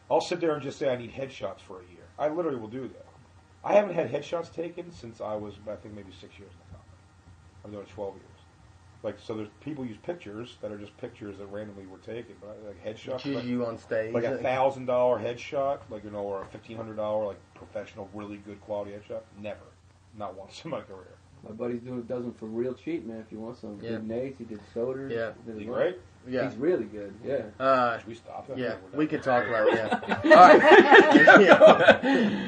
I'll sit there and just say I need headshots for a year. I literally will do that. I haven't had headshots taken since I was, I think, maybe 6 years in the company. I'm doing 12 years. Like, so there's people use pictures that are just pictures that randomly were taken, but like headshots. Choose you on stage. Like a $1,000 headshot, like, you know, or a $1,500 like professional, really good quality headshot. Never, not once in my career. My buddy's does them for real cheap, man. If you want some good Nates, he did Soders. Yeah, is he great? Yeah, he's really good. Yeah. Should we stop that? Yeah, we could talk about it. Yeah. All right.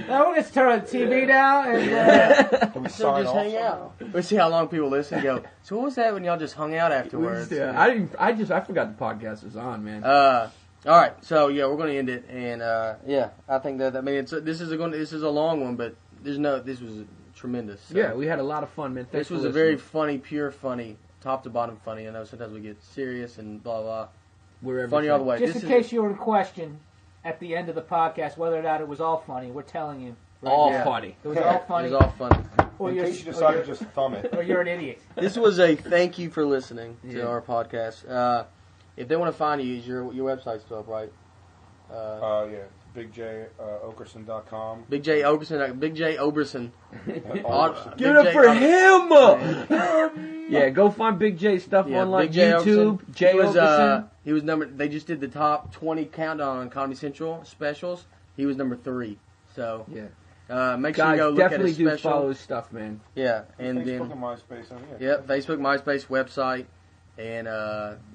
Now we'll just turn the TV down and Can we just hang out. We'll see how long people listen. And go. So what was that when y'all just hung out afterwards? I forgot the podcast was on, man. All right. So yeah, we're going to end it, and I think that. I mean, this is a long one, but this was tremendous. So. Yeah, we had a lot of fun, man. Thanks this was a very funny, pure funny. Top to bottom funny. I know sometimes we get serious and blah blah. We're funny all the way. Just in case you were in question at the end of the podcast whether or not it was all funny, we're telling you. All funny. It was all funny. It was all funny. In case you decided to just thumb it. Or you're an idiot. This was a thank you for listening to our podcast. If they want to find you, is your website still up, right? Yeah. BigJOkerson.com. Big J Oakerson. Big J Oberson. Give it up for him! Yeah, go find Big J stuff on like YouTube. Jay Oakerson. He was number. They just did the top 20 countdown on Comedy Central specials. He was number 3. So yeah. Make sure you go look at his special. Definitely do follow his stuff, man. Yeah, and Facebook then and MySpace. Yep, Facebook, MySpace, website, and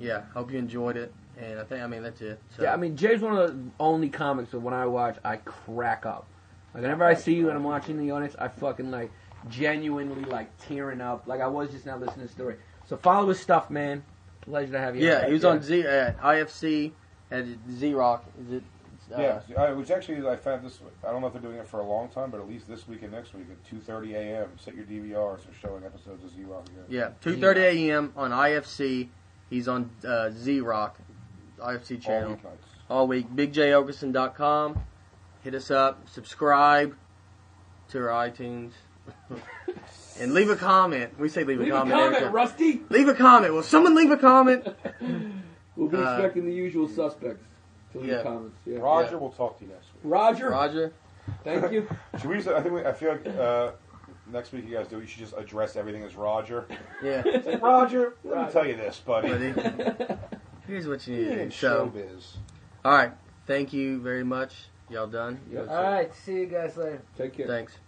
yeah, hope you enjoyed it. And I mean that's it. So. Yeah, I mean Jay's one of the only comics that when I watch, I crack up. Like whenever I see you and I'm watching the audience, I fucking like genuinely like tearing up. Like I was just now listening to the story. So follow his stuff, man. Pleasure to have you. Yeah, he was on IFC at Z-Rock. Is it? Which actually I found this. I don't know if they're doing it for a long time, but at least this week and next week at 2:30 a.m. Set your DVRs for showing episodes of Z-Rock again. Yeah, 2:30 a.m. on IFC. He's on Z-Rock, IFC channel. All week. BigJOkerson.com. Hit us up. Subscribe to our iTunes. And leave a comment. We say leave a comment. Leave a comment, Rusty. Leave a comment. Will someone leave a comment? We'll be expecting the usual suspects to leave comments. Yeah. Roger, we'll talk to you next week. Roger. Thank you. Should we? I feel like next week you guys do. You should just address everything as Roger. Yeah. Say, Roger, let me tell you this, buddy. Here's what you need. Showbiz. All right. Thank you very much. Y'all done? Yep. All right. See you guys later. Take care. Thanks.